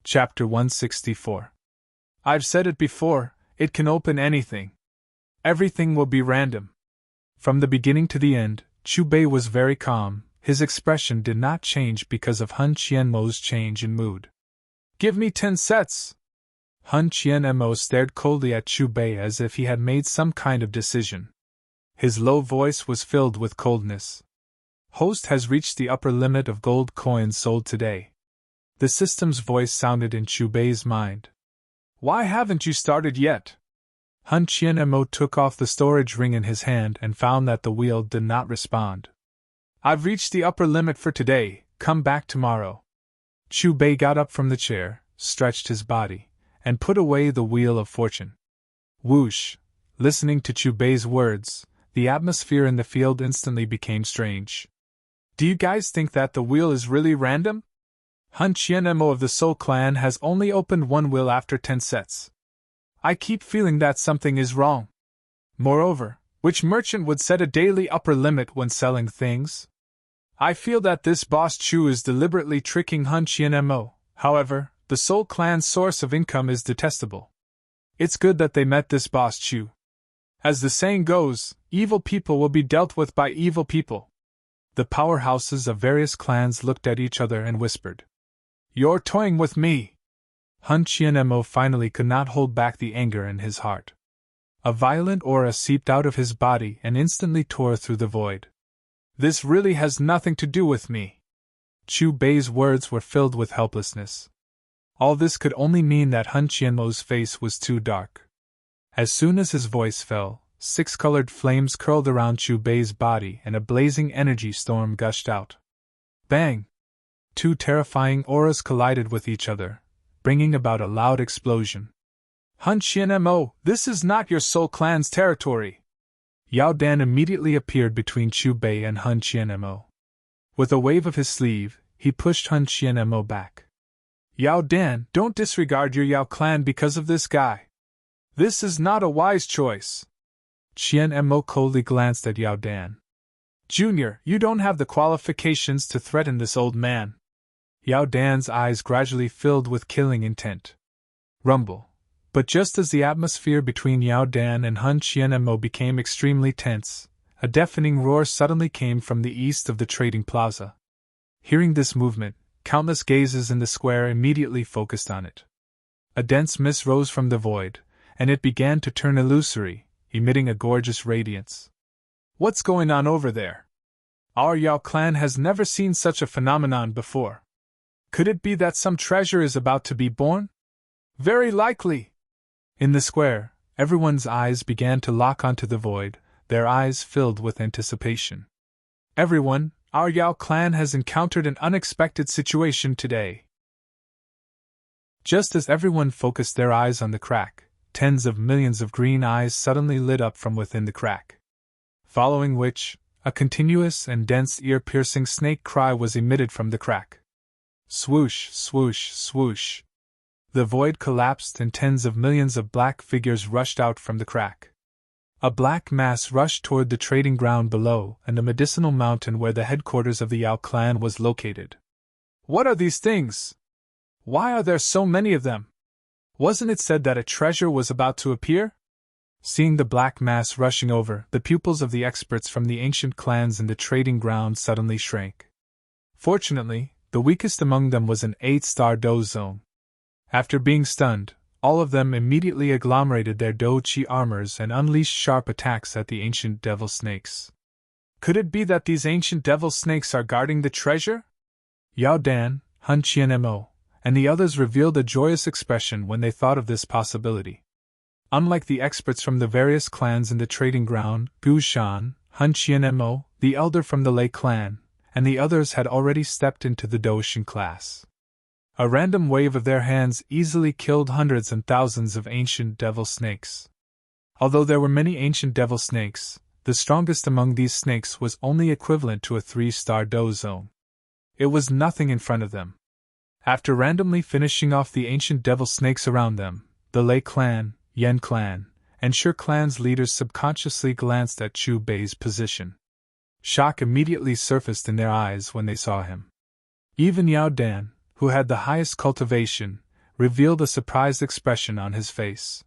Chapter 164. I've said it before, it can open anything. Everything will be random. From the beginning to the end, Chu Bei was very calm. His expression did not change because of Hun Qianmo's change in mood. Give me 10 sets! Hun Qianmo stared coldly at Chu Bei as if he had made some kind of decision. His low voice was filled with coldness. Host has reached the upper limit of gold coins sold today. The system's voice sounded in Chu Bei's mind. Why haven't you started yet? Hun Qianmo took off the storage ring in his hand and found that the wheel did not respond. I've reached the upper limit for today, come back tomorrow. Chu Bei got up from the chair, stretched his body, and put away the wheel of fortune. Whoosh! Listening to Chu Bei's words, the atmosphere in the field instantly became strange. Do you guys think that the wheel is really random? Hun Qianmo of the Soul Clan has only opened one wheel after 10 sets. I keep feeling that something is wrong. Moreover, which merchant would set a daily upper limit when selling things? I feel that this boss Chu is deliberately tricking Hun Qianmo. However, the Soul Clan's source of income is detestable. It's good that they met this boss Chu. As the saying goes, evil people will be dealt with by evil people. The powerhouses of various clans looked at each other and whispered. You're toying with me! Hun Qianmo finally could not hold back the anger in his heart. A violent aura seeped out of his body and instantly tore through the void. This really has nothing to do with me. Chu Bei's words were filled with helplessness. All this could only mean that Hun Qianmo's face was too dark. As soon as his voice fell, 6 colored flames curled around Chu Bei's body and a blazing energy storm gushed out. Bang! 2 terrifying auras collided with each other, bringing about a loud explosion. Hun Qianmo, this is not your Soul Clan's territory! Yao Dan immediately appeared between Chu Bei and Hun Qianmo. With a wave of his sleeve, he pushed Hun Qianmo back. Yao Dan, don't disregard your Yao clan because of this guy. This is not a wise choice. Qianmo coldly glanced at Yao Dan. Junior, you don't have the qualifications to threaten this old man. Yao Dan's eyes gradually filled with killing intent. Rumble. But just as the atmosphere between Yao Dan and Hun Qianmo became extremely tense, a deafening roar suddenly came from the east of the trading plaza. Hearing this movement, countless gazes in the square immediately focused on it. A dense mist rose from the void, and it began to turn illusory, emitting a gorgeous radiance. What's going on over there? Our Yao clan has never seen such a phenomenon before. Could it be that some treasure is about to be born? Very likely! In the square, everyone's eyes began to lock onto the void, their eyes filled with anticipation. Everyone, our Yao clan has encountered an unexpected situation today. Just as everyone focused their eyes on the crack, tens of millions of green eyes suddenly lit up from within the crack. Following which, a continuous and dense ear-piercing snake cry was emitted from the crack. Swoosh, swoosh, swoosh. The void collapsed and tens of millions of black figures rushed out from the crack. A black mass rushed toward the trading ground below and the medicinal mountain where the headquarters of the Yao clan was located. What are these things? Why are there so many of them? Wasn't it said that a treasure was about to appear? Seeing the black mass rushing over, the pupils of the experts from the ancient clans in the trading ground suddenly shrank. Fortunately, the weakest among them was an 8-star Do zone. After being stunned, all of them immediately agglomerated their Do Chi armors and unleashed sharp attacks at the ancient devil snakes. Could it be that these ancient devil snakes are guarding the treasure? Yao Dan, Hun Qianmo, and the others revealed a joyous expression when they thought of this possibility. Unlike the experts from the various clans in the trading ground, Gu Shan, Hun Qianmo, the elder from the Lei clan, and the others had already stepped into the Doushin class. A random wave of their hands easily killed hundreds and thousands of ancient devil snakes. Although there were many ancient devil snakes, the strongest among these snakes was only equivalent to a 3-star Do zone. It was nothing in front of them. After randomly finishing off the ancient devil snakes around them, the Lei clan, Yan clan, and Shi clan's leaders subconsciously glanced at Chu Bei's position. Shock immediately surfaced in their eyes when they saw him. Even Yao Dan, who had the highest cultivation, revealed a surprised expression on his face.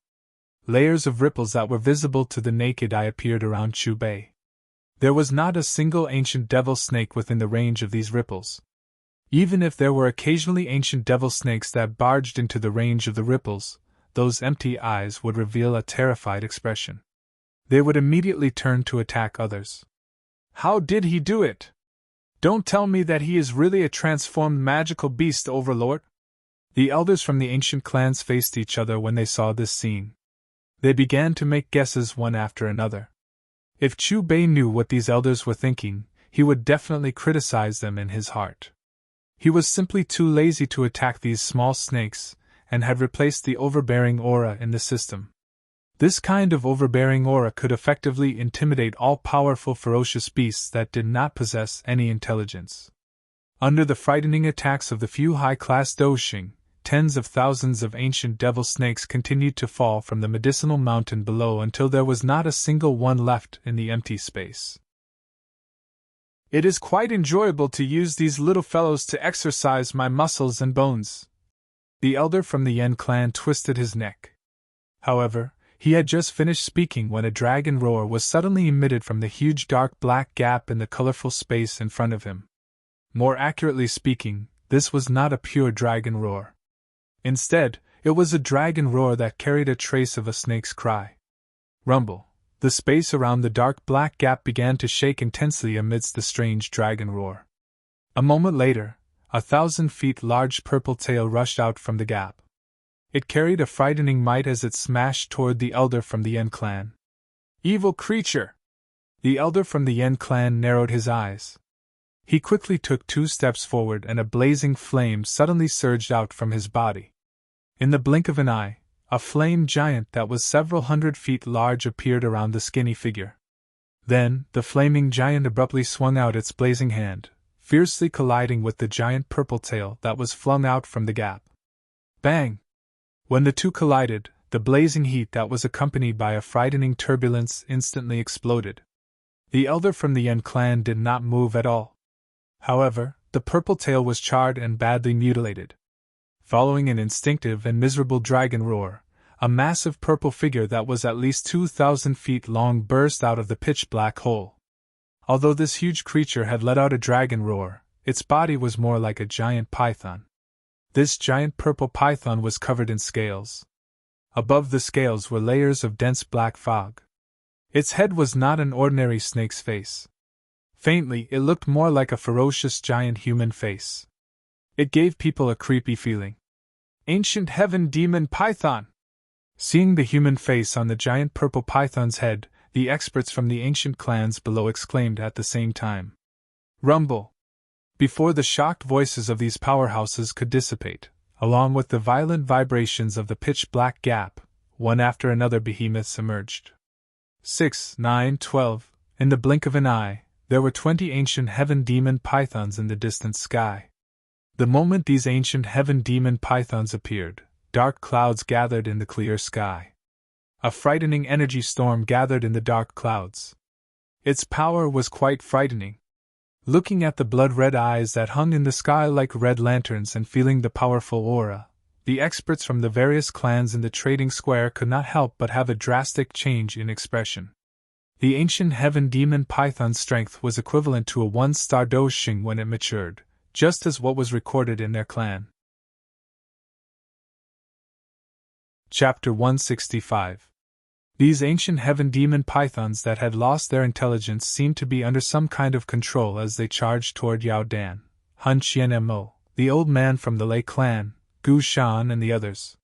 Layers of ripples that were visible to the naked eye appeared around Chubei. There was not a single ancient devil snake within the range of these ripples. Even if there were occasionally ancient devil snakes that barged into the range of the ripples, those empty eyes would reveal a terrified expression. They would immediately turn to attack others. How did he do it? Don't tell me that he is really a transformed magical beast, Overlord? The elders from the ancient clans faced each other when they saw this scene. They began to make guesses one after another. If Chubei knew what these elders were thinking, he would definitely criticize them in his heart. He was simply too lazy to attack these small snakes, and had replaced the overbearing aura in the system. This kind of overbearing aura could effectively intimidate all powerful ferocious beasts that did not possess any intelligence. Under the frightening attacks of the few high-class Doshing, tens of thousands of ancient devil snakes continued to fall from the medicinal mountain below until there was not a single one left in the empty space. It is quite enjoyable to use these little fellows to exercise my muscles and bones. The elder from the Yen clan twisted his neck. However, he had just finished speaking when a dragon roar was suddenly emitted from the huge dark black gap in the colorful space in front of him. More accurately speaking, this was not a pure dragon roar. Instead, it was a dragon roar that carried a trace of a snake's cry. Rumble. The space around the dark black gap began to shake intensely amidst the strange dragon roar. A moment later, 1,000 feet large purple tail rushed out from the gap. It carried a frightening might as it smashed toward the elder from the Yen clan. Evil creature! The elder from the Yen clan narrowed his eyes. He quickly took 2 steps forward and a blazing flame suddenly surged out from his body. In the blink of an eye, a flame giant that was several hundred feet large appeared around the skinny figure. Then, the flaming giant abruptly swung out its blazing hand, fiercely colliding with the giant purple tail that was flung out from the gap. Bang! When the two collided, the blazing heat that was accompanied by a frightening turbulence instantly exploded. The elder from the Yen clan did not move at all. However, the purple tail was charred and badly mutilated. Following an instinctive and miserable dragon roar, a massive purple figure that was at least 2,000 feet long burst out of the pitch-black hole. Although this huge creature had let out a dragon roar, its body was more like a giant python. This giant purple python was covered in scales. Above the scales were layers of dense black fog. Its head was not an ordinary snake's face. Faintly, it looked more like a ferocious giant human face. It gave people a creepy feeling. Ancient heaven demon python! Seeing the human face on the giant purple python's head, the experts from the ancient clans below exclaimed at the same time. Rumble! Before the shocked voices of these powerhouses could dissipate, along with the violent vibrations of the pitch-black gap, one after another behemoths emerged. 6, 9, 12, in the blink of an eye, there were 20 ancient heaven demon pythons in the distant sky. The moment these ancient heaven demon pythons appeared, dark clouds gathered in the clear sky. A frightening energy storm gathered in the dark clouds. Its power was quite frightening. Looking at the blood-red eyes that hung in the sky like red lanterns and feeling the powerful aura, the experts from the various clans in the trading square could not help but have a drastic change in expression. The ancient heaven demon python's strength was equivalent to a 1-star Doshing when it matured, just as what was recorded in their clan. Chapter 165. These ancient heaven demon pythons that had lost their intelligence seemed to be under some kind of control as they charged toward Yao Dan, Hun Qian Mo, the old man from the Lei clan, Gu Shan and the others.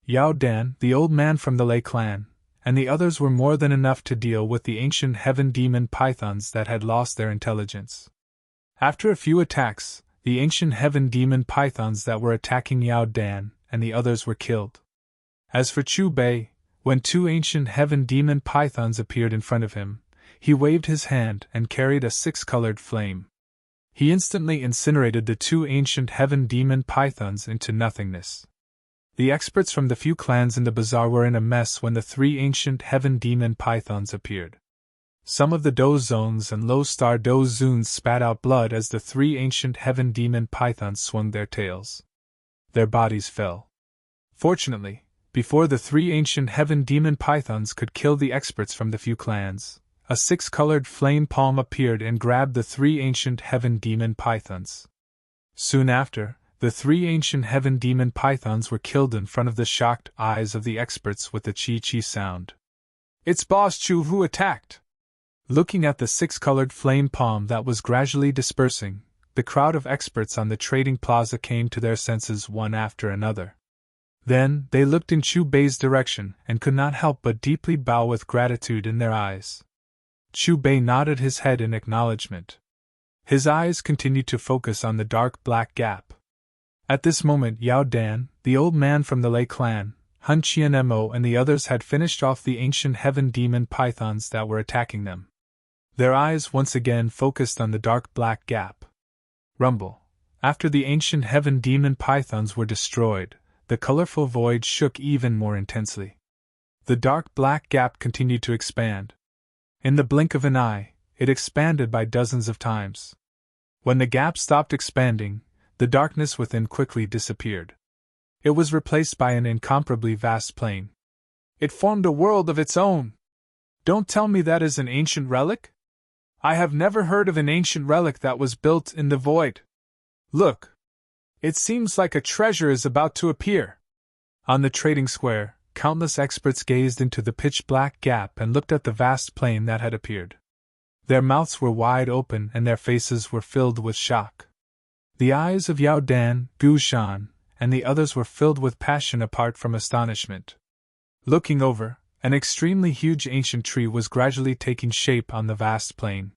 Yao Dan, the old man from the Lei clan, and the others were more than enough to deal with the ancient heaven demon pythons that had lost their intelligence. After a few attacks, the ancient heaven demon pythons that were attacking Yao Dan and the others were killed. As for Chubei, when 2 ancient heaven demon pythons appeared in front of him, he waved his hand and carried a 6-colored flame. He instantly incinerated the 2 ancient heaven demon pythons into nothingness. The experts from the few clans in the bazaar were in a mess when the 3 ancient heaven demon pythons appeared. Some of the Dozones and low-star Dozuns spat out blood as the 3 ancient heaven demon pythons swung their tails. Their bodies fell. Fortunately, before the 3 ancient heaven demon pythons could kill the experts from the few clans, a 6-colored flame palm appeared and grabbed the 3 ancient heaven demon pythons. Soon after, the 3 ancient heaven demon pythons were killed in front of the shocked eyes of the experts with the chi-chi sound. "It's Boss Chu who attacked!" Looking at the 6-colored flame palm that was gradually dispersing, the crowd of experts on the trading plaza came to their senses one after another. Then, they looked in Chu Bei's direction and could not help but deeply bow with gratitude in their eyes. Chu Bei nodded his head in acknowledgement. His eyes continued to focus on the dark black gap. At this moment Yao Dan, the old man from the Lei clan, Hun Qianmo and the others had finished off the ancient heaven demon pythons that were attacking them. Their eyes once again focused on the dark black gap. Rumble. After the ancient heaven demon pythons were destroyed, the colorful void shook even more intensely. The dark black gap continued to expand. In the blink of an eye, it expanded by dozens of times. When the gap stopped expanding, the darkness within quickly disappeared. It was replaced by an incomparably vast plain. It formed a world of its own. Don't tell me that is an ancient relic? I have never heard of an ancient relic that was built in the void. Look! It seems like a treasure is about to appear. On the trading square, countless experts gazed into the pitch-black gap and looked at the vast plain that had appeared. Their mouths were wide open and their faces were filled with shock. The eyes of Yao Dan, Gu Shan, and the others were filled with passion apart from astonishment. Looking over, an extremely huge ancient tree was gradually taking shape on the vast plain.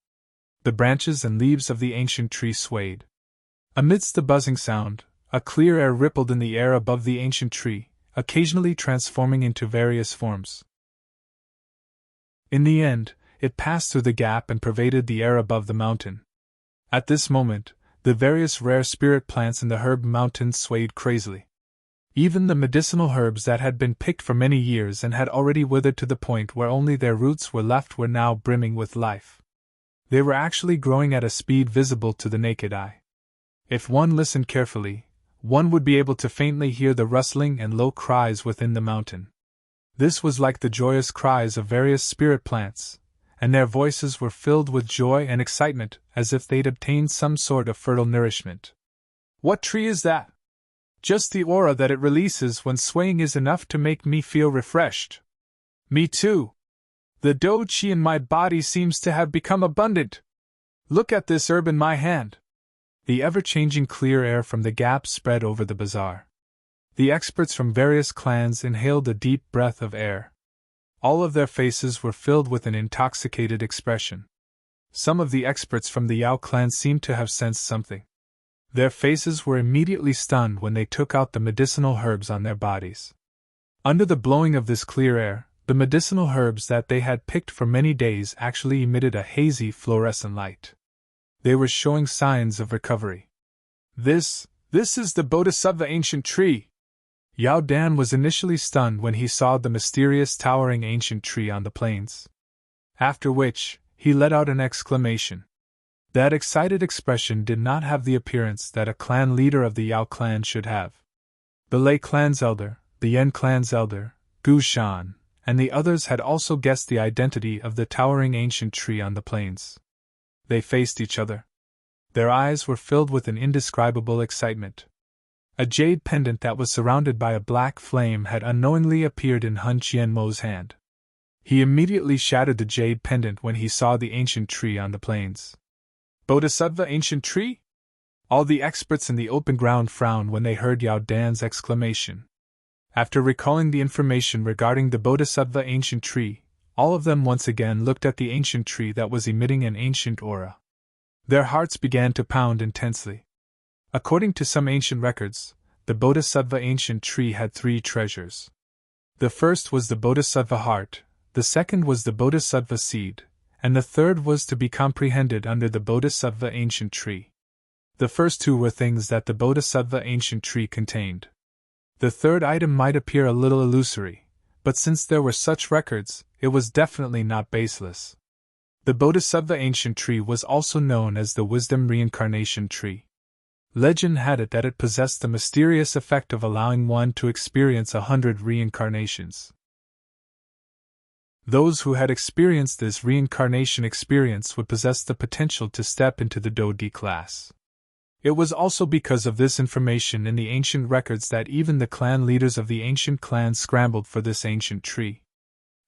The branches and leaves of the ancient tree swayed. Amidst the buzzing sound, a clear air rippled in the air above the ancient tree, occasionally transforming into various forms. In the end, it passed through the gap and pervaded the air above the mountain. At this moment, the various rare spirit plants in the herb mountains swayed crazily. Even the medicinal herbs that had been picked for many years and had already withered to the point where only their roots were left were now brimming with life. They were actually growing at a speed visible to the naked eye. If one listened carefully, one would be able to faintly hear the rustling and low cries within the mountain. This was like the joyous cries of various spirit plants, and their voices were filled with joy and excitement as if they'd obtained some sort of fertile nourishment. What tree is that? Just the aura that it releases when swaying is enough to make me feel refreshed. Me too. The dou qi in my body seems to have become abundant. Look at this herb in my hand. The ever-changing clear air from the gap spread over the bazaar. The experts from various clans inhaled a deep breath of air. All of their faces were filled with an intoxicated expression. Some of the experts from the Yao clan seemed to have sensed something. Their faces were immediately stunned when they took out the medicinal herbs on their bodies. Under the blowing of this clear air, the medicinal herbs that they had picked for many days actually emitted a hazy fluorescent light. They were showing signs of recovery. This is the Bodhisattva ancient tree. Yao Dan was initially stunned when he saw the mysterious towering ancient tree on the plains. After which, he let out an exclamation. That excited expression did not have the appearance that a clan leader of the Yao clan should have. The Lei clan's elder, the Yan clan's elder, Gu Shan, and the others had also guessed the identity of the towering ancient tree on the plains. They faced each other. Their eyes were filled with an indescribable excitement. A jade pendant that was surrounded by a black flame had unknowingly appeared in Hun Qianmo's hand. He immediately shattered the jade pendant when he saw the ancient tree on the plains. Bodhisattva ancient tree? All the experts in the open ground frowned when they heard Yao Dan's exclamation. After recalling the information regarding the Bodhisattva ancient tree, all of them once again looked at the ancient tree that was emitting an ancient aura. Their hearts began to pound intensely. According to some ancient records, the Bodhisattva ancient tree had 3 treasures. The first was the Bodhisattva heart, the second was the Bodhisattva seed, and the third was to be comprehended under the Bodhisattva ancient tree. The first 2 were things that the Bodhisattva ancient tree contained. The third item might appear a little illusory, but since there were such records, it was definitely not baseless. The Bodhisattva ancient tree was also known as the Wisdom Reincarnation Tree. Legend had it that it possessed the mysterious effect of allowing one to experience 100 reincarnations. Those who had experienced this reincarnation experience would possess the potential to step into the Do-D class. It was also because of this information in the ancient records that even the clan leaders of the ancient clans scrambled for this ancient tree.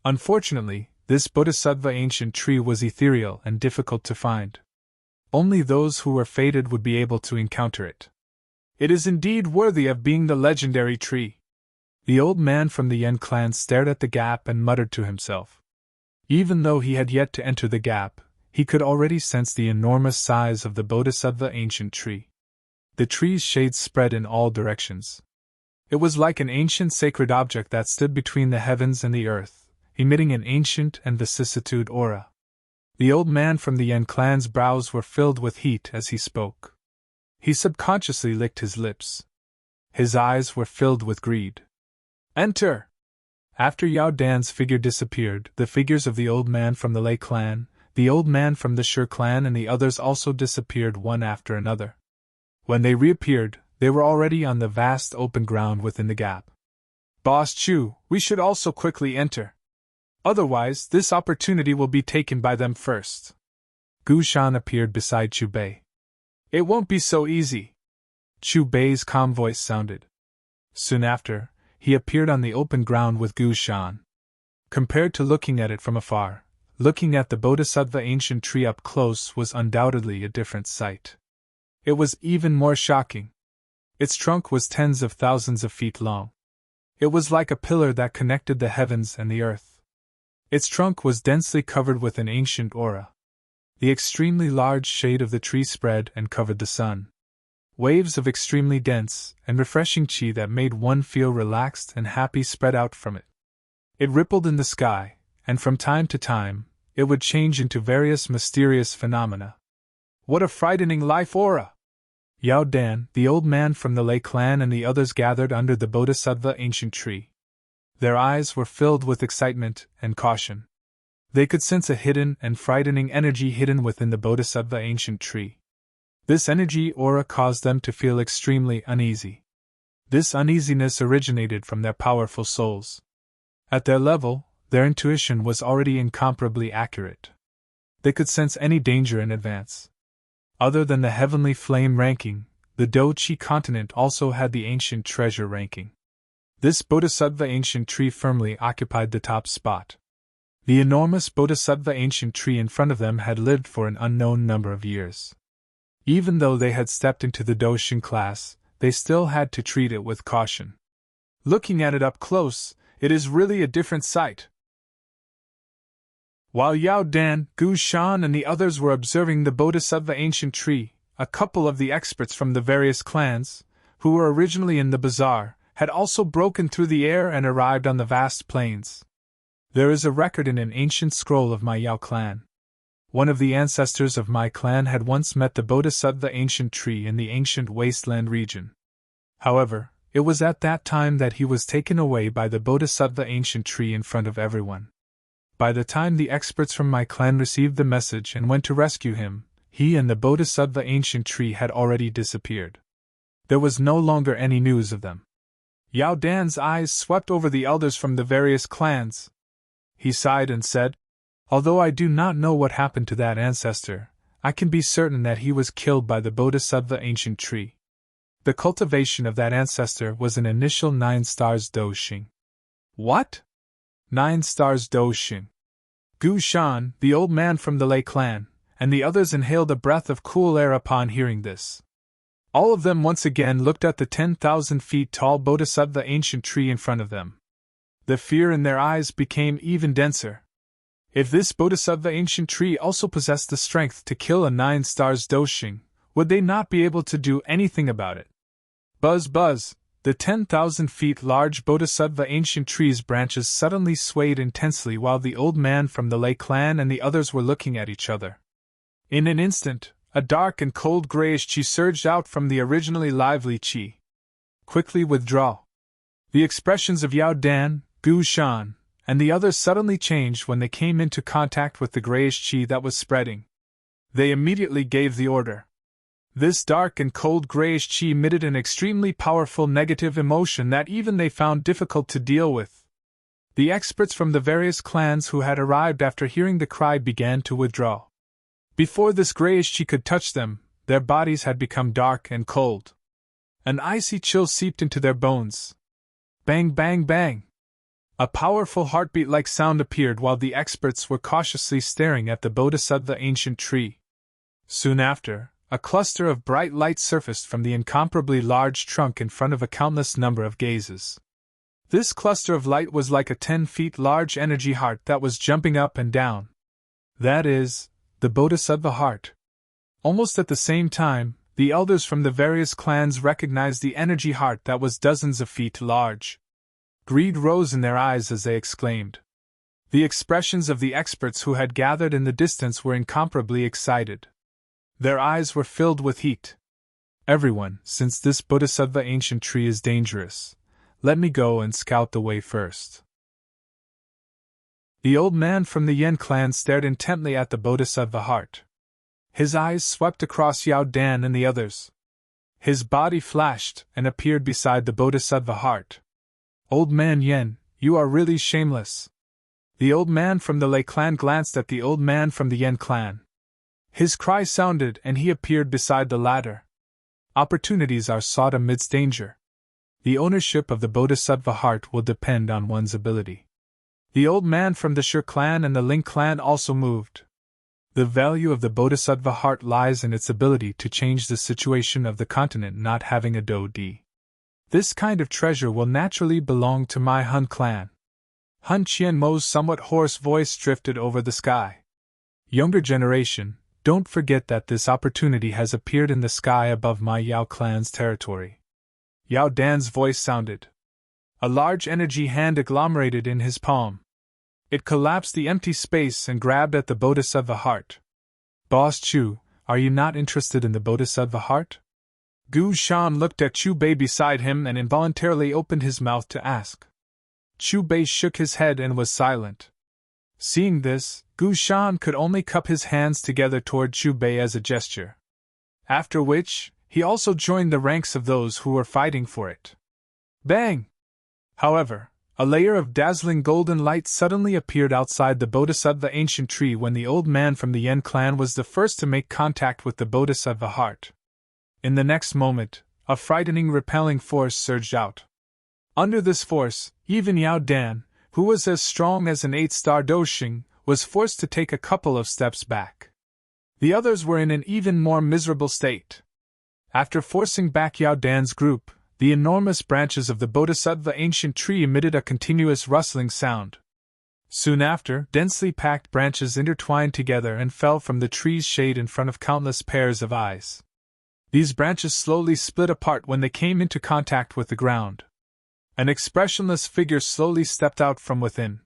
Unfortunately, this Bodhisattva ancient tree was ethereal and difficult to find. Only those who were fated would be able to encounter it. It is indeed worthy of being the legendary tree. The old man from the Yen clan stared at the gap and muttered to himself. Even though he had yet to enter the gap, he could already sense the enormous size of the Bodhisattva ancient tree. The tree's shades spread in all directions. It was like an ancient sacred object that stood between the heavens and the earth, emitting an ancient and vicissitude aura. The old man from the Yen clan's brows were filled with heat as he spoke. He subconsciously licked his lips. His eyes were filled with greed. Enter! After Yao Dan's figure disappeared, the figures of the old man from the Lei clan, the old man from the Shi clan and the others also disappeared one after another. When they reappeared, they were already on the vast open ground within the gap. Boss Chu, we should also quickly enter. Otherwise, this opportunity will be taken by them first. Gu Shan appeared beside Chu Bei. It won't be so easy. Chu Bei's calm voice sounded. Soon after, he appeared on the open ground with Gu Shan. Compared to looking at it from afar, looking at the Bodhisattva ancient tree up close was undoubtedly a different sight. It was even more shocking. Its trunk was tens of thousands of feet long. It was like a pillar that connected the heavens and the earth. Its trunk was densely covered with an ancient aura. The extremely large shade of the tree spread and covered the sun. Waves of extremely dense and refreshing qi that made one feel relaxed and happy spread out from it. It rippled in the sky, and from time to time, it would change into various mysterious phenomena. What a frightening life aura! Yao Dan, the old man from the Lei clan and the others gathered under the Bodhisattva ancient tree. Their eyes were filled with excitement and caution. They could sense a hidden and frightening energy hidden within the Bodhisattva ancient tree. This energy aura caused them to feel extremely uneasy. This uneasiness originated from their powerful souls. At their level, their intuition was already incomparably accurate. They could sense any danger in advance. Other than the heavenly flame ranking, the Do-Chi continent also had the ancient treasure ranking. This Bodhisattva ancient tree firmly occupied the top spot. The enormous Bodhisattva ancient tree in front of them had lived for an unknown number of years. Even though they had stepped into the Do-Shin class, they still had to treat it with caution. Looking at it up close, it is really a different sight. While Yao Dan, Gu Shan and the others were observing the Bodhisattva ancient tree, a couple of the experts from the various clans, who were originally in the bazaar, had also broken through the air and arrived on the vast plains. There is a record in an ancient scroll of my Yao clan. One of the ancestors of my clan had once met the Bodhisattva ancient tree in the ancient wasteland region. However, it was at that time that he was taken away by the Bodhisattva ancient tree in front of everyone. By the time the experts from my clan received the message and went to rescue him, he and the Bodhisattva ancient tree had already disappeared. There was no longer any news of them. Yao Dan's eyes swept over the elders from the various clans. He sighed and said, "Although I do not know what happened to that ancestor, I can be certain that he was killed by the Bodhisattva ancient tree. The cultivation of that ancestor was an initial 9 stars Do-Shin." What? 9 stars Do-Shin? Gu Shan, the old man from the Lei clan, and the others inhaled a breath of cool air upon hearing this. All of them once again looked at the 10,000 feet tall Bodhisattva ancient tree in front of them. The fear in their eyes became even denser. If this Bodhisattva ancient tree also possessed the strength to kill a 9 stars Do-Shin, would they not be able to do anything about it? Buzz buzz, the 10,000 feet large Bodhisattva ancient tree's branches suddenly swayed intensely while the old man from the Lei clan and the others were looking at each other. In an instant, a dark and cold grayish qi surged out from the originally lively qi. Quickly withdraw. The expressions of Yao Dan, Gu Shan, and the others suddenly changed when they came into contact with the grayish qi that was spreading. They immediately gave the order. This dark and cold grayish chi emitted an extremely powerful negative emotion that even they found difficult to deal with. The experts from the various clans who had arrived after hearing the cry began to withdraw. Before this grayish chi could touch them, their bodies had become dark and cold. An icy chill seeped into their bones. Bang, bang, bang! A powerful heartbeat-like sound appeared while the experts were cautiously staring at the Bodhisattva ancient tree. Soon after, a cluster of bright light surfaced from the incomparably large trunk in front of a countless number of gazes. This cluster of light was like a 10 feet large energy heart that was jumping up and down. That is, the Bodhisattva heart. Almost at the same time, the elders from the various clans recognized the energy heart that was dozens of feet large. Greed rose in their eyes as they exclaimed. The expressions of the experts who had gathered in the distance were incomparably excited. Their eyes were filled with heat. Everyone, since this Bodhisattva ancient tree is dangerous, let me go and scout the way first. The old man from the Yen clan stared intently at the Bodhisattva heart. His eyes swept across Yao Dan and the others. His body flashed and appeared beside the Bodhisattva heart. Old man Yen, you are really shameless. The old man from the Lei clan glanced at the old man from the Yen clan. His cry sounded and he appeared beside the latter. Opportunities are sought amidst danger. The ownership of the Bodhisattva heart will depend on one's ability. The old man from the Shi clan and the Ling clan also moved. The value of the Bodhisattva heart lies in its ability to change the situation of the continent not having a Do-di. This kind of treasure will naturally belong to my Hun clan. Hun Qianmo's somewhat hoarse voice drifted over the sky. Younger generation, don't forget that this opportunity has appeared in the sky above my Yao clan's territory. Yao Dan's voice sounded. A large energy hand agglomerated in his palm. It collapsed the empty space and grabbed at the Bodhisattva heart. Boss Chu, are you not interested in the Bodhisattva heart? Gu Shan looked at Chu Bei beside him and involuntarily opened his mouth to ask. Chu Bei shook his head and was silent. Seeing this, Gu Shan could only cup his hands together toward Chu Bei as a gesture. After which, he also joined the ranks of those who were fighting for it. Bang! However, a layer of dazzling golden light suddenly appeared outside the Bodhisattva ancient tree when the old man from the Yen clan was the first to make contact with the Bodhisattva heart. In the next moment, a frightening repelling force surged out. Under this force, even Yao Dan, who was as strong as an 8-star Doshing, was forced to take a couple of steps back. The others were in an even more miserable state. After forcing back Yao Dan's group, the enormous branches of the Bodhisattva ancient tree emitted a continuous rustling sound. Soon after, densely packed branches intertwined together and fell from the tree's shade in front of countless pairs of eyes. These branches slowly split apart when they came into contact with the ground. An expressionless figure slowly stepped out from within.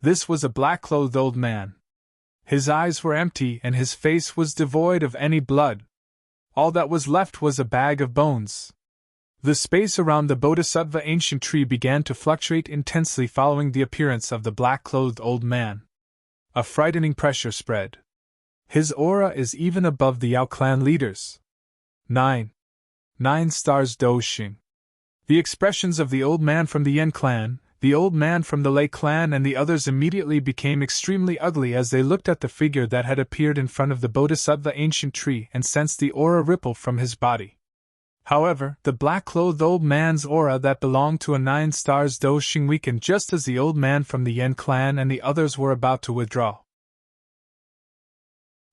This was a black-clothed old man. His eyes were empty and his face was devoid of any blood. All that was left was a bag of bones. The space around the Bodhisattva ancient tree began to fluctuate intensely following the appearance of the black-clothed old man. A frightening pressure spread. His aura is even above the Yao clan leaders. 9 stars Doshing. The expressions of the old man from the Yen clan, the old man from the Lei clan and the others immediately became extremely ugly as they looked at the figure that had appeared in front of the Bodhisattva ancient tree and sensed the aura ripple from his body. However, the black-clothed old man's aura that belonged to a 9 stars Doshing weakened just as the old man from the Yen clan and the others were about to withdraw.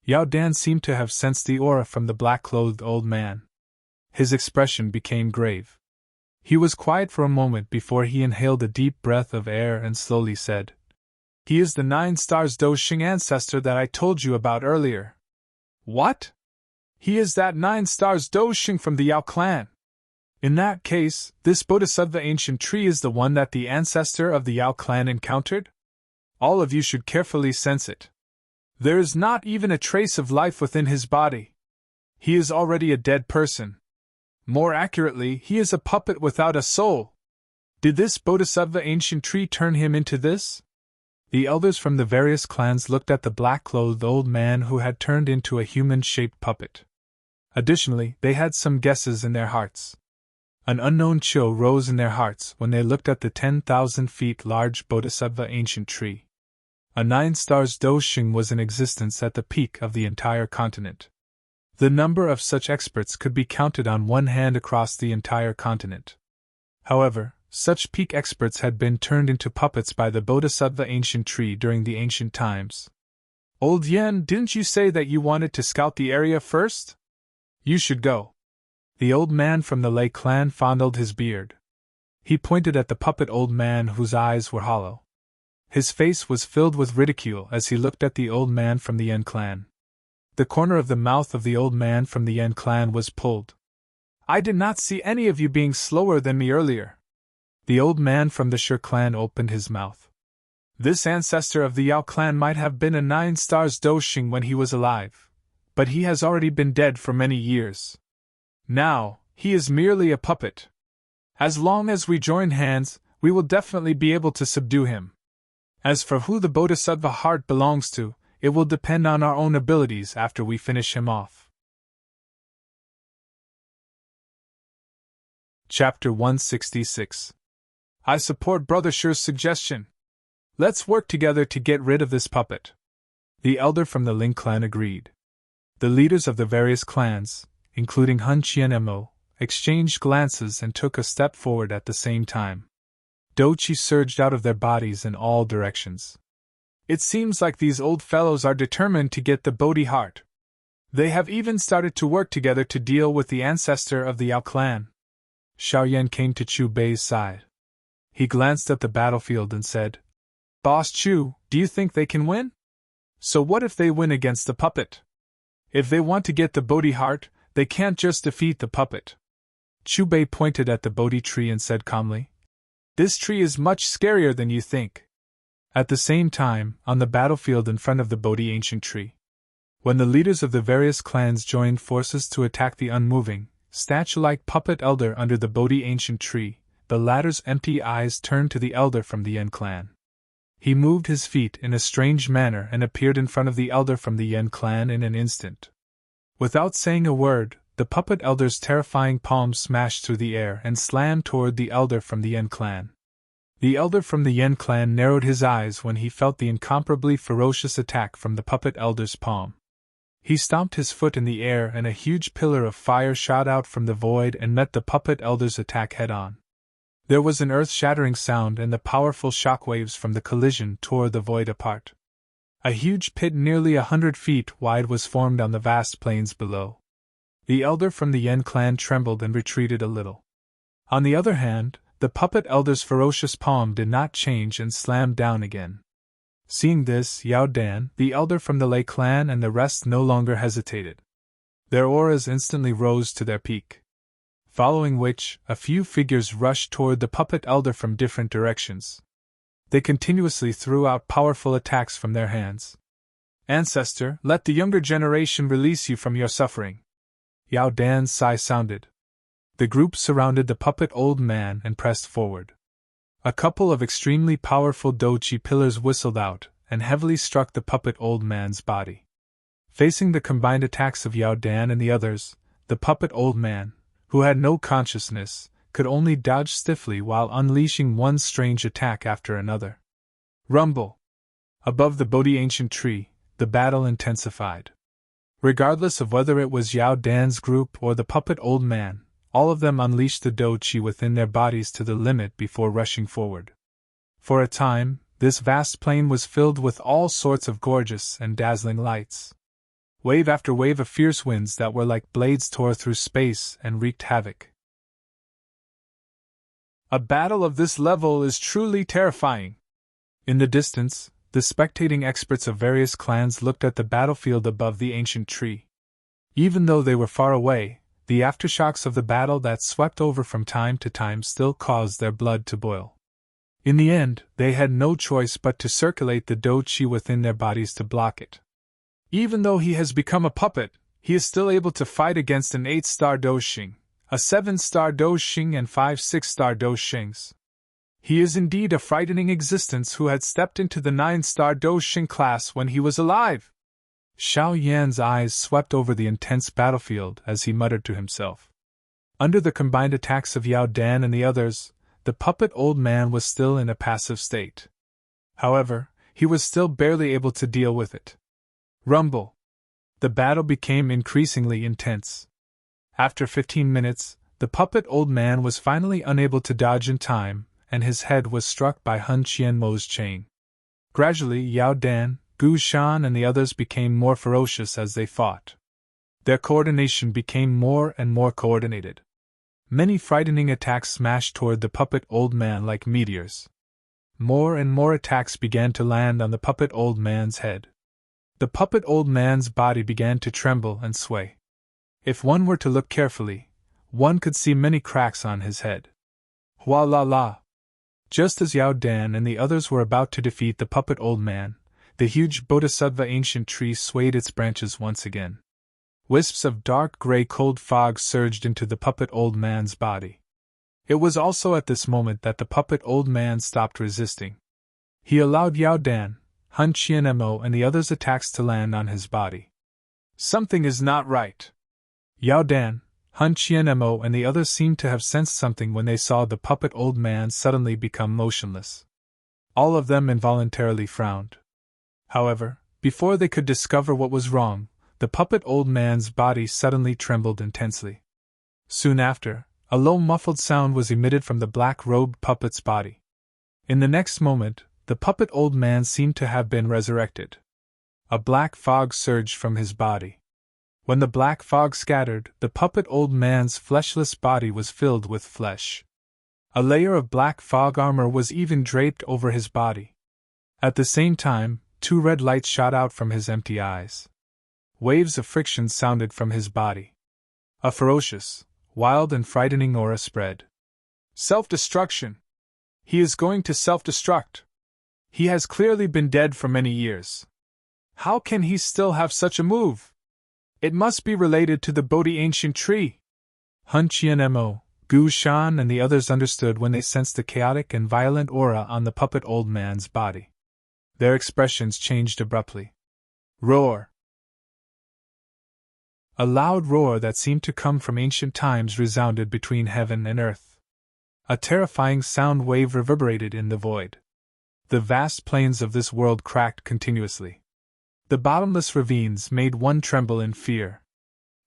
Yao Dan seemed to have sensed the aura from the black-clothed old man. His expression became grave. He was quiet for a moment before he inhaled a deep breath of air and slowly said, "He is the 9 stars Doshing ancestor that I told you about earlier." "What? He is that 9 stars Doshing from the Yao clan. In that case, this Bodhisattva ancient tree is the one that the ancestor of the Yao clan encountered? All of you should carefully sense it. There is not even a trace of life within his body. He is already a dead person. More accurately, he is a puppet without a soul. Did this Bodhisattva ancient tree turn him into this?" The elders from the various clans looked at the black-clothed old man who had turned into a human-shaped puppet. Additionally, they had some guesses in their hearts. An unknown chill rose in their hearts when they looked at the 10,000 feet large Bodhisattva ancient tree. A 9 stars doshing was in existence at the peak of the entire continent. The number of such experts could be counted on one hand across the entire continent. However, such peak experts had been turned into puppets by the Bodhisattva ancient tree during the ancient times. Old Yen, didn't you say that you wanted to scout the area first? You should go. The old man from the Lei clan fondled his beard. He pointed at the puppet old man whose eyes were hollow. His face was filled with ridicule as he looked at the old man from the Yen clan. The corner of the mouth of the old man from the Yen clan was pulled. I did not see any of you being slower than me earlier. The old man from the Shi clan opened his mouth. This ancestor of the Yao clan might have been a 9 stars doshing when he was alive, but he has already been dead for many years. Now, he is merely a puppet. As long as we join hands, we will definitely be able to subdue him. As for who the Bodhisattva heart belongs to, it will depend on our own abilities after we finish him off. Chapter 166. I support Brother Shi's suggestion. Let's work together to get rid of this puppet. The elder from the Ling clan agreed. The leaders of the various clans, including Hun Qianmo, exchanged glances and took a step forward at the same time. Dochi surged out of their bodies in all directions. It seems like these old fellows are determined to get the Bodhi heart. They have even started to work together to deal with the ancestor of the Yao clan. Xiaoyan came to Chu Bei's side. He glanced at the battlefield and said, Boss Chu, do you think they can win? So what if they win against the puppet? If they want to get the Bodhi heart, they can't just defeat the puppet. Chu Bei pointed at the Bodhi tree and said calmly, This tree is much scarier than you think. At the same time, on the battlefield in front of the Bodhi ancient tree, when the leaders of the various clans joined forces to attack the unmoving, statue-like puppet elder under the Bodhi ancient tree, the latter's empty eyes turned to the elder from the Yen clan. He moved his feet in a strange manner and appeared in front of the elder from the Yen clan in an instant. Without saying a word, the puppet elder's terrifying palm smashed through the air and slammed toward the elder from the Yen clan. The elder from the Yen clan narrowed his eyes when he felt the incomparably ferocious attack from the puppet elder's palm. He stomped his foot in the air and a huge pillar of fire shot out from the void and met the puppet elder's attack head-on. There was an earth-shattering sound and the powerful shockwaves from the collision tore the void apart. A huge pit nearly 100 feet wide was formed on the vast plains below. The elder from the Yen clan trembled and retreated a little. On the other hand, the puppet elder's ferocious palm did not change and slammed down again. Seeing this, Yao Dan, the elder from the Lei clan, and the rest no longer hesitated. Their auras instantly rose to their peak. Following which, a few figures rushed toward the puppet elder from different directions. They continuously threw out powerful attacks from their hands. Ancestor, let the younger generation release you from your suffering. Yao Dan's sigh sounded. The group surrounded the puppet old man and pressed forward. A couple of extremely powerful dochi pillars whistled out and heavily struck the puppet old man's body. Facing the combined attacks of Yao Dan and the others, the puppet old man, who had no consciousness, could only dodge stiffly while unleashing one strange attack after another. Rumble! Above the Bodhi ancient tree, the battle intensified. Regardless of whether it was Yao Dan's group or the puppet old man, all of them unleashed the dochi within their bodies to the limit before rushing forward. For a time, this vast plain was filled with all sorts of gorgeous and dazzling lights. Wave after wave of fierce winds that were like blades tore through space and wreaked havoc. A battle of this level is truly terrifying. In the distance, the spectating experts of various clans looked at the battlefield above the ancient tree. Even though they were far away, the aftershocks of the battle that swept over from time to time still caused their blood to boil. In the end, they had no choice but to circulate the do-chi within their bodies to block it. Even though he has become a puppet, he is still able to fight against an 8-star do-shing, a 7-star do-shing and 5 6-star do-shings. He is indeed a frightening existence who had stepped into the 9-star do-shing class when he was alive. Xiao Yan's eyes swept over the intense battlefield as he muttered to himself. Under the combined attacks of Yao Dan and the others, the puppet old man was still in a passive state. However, he was still barely able to deal with it. Rumble! The battle became increasingly intense. After 15 minutes, the puppet old man was finally unable to dodge in time, and his head was struck by Hun Qianmo's chain. Gradually, Yao Dan, Gu Shan, and the others became more ferocious as they fought. Their coordination became more and more coordinated. Many frightening attacks smashed toward the puppet old man like meteors. More and more attacks began to land on the puppet old man's head. The puppet old man's body began to tremble and sway. If one were to look carefully, one could see many cracks on his head. Hua la la! Just as Yao Dan and the others were about to defeat the puppet old man, the huge Bodhisattva ancient tree swayed its branches once again. Wisps of dark gray cold fog surged into the puppet old man's body. It was also at this moment that the puppet old man stopped resisting. He allowed Yao Dan, Hun Qianmo, and the others' attacks to land on his body. Something is not right. Yao Dan, Hun Qianmo, and the others seemed to have sensed something when they saw the puppet old man suddenly become motionless. All of them involuntarily frowned. However, before they could discover what was wrong, the puppet old man's body suddenly trembled intensely. Soon after, a low muffled sound was emitted from the black-robed puppet's body. In the next moment, the puppet old man seemed to have been resurrected. A black fog surged from his body. When the black fog scattered, the puppet old man's fleshless body was filled with flesh. A layer of black fog armor was even draped over his body. At the same time, 2 red lights shot out from his empty eyes. Waves of friction sounded from his body. A ferocious, wild and frightening aura spread. Self-destruction! He is going to self-destruct! He has clearly been dead for many years. How can he still have such a move? It must be related to the Bodhi ancient tree! Hun Qianmo, Gu Shan, and the others understood when they sensed the chaotic and violent aura on the puppet old man's body. Their expressions changed abruptly. Roar! A loud roar that seemed to come from ancient times resounded between heaven and earth. A terrifying sound wave reverberated in the void. The vast plains of this world cracked continuously. The bottomless ravines made one tremble in fear.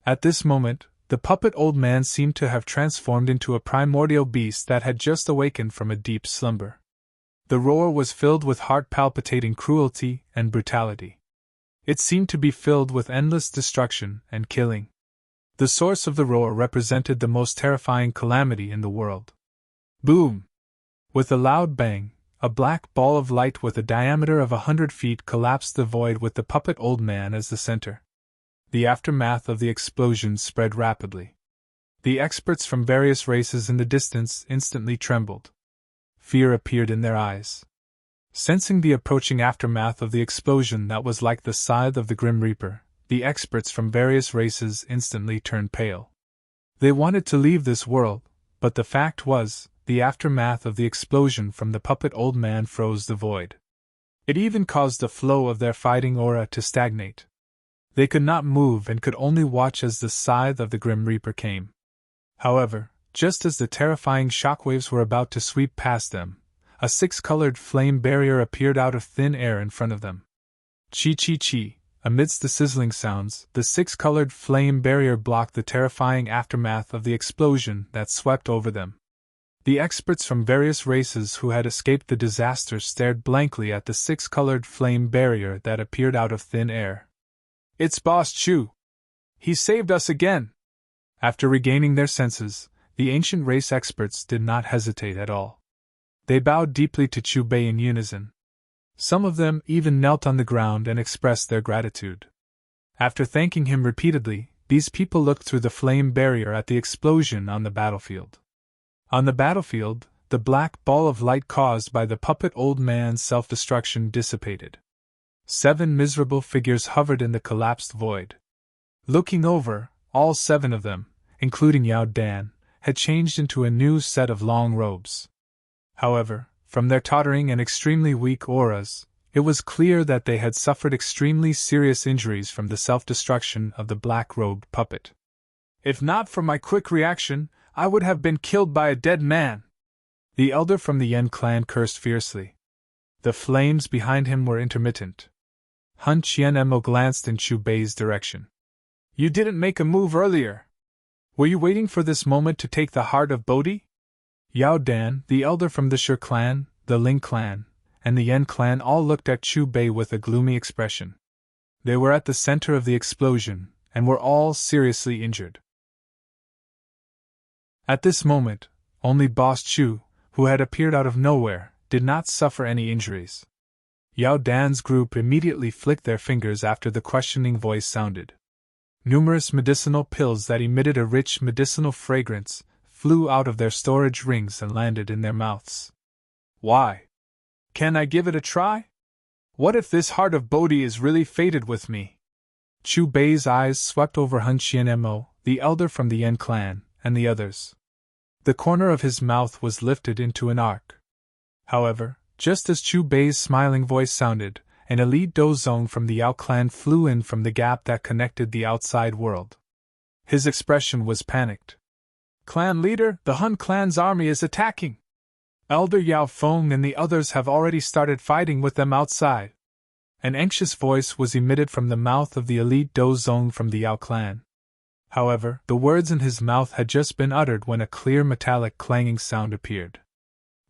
At this moment, the puppet old man seemed to have transformed into a primordial beast that had just awakened from a deep slumber. The roar was filled with heart-palpitating cruelty and brutality. It seemed to be filled with endless destruction and killing. The source of the roar represented the most terrifying calamity in the world. Boom! With a loud bang, a black ball of light with a diameter of 100 feet collapsed the void with the puppet old man as the center. The aftermath of the explosion spread rapidly. The experts from various races in the distance instantly trembled. Fear appeared in their eyes. Sensing the approaching aftermath of the explosion that was like the scythe of the Grim Reaper, the experts from various races instantly turned pale. They wanted to leave this world, but the fact was, the aftermath of the explosion from the puppet old man froze the void. It even caused the flow of their fighting aura to stagnate. They could not move and could only watch as the scythe of the Grim Reaper came. However, just as the terrifying shockwaves were about to sweep past them, a 6-colored flame barrier appeared out of thin air in front of them. Chi-chi-chi, amidst the sizzling sounds, the 6-colored flame barrier blocked the terrifying aftermath of the explosion that swept over them. The experts from various races who had escaped the disaster stared blankly at the 6-colored flame barrier that appeared out of thin air. It's Boss Chu! He saved us again! After regaining their senses, the ancient race experts did not hesitate at all. They bowed deeply to Chu Bei in unison. Some of them even knelt on the ground and expressed their gratitude. After thanking him repeatedly, these people looked through the flame barrier at the explosion on the battlefield. On the battlefield, the black ball of light caused by the puppet old man's self-destruction dissipated. 7 miserable figures hovered in the collapsed void. Looking over, all 7 of them, including Yao Dan, had changed into a new set of long robes. However, from their tottering and extremely weak auras, It was clear that they had suffered extremely serious injuries from the self-destruction of the black-robed puppet. "If not for my quick reaction, I would have been killed by a dead man," the elder from the Yen clan cursed fiercely. The flames behind him were intermittent. Hun Chien-mo glanced in Chu Bei's direction. "You didn't make a move earlier. Were you waiting for this moment to take the heart of Bodhi?" Yao Dan, the elder from the Shi clan, the Ling clan, and the Yen clan all looked at Chu Bei with a gloomy expression. They were at the center of the explosion, and were all seriously injured. At this moment, only Boss Chu, who had appeared out of nowhere, did not suffer any injuries. Yao Dan's group immediately flicked their fingers after the questioning voice sounded. Numerous medicinal pills that emitted a rich medicinal fragrance flew out of their storage rings and landed in their mouths. "Why? Can I give it a try? What if this heart of Bodhi is really fated with me?" Chu Bei's eyes swept over Hun Chien-mo, the elder from the Yen clan, and the others. The corner of his mouth was lifted into an arc. However, just as Chu Bei's smiling voice sounded, an elite dozong from the Yao clan flew in from the gap that connected the outside world. His expression was panicked. "Clan leader, the Hun clan's army is attacking! Elder Yao Feng and the others have already started fighting with them outside." An anxious voice was emitted from the mouth of the elite dozong from the Yao clan. However, the words in his mouth had just been uttered when a clear metallic clanging sound appeared.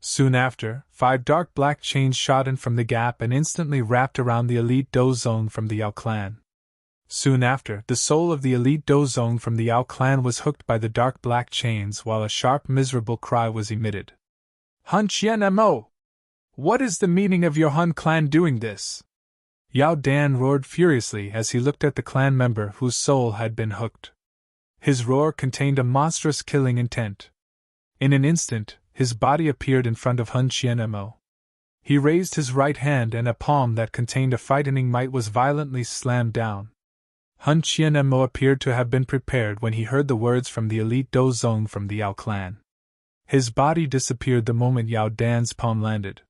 Soon after, 5 dark black chains shot in from the gap and instantly wrapped around the elite dozong from the Yao clan. Soon after, the soul of the elite dozong from the Yao clan was hooked by the dark black chains while a sharp miserable cry was emitted. "Hun Chien-mo! What is the meaning of your Hun clan doing this?" Yao Dan roared furiously as he looked at the clan member whose soul had been hooked. His roar contained a monstrous killing intent. In an instant, his body appeared in front of Hun Chien-mo. He raised his right hand and a palm that contained a frightening might was violently slammed down. Hun Chien-mo appeared to have been prepared when he heard the words from the elite dozong from the Yao clan. His body disappeared the moment Yao Dan's palm landed.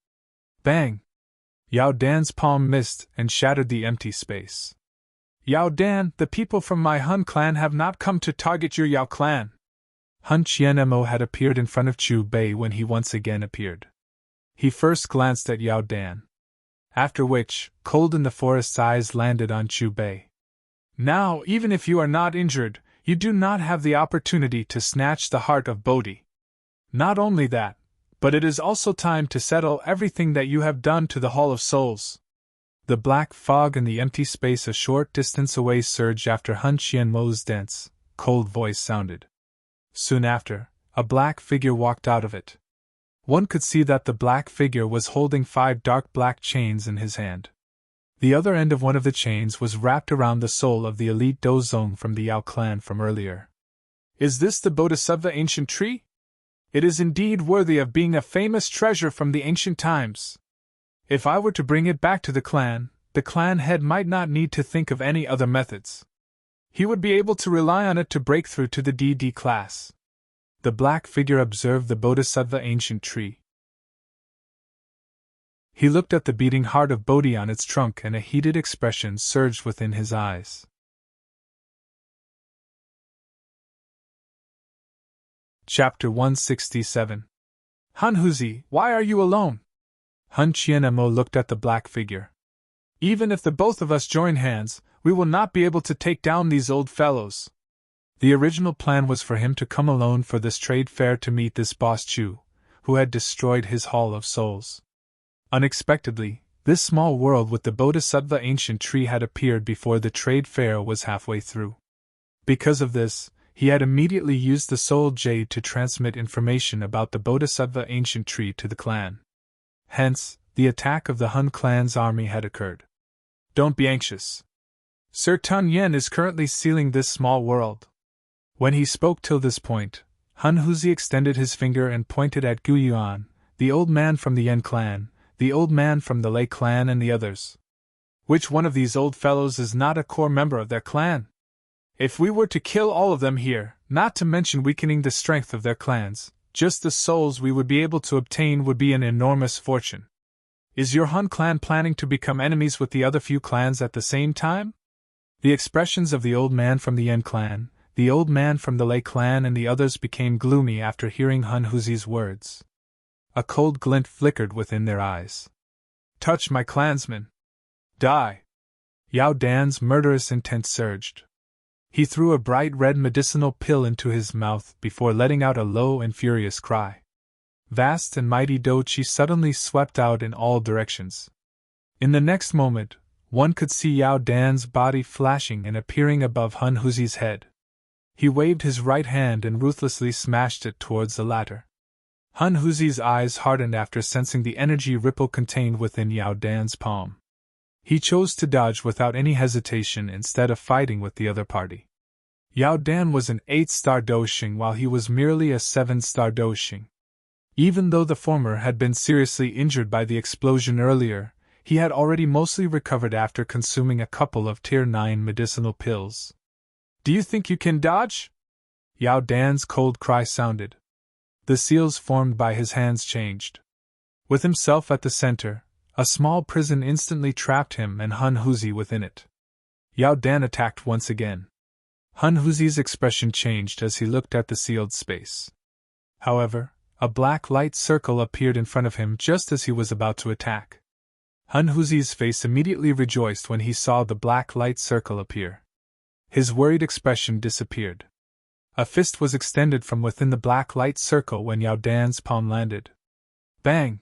Bang! Yao Dan's palm missed and shattered the empty space. "Yao Dan, the people from my Hun clan have not come to target your Yao clan." Hun Chien-mo had appeared in front of Chu Bei when he once again appeared. He first glanced at Yao Dan. After which, cold in the forest's eyes landed on Chu Bei. "Now, even if you are not injured, you do not have the opportunity to snatch the heart of Bodhi. Not only that, but it is also time to settle everything that you have done to the Hall of Souls." The black fog in the empty space a short distance away surged after Hun Chien-mo's dense, cold voice sounded. Soon after, a black figure walked out of it. One could see that the black figure was holding 5 dark black chains in his hand. The other end of one of the chains was wrapped around the soul of the elite dozong from the Yao clan from earlier. "Is this the Bodhisattva ancient tree? It is indeed worthy of being a famous treasure from the ancient times. If I were to bring it back to the clan head might not need to think of any other methods. He would be able to rely on it to break through to the DD class." The black figure observed the Bodhisattva ancient tree. He looked at the beating heart of Bodhi on its trunk and a heated expression surged within his eyes. Chapter 167. "Han Huzi, why are you alone?" Hun Chien-mo looked at the black figure. "Even if the both of us join hands, we will not be able to take down these old fellows. The original plan was for him to come alone for this trade fair to meet this Boss Chu, who had destroyed his Hall of Souls. Unexpectedly, this small world with the Bodhisattva ancient tree had appeared before the trade fair was halfway through. Because of this, he had immediately used the Soul Jade to transmit information about the Bodhisattva ancient tree to the clan. Hence, the attack of the Hun clan's army had occurred. "Don't be anxious. Sir Tun Yen is currently sealing this small world." When he spoke till this point, Han Huzi extended his finger and pointed at Gu Yuan, the old man from the Yen clan, the old man from the Lei clan and the others. "Which one of these old fellows is not a core member of their clan? If we were to kill all of them here, not to mention weakening the strength of their clans, just the souls we would be able to obtain would be an enormous fortune. Is your Hun clan planning to become enemies with the other few clans at the same time? The expressions of the old man from the Yen clan, the old man from the Lei clan, and the others became gloomy after hearing Hun Huzi's words. A cold glint flickered within their eyes. Touch my clansmen! Die! Yao Dan's murderous intent surged. He threw a bright red medicinal pill into his mouth before letting out a low and furious cry. Vast and mighty Dochi suddenly swept out in all directions. In the next moment, one could see Yao Dan's body flashing and appearing above Hun Huzi's head. He waved his right hand and ruthlessly smashed it towards the latter. Hun Huzi's eyes hardened after sensing the energy ripple contained within Yao Dan's palm. He chose to dodge without any hesitation instead of fighting with the other party. Yao Dan was an 8-star Doshing while he was merely a 7-star Doshing. Even though the former had been seriously injured by the explosion earlier, he had already mostly recovered after consuming a couple of Tier 9 medicinal pills. Do you think you can dodge? Yao Dan's cold cry sounded. The seals formed by his hands changed. With himself at the center, a small prison instantly trapped him and Hun Huzi within it. Yao Dan attacked once again. Hun Huzi's expression changed as he looked at the sealed space. However, a black light circle appeared in front of him just as he was about to attack. Hun Huzi's face immediately rejoiced when he saw the black light circle appear. His worried expression disappeared. A fist was extended from within the black light circle when Yao Dan's palm landed. Bang!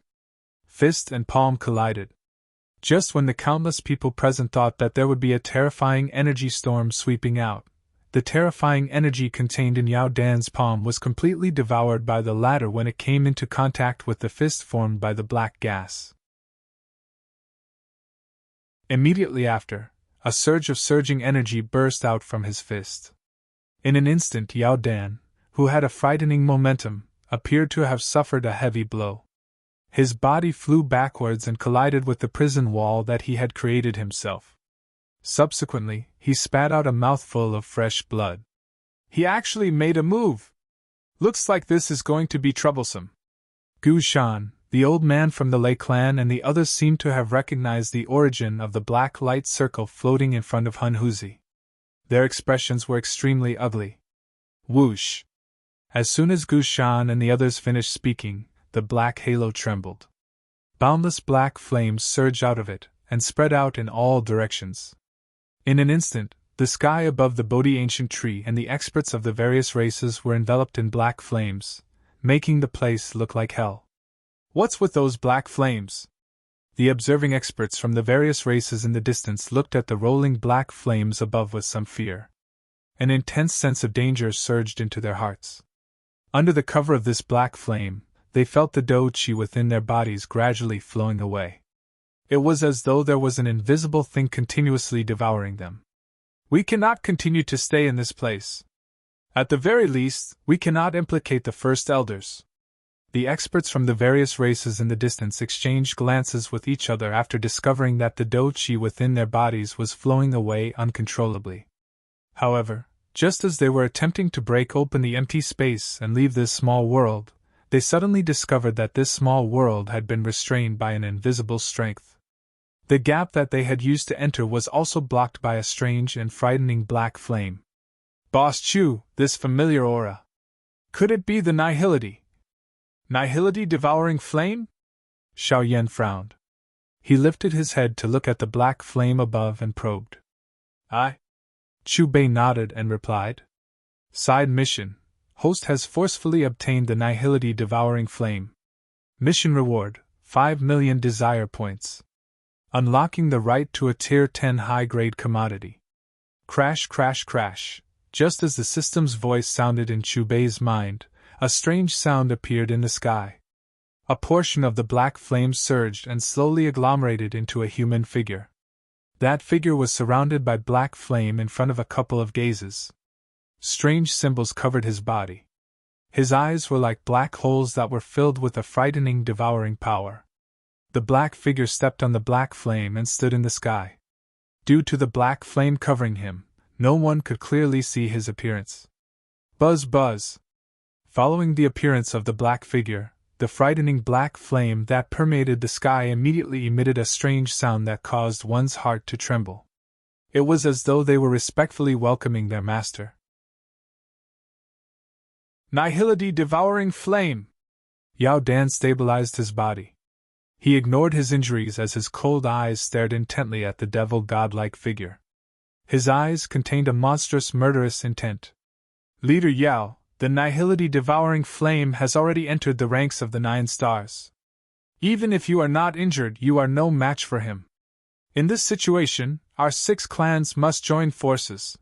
Fist and palm collided. Just when the countless people present thought that there would be a terrifying energy storm sweeping out, the terrifying energy contained in Yao Dan's palm was completely devoured by the latter when it came into contact with the fist formed by the black gas. Immediately after, a surge of surging energy burst out from his fist. In an instant, Yao Dan, who had a frightening momentum, appeared to have suffered a heavy blow. His body flew backwards and collided with the prison wall that he had created himself. Subsequently, he spat out a mouthful of fresh blood. He actually made a move! Looks like this is going to be troublesome. Gu Shan, the old man from the Lei clan, and the others seemed to have recognized the origin of the black light circle floating in front of Hun Huzi. Their expressions were extremely ugly. Whoosh! As soon as Gu Shan and the others finished speaking, the black halo trembled. Boundless black flames surged out of it, and spread out in all directions. In an instant, the sky above the Bodhi ancient tree and the experts of the various races were enveloped in black flames, making the place look like hell. What's with those black flames? The observing experts from the various races in the distance looked at the rolling black flames above with some fear. An intense sense of danger surged into their hearts. Under the cover of this black flame, they felt the do-chi within their bodies gradually flowing away. It was as though there was an invisible thing continuously devouring them. We cannot continue to stay in this place. At the very least, we cannot implicate the first elders. The experts from the various races in the distance exchanged glances with each other after discovering that the do-chi within their bodies was flowing away uncontrollably. However, just as they were attempting to break open the empty space and leave this small world, they suddenly discovered that this small world had been restrained by an invisible strength. The gap that they had used to enter was also blocked by a strange and frightening black flame. Boss Chu, this familiar aura. Could it be the Nihility? Nihility devouring flame? Xiao Yan frowned. He lifted his head to look at the black flame above and probed. I. Chu Bei nodded and replied. Side mission. Host has forcefully obtained the Nihility devouring flame. Mission reward, 5 million desire points. Unlocking the right to a Tier 10 high-grade commodity. Crash, crash, crash. Just as the system's voice sounded in Chu Bei's mind, a strange sound appeared in the sky. A portion of the black flame surged and slowly agglomerated into a human figure. That figure was surrounded by black flame in front of a couple of gazes. Strange symbols covered his body. His eyes were like black holes that were filled with a frightening, devouring power. The black figure stepped on the black flame and stood in the sky. Due to the black flame covering him, no one could clearly see his appearance. Buzz buzz! Following the appearance of the black figure, the frightening black flame that permeated the sky immediately emitted a strange sound that caused one's heart to tremble. It was as though they were respectfully welcoming their master. Nihility devouring flame! Yao Dan stabilized his body. He ignored his injuries as his cold eyes stared intently at the devil godlike figure. His eyes contained a monstrous murderous intent. Leader Yao, the nihility devouring flame has already entered the ranks of the 9 stars. Even if you are not injured, you are no match for him. In this situation, our 6 clans must join forces.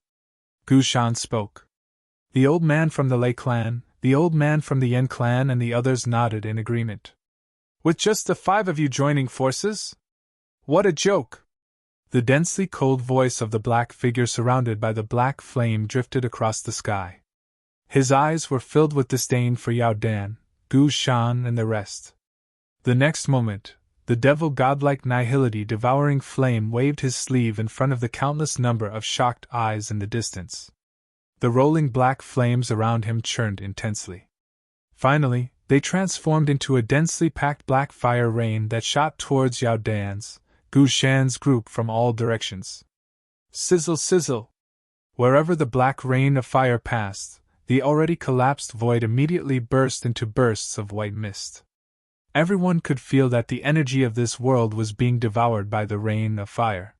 Gu Shan spoke. The old man from the Lei clan, the old man from the Yen clan, and the others nodded in agreement. With just the 5 of you joining forces? What a joke! The densely cold voice of the black figure surrounded by the black flame drifted across the sky. His eyes were filled with disdain for Yao Dan, Gu Shan, and the rest. The next moment, the devil godlike nihility devouring flame waved his sleeve in front of the countless number of shocked eyes in the distance. The rolling black flames around him churned intensely. Finally, they transformed into a densely packed black fire rain that shot towards Yao Dan's, Gu Shan's group from all directions. Sizzle, sizzle! Wherever the black rain of fire passed, the already collapsed void immediately burst into bursts of white mist. Everyone could feel that the energy of this world was being devoured by the rain of fire.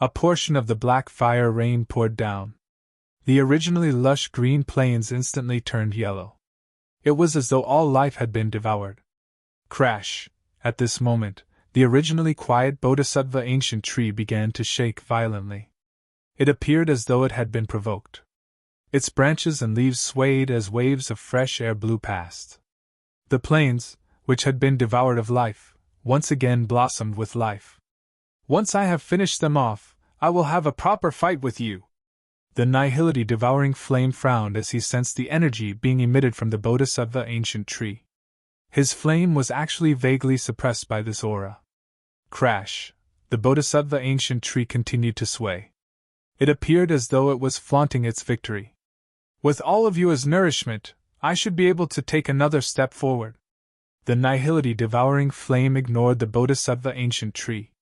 A portion of the black fire rain poured down. The originally lush green plains instantly turned yellow. It was as though all life had been devoured. Crash! At this moment, the originally quiet Bodhisattva ancient tree began to shake violently. It appeared as though it had been provoked. Its branches and leaves swayed as waves of fresh air blew past. The plains, which had been devoured of life, once again blossomed with life. Once I have finished them off, I will have a proper fight with you. The nihility devouring flame frowned as he sensed the energy being emitted from the Bodhisattva ancient tree. His flame was actually vaguely suppressed by this aura. Crash! The Bodhisattva ancient tree continued to sway. It appeared as though it was flaunting its victory. With all of you as nourishment, I should be able to take another step forward. The nihility devouring flame ignored the Bodhisattva ancient tree.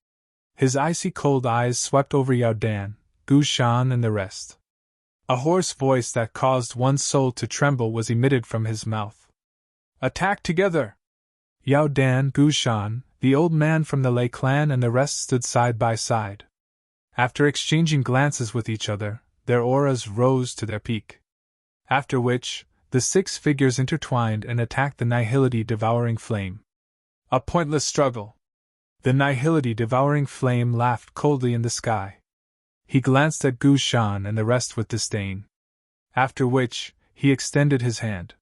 His icy cold eyes swept over Yao Dan, Gu Shan, and the rest. A hoarse voice that caused one's soul to tremble was emitted from his mouth. Attack together! Yao Dan, Gu Shan, the old man from the Lei clan, and the rest stood side by side. After exchanging glances with each other, their auras rose to their peak. After which, the 6 figures intertwined and attacked the nihility devouring flame. A pointless struggle. The nihility devouring flame laughed coldly in the sky. He glanced at Gu Shan and the rest with disdain. After which, he extended his hand.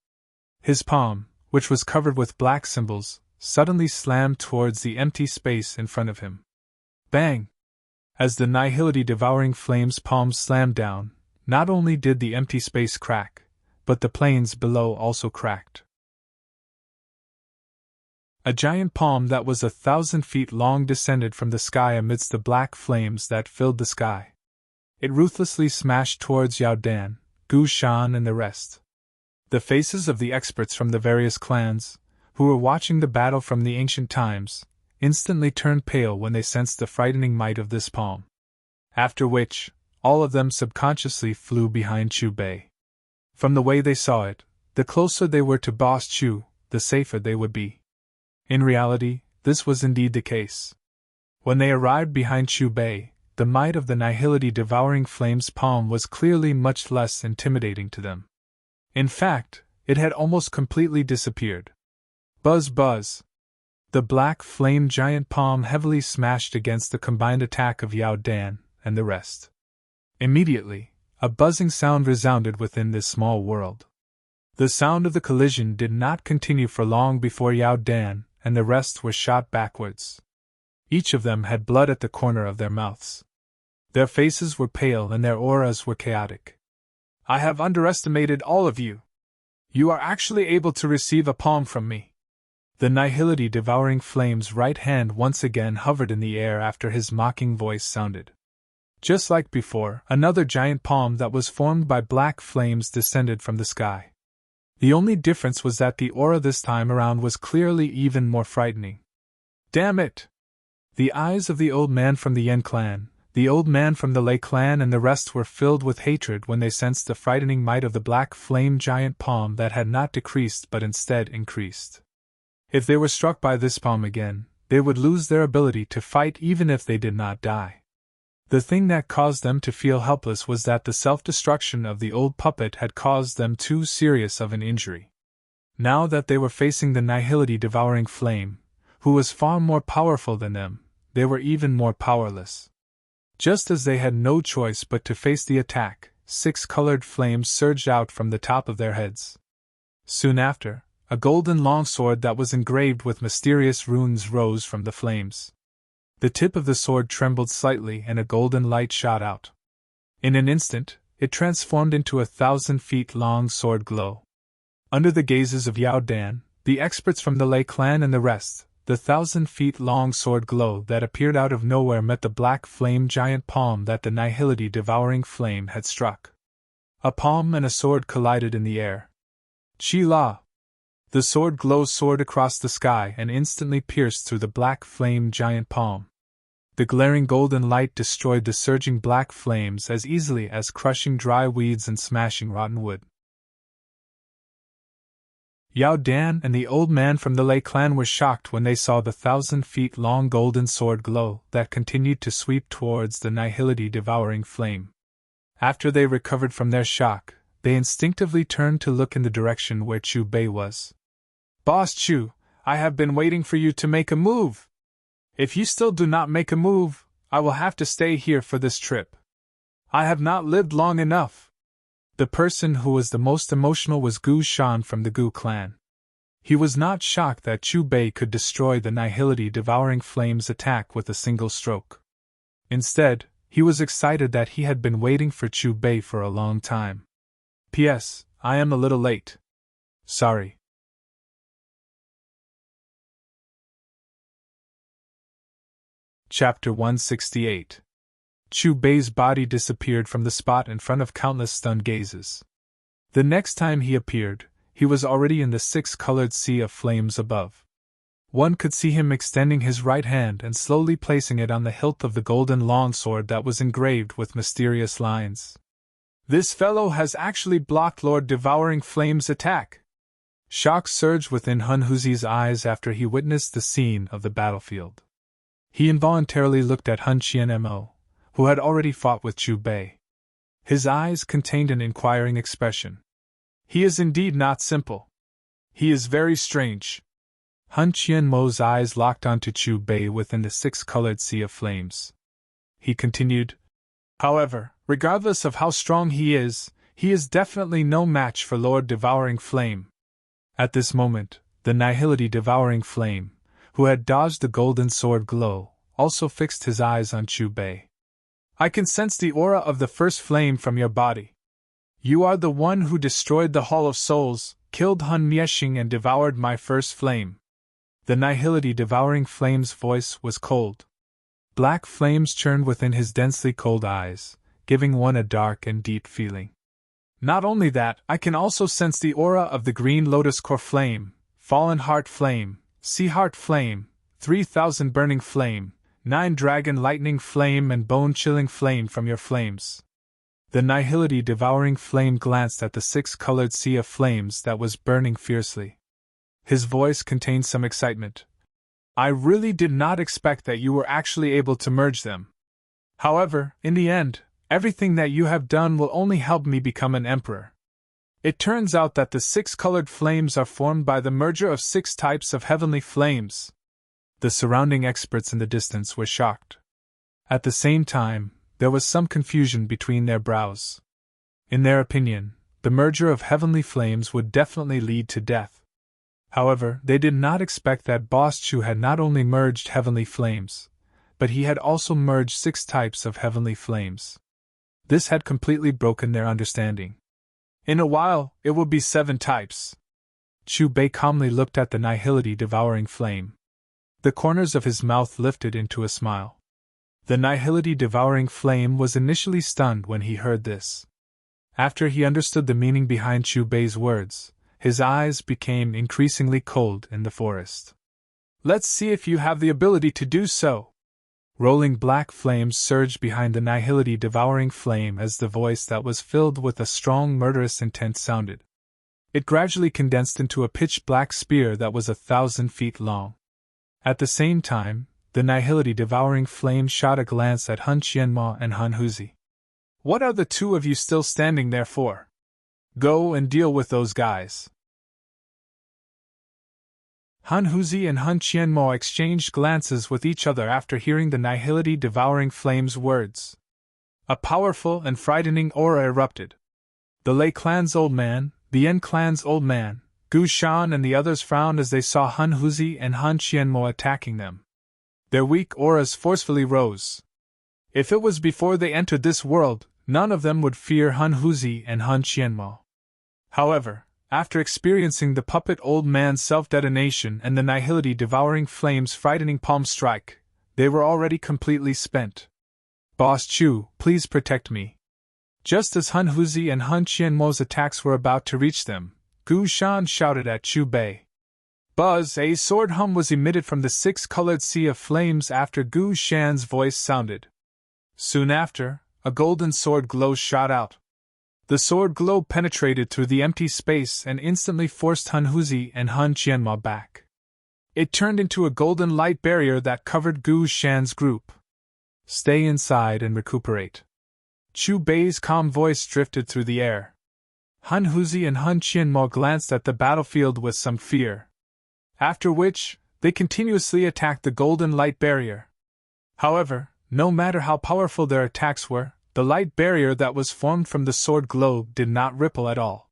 His palm, which was covered with black symbols, suddenly slammed towards the empty space in front of him. Bang! As the nihility devouring flame's palm slammed down, not only did the empty space crack, but the plains below also cracked. A giant palm that was 1,000 feet long descended from the sky amidst the black flames that filled the sky. It ruthlessly smashed towards Yao Dan, Gu Shan, and the rest. The faces of the experts from the various clans, who were watching the battle from the ancient times, instantly turned pale when they sensed the frightening might of this palm. After which, all of them subconsciously flew behind Chu Bei. From the way they saw it, the closer they were to Boss Chu, the safer they would be. In reality, this was indeed the case. When they arrived behind Chu Bei, the might of the nihility devouring flame's palm was clearly much less intimidating to them. In fact, it had almost completely disappeared. Buzz buzz! The black flame giant palm heavily smashed against the combined attack of Yao Dan and the rest. Immediately, a buzzing sound resounded within this small world. The sound of the collision did not continue for long before Yao Dan and the rest were shot backwards. Each of them had blood at the corner of their mouths. Their faces were pale and their auras were chaotic. I have underestimated all of you. You are actually able to receive a palm from me. The nihility devouring flame's right hand once again hovered in the air after his mocking voice sounded. Just like before, another giant palm that was formed by black flames descended from the sky. The only difference was that the aura this time around was clearly even more frightening. Damn it! The eyes of the old man from the Yen clan, the old man from the Lei clan, and the rest were filled with hatred when they sensed the frightening might of the black flame giant palm that had not decreased but instead increased. If they were struck by this palm again, they would lose their ability to fight even if they did not die. The thing that caused them to feel helpless was that the self-destruction of the old puppet had caused them too serious of an injury. Now that they were facing the nihility-devouring flame, who was far more powerful than them, they were even more powerless. Just as they had no choice but to face the attack, 6 colored flames surged out from the top of their heads. Soon after, a golden longsword that was engraved with mysterious runes rose from the flames. The tip of the sword trembled slightly and a golden light shot out. In an instant, it transformed into 1,000 feet long sword glow. Under the gazes of Yao Dan, the experts from the Lei clan and the rest, the 1,000 feet long sword glow that appeared out of nowhere met the black flame giant palm that the nihility-devouring flame had struck. A palm and a sword collided in the air. Chi-la! The sword glow soared across the sky and instantly pierced through the black flame giant palm. The glaring golden light destroyed the surging black flames as easily as crushing dry weeds and smashing rotten wood. Yao Dan and the old man from the Lei clan were shocked when they saw the 1,000 feet long golden sword glow that continued to sweep towards the nihility-devouring flame. After they recovered from their shock, they instinctively turned to look in the direction where Chu Bei was. Boss Chu, I have been waiting for you to make a move. If you still do not make a move, I will have to stay here for this trip. I have not lived long enough. The person who was the most emotional was Gu Shan from the Gu clan. He was not shocked that Chu Bei could destroy the nihility-devouring flame's attack with a single stroke. Instead, he was excited that he had been waiting for Chu Bei for a long time. P.S. I am a little late. Sorry. Chapter 168. Chu Bei's body disappeared from the spot in front of countless stunned gazes. The next time he appeared, he was already in the 6-colored sea of flames above. One could see him extending his right hand and slowly placing it on the hilt of the golden longsword that was engraved with mysterious lines. This fellow has actually blocked Lord Devouring Flame's attack! Shock surged within Hun Huzi's eyes after he witnessed the scene of the battlefield. He involuntarily looked at Hun Qianmo, who had already fought with Chu Bei. His eyes contained an inquiring expression. He is indeed not simple. He is very strange. Hun Qianmo's eyes locked onto Chu Bei within the 6-colored sea of flames. He continued, However, regardless of how strong he is definitely no match for Lord Devouring Flame. At this moment, the nihility-devouring flame, who had dodged the golden sword glow, also fixed his eyes on Chu Bei. I can sense the aura of the first flame from your body. You are the one who destroyed the Hall of Souls, killed Hun Miexing and devoured my first flame. The nihility-devouring flame's voice was cold. Black flames churned within his densely cold eyes, giving one a dark and deep feeling. Not only that, I can also sense the aura of the green lotus core flame, fallen heart flame, sea heart flame, 3,000 burning flame, 9 dragon lightning flame and bone-chilling flame from your flames. The nihility-devouring flame glanced at the 6-colored sea of flames that was burning fiercely. His voice contained some excitement. I really did not expect that you were actually able to merge them. However, in the end, everything that you have done will only help me become an emperor. It turns out that the 6-colored flames are formed by the merger of 6 types of heavenly flames. The surrounding experts in the distance were shocked. At the same time, there was some confusion between their brows. In their opinion, the merger of heavenly flames would definitely lead to death. However, they did not expect that Boss Chu had not only merged heavenly flames, but he had also merged 6 types of heavenly flames. This had completely broken their understanding. In a while, it will be 7 types. Chu Bei calmly looked at the nihility-devouring flame. The corners of his mouth lifted into a smile. The nihility-devouring flame was initially stunned when he heard this. After he understood the meaning behind Chu Bei's words, his eyes became increasingly cold in the forest. Let's see if you have the ability to do so. Rolling black flames surged behind the nihility devouring flame as the voice that was filled with a strong murderous intent sounded. It gradually condensed into a pitch-black spear that was 1,000 feet long. At the same time, the nihility devouring flame shot a glance at Hun Qianmo and Han Huzi. What are the two of you still standing there for? Go and deal with those guys. Han Huzi and Hun Qianmo exchanged glances with each other after hearing the nihility devouring flame's words. A powerful and frightening aura erupted. The Lei clan's old man, the Yen clan's old man, Gu Shan and the others frowned as they saw Han Huzi and Han Qianmo attacking them. Their weak auras forcefully rose. If it was before they entered this world, none of them would fear Han Huzi and Han Qianmo. However, after experiencing the puppet old man's self-detonation and the nihility devouring flame's frightening palm strike, they were already completely spent. Boss Chu, please protect me. Just as Han Huzi and Han Qianmo's attacks were about to reach them, Gu Shan shouted at Chu Bei. Buzz, a sword hum was emitted from the six-colored sea of flames after Gu Shan's voice sounded. Soon after, a golden sword glow shot out. The sword glow penetrated through the empty space and instantly forced Han Huzi and Han Qianmo back. It turned into a golden light barrier that covered Gu Shan's group. Stay inside and recuperate. Chu Bei's calm voice drifted through the air. Han Huzi and Han Qianmo glanced at the battlefield with some fear. After which, they continuously attacked the golden light barrier. However, no matter how powerful their attacks were, the light barrier that was formed from the sword globe did not ripple at all.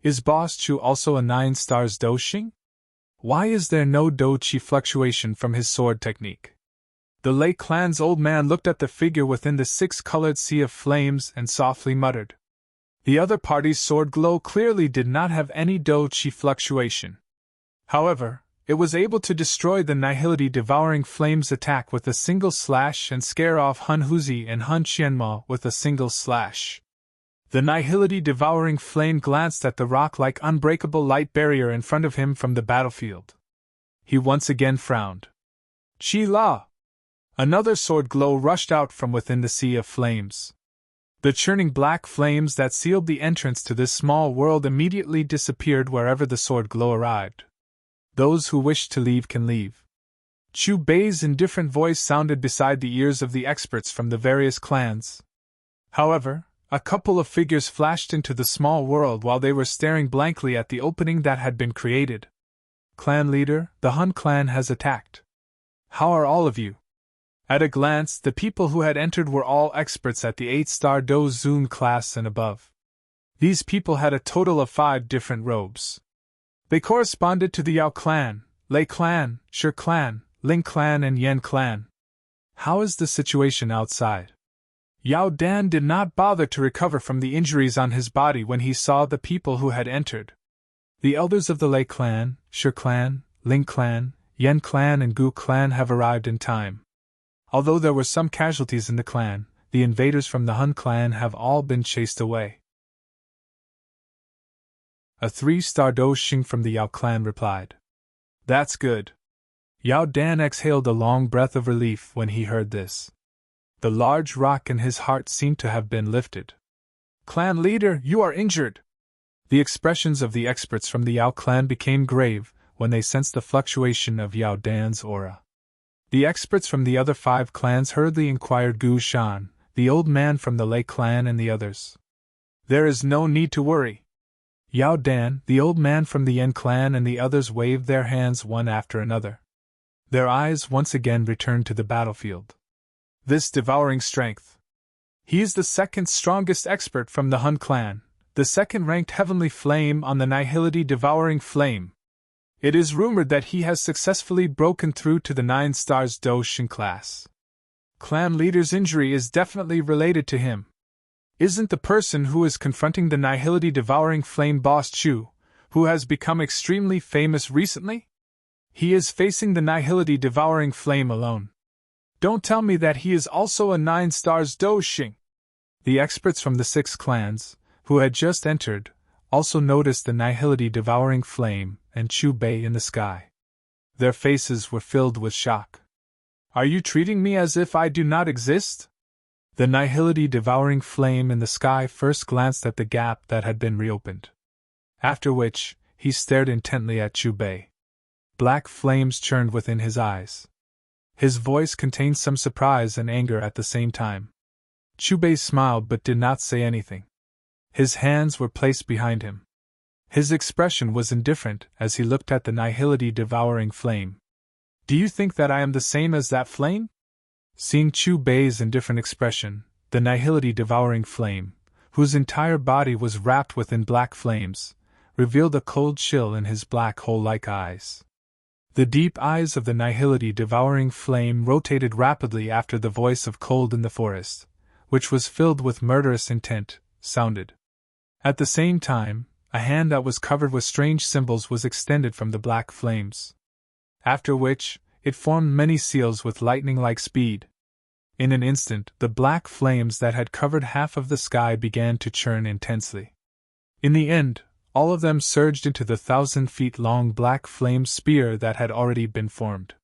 Is Boss Chu also a 9 stars Doshing? Why is there no Do-Chi fluctuation from his sword technique? The Lei clan's old man looked at the figure within the six-colored sea of flames and softly muttered. The other party's sword glow clearly did not have any Do-Chi fluctuation. However, it was able to destroy the nihility devouring flame's attack with a single slash and scare off Han Huzi and Han Qianmo with a single slash. The nihility devouring flame glanced at the rock-like unbreakable light barrier in front of him from the battlefield. He once again frowned. Chi La! Another sword glow rushed out from within the sea of flames. The churning black flames that sealed the entrance to this small world immediately disappeared wherever the sword glow arrived. Those who wish to leave can leave. Chu Bei's indifferent voice sounded beside the ears of the experts from the various clans. However, a couple of figures flashed into the small world while they were staring blankly at the opening that had been created. Clan leader, the Hun clan has attacked. How are all of you? At a glance, the people who had entered were all experts at the 8-star Do Zun class and above. These people had a total of 5 different robes. They corresponded to the Yao clan, Lei clan, Shi clan, Ling clan and Yen clan. How is the situation outside? Yao Dan did not bother to recover from the injuries on his body when he saw the people who had entered. The elders of the Lei clan, Shi clan, Ling clan, Yen clan and Gu clan have arrived in time. Although there were some casualties in the clan, the invaders from the Hun clan have all been chased away. A 3-star Doshing from the Yao clan replied. That's good. Yao Dan exhaled a long breath of relief when he heard this. The large rock in his heart seemed to have been lifted. Clan leader, you are injured! The expressions of the experts from the Yao clan became grave when they sensed the fluctuation of Yao Dan's aura. The experts from the other 5 clans hurriedly inquired Gu Shan, the old man from the Lei clan and the others. There is no need to worry. Yao Dan, the old man from the Yen clan and the others waved their hands one after another. Their eyes once again returned to the battlefield. This devouring strength. He is the second strongest expert from the Hun clan, the second-ranked heavenly flame on the nihility devouring flame. It is rumored that he has successfully broken through to the 9 stars Doshing class. Clan leader's injury is definitely related to him. Isn't the person who is confronting the nihility devouring flame Boss Chu, who has become extremely famous recently? He is facing the nihility devouring flame alone. Don't tell me that he is also a 9 stars Doshing. The experts from the 6 clans, who had just entered, also noticed the nihility devouring flame and Chu Bei in the sky. Their faces were filled with shock. Are you treating me as if I do not exist? The nihility devouring flame in the sky first glanced at the gap that had been reopened. After which, he stared intently at Chu Bei. Black flames churned within his eyes. His voice contained some surprise and anger at the same time. Chu Bei smiled but did not say anything. His hands were placed behind him. His expression was indifferent as he looked at the nihility devouring flame. Do you think that I am the same as that flame? Seeing Chu Bei's indifferent expression, the nihility devouring flame, whose entire body was wrapped within black flames, revealed a cold chill in his black hole-like eyes. The deep eyes of the nihility devouring flame rotated rapidly after the voice of Cold in the Forest, which was filled with murderous intent, sounded. At the same time, a hand that was covered with strange symbols was extended from the black flames. After which, it formed many seals with lightning-like speed. In an instant, the black flames that had covered half of the sky began to churn intensely. In the end, all of them surged into the 1,000-feet-long black flame spear that had already been formed.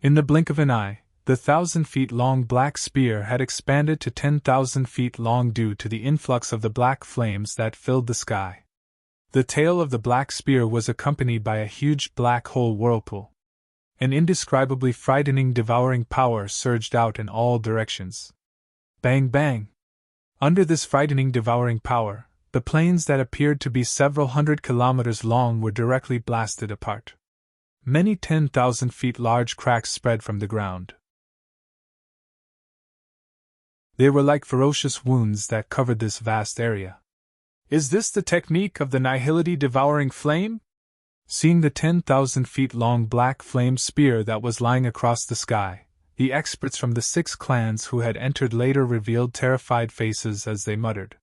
In the blink of an eye, the 1,000-feet-long black spear had expanded to 10,000 feet long due to the influx of the black flames that filled the sky. The tail of the black spear was accompanied by a huge black hole whirlpool. An indescribably frightening devouring power surged out in all directions. Bang bang! Under this frightening devouring power, the planes that appeared to be several hundred kilometers long were directly blasted apart. Many 10,000 feet large cracks spread from the ground. They were like ferocious wounds that covered this vast area. Is this the technique of the nihility devouring flame? Seeing the 10,000 feet long black flame spear that was lying across the sky, the experts from the 6 clans who had entered later revealed terrified faces as they muttered.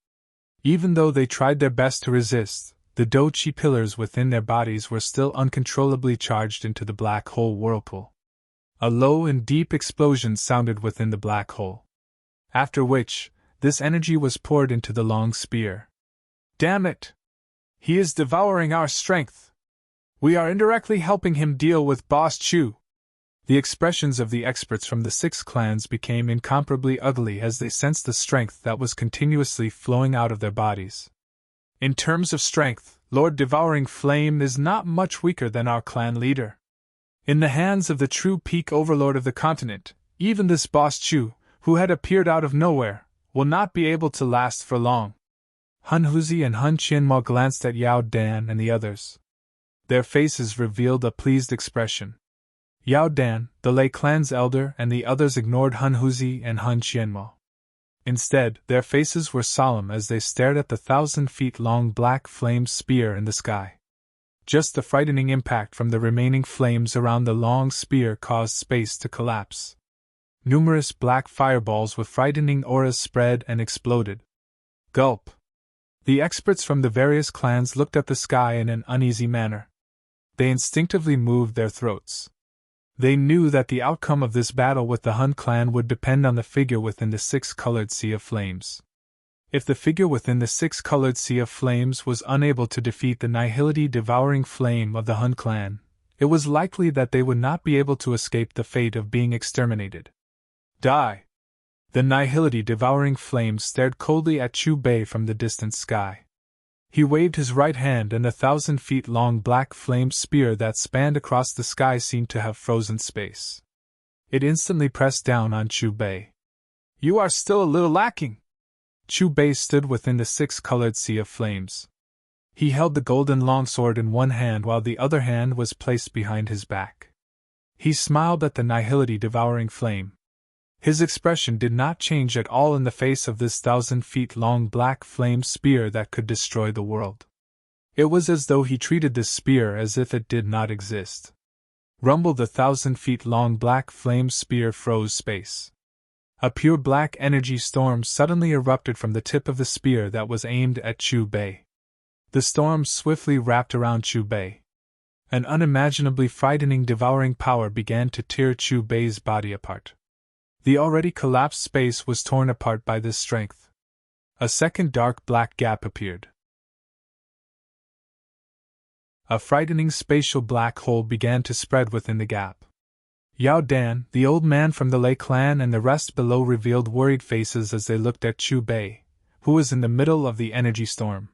Even though they tried their best to resist, the dochi pillars within their bodies were still uncontrollably charged into the black hole whirlpool. A low and deep explosion sounded within the black hole. After which, this energy was poured into the long spear. Damn it! He is devouring our strength! We are indirectly helping him deal with Boss Chu. The expressions of the experts from the 6 clans became incomparably ugly as they sensed the strength that was continuously flowing out of their bodies. In terms of strength, Lord Devouring Flame is not much weaker than our clan leader. In the hands of the true peak overlord of the continent, even this Boss Chu, who had appeared out of nowhere, will not be able to last for long. Hun Huzi and Hun Qianmo glanced at Yao Dan and the others. Their faces revealed a pleased expression. Yao Dan, the Lei clan's elder, and the others ignored Hun Huzi and Hun Qianmo. Instead, their faces were solemn as they stared at the 1,000-feet-long black flame spear in the sky. Just the frightening impact from the remaining flames around the long spear caused space to collapse. Numerous black fireballs with frightening auras spread and exploded. Gulp! The experts from the various clans looked at the sky in an uneasy manner. They instinctively moved their throats. They knew that the outcome of this battle with the Hun clan would depend on the figure within the 6-colored sea of flames. If the figure within the 6-colored sea of flames was unable to defeat the nihility devouring flame of the Hun clan, it was likely that they would not be able to escape the fate of being exterminated. Die! The nihility devouring flame stared coldly at Chu Bei from the distant sky. He waved his right hand and the 1,000-feet-long black flame spear that spanned across the sky seemed to have frozen space. It instantly pressed down on Chu Bei. You are still a little lacking. Chu Bei stood within the 6-colored sea of flames. He held the golden longsword in one hand while the other hand was placed behind his back. He smiled at the nihility devouring flame. His expression did not change at all in the face of this 1,000-feet-long black flame spear that could destroy the world. It was as though he treated this spear as if it did not exist. Rumble! The 1,000-feet-long black flame spear froze space. A pure black energy storm suddenly erupted from the tip of the spear that was aimed at Chu Bei. The storm swiftly wrapped around Chu Bei. An unimaginably frightening devouring power began to tear Chu Bei's body apart. The already collapsed space was torn apart by this strength. A second dark black gap appeared. A frightening spatial black hole began to spread within the gap. Yao Dan, the old man from the Lei clan, and the rest below revealed worried faces as they looked at Chu Bei, who was in the middle of the energy storm.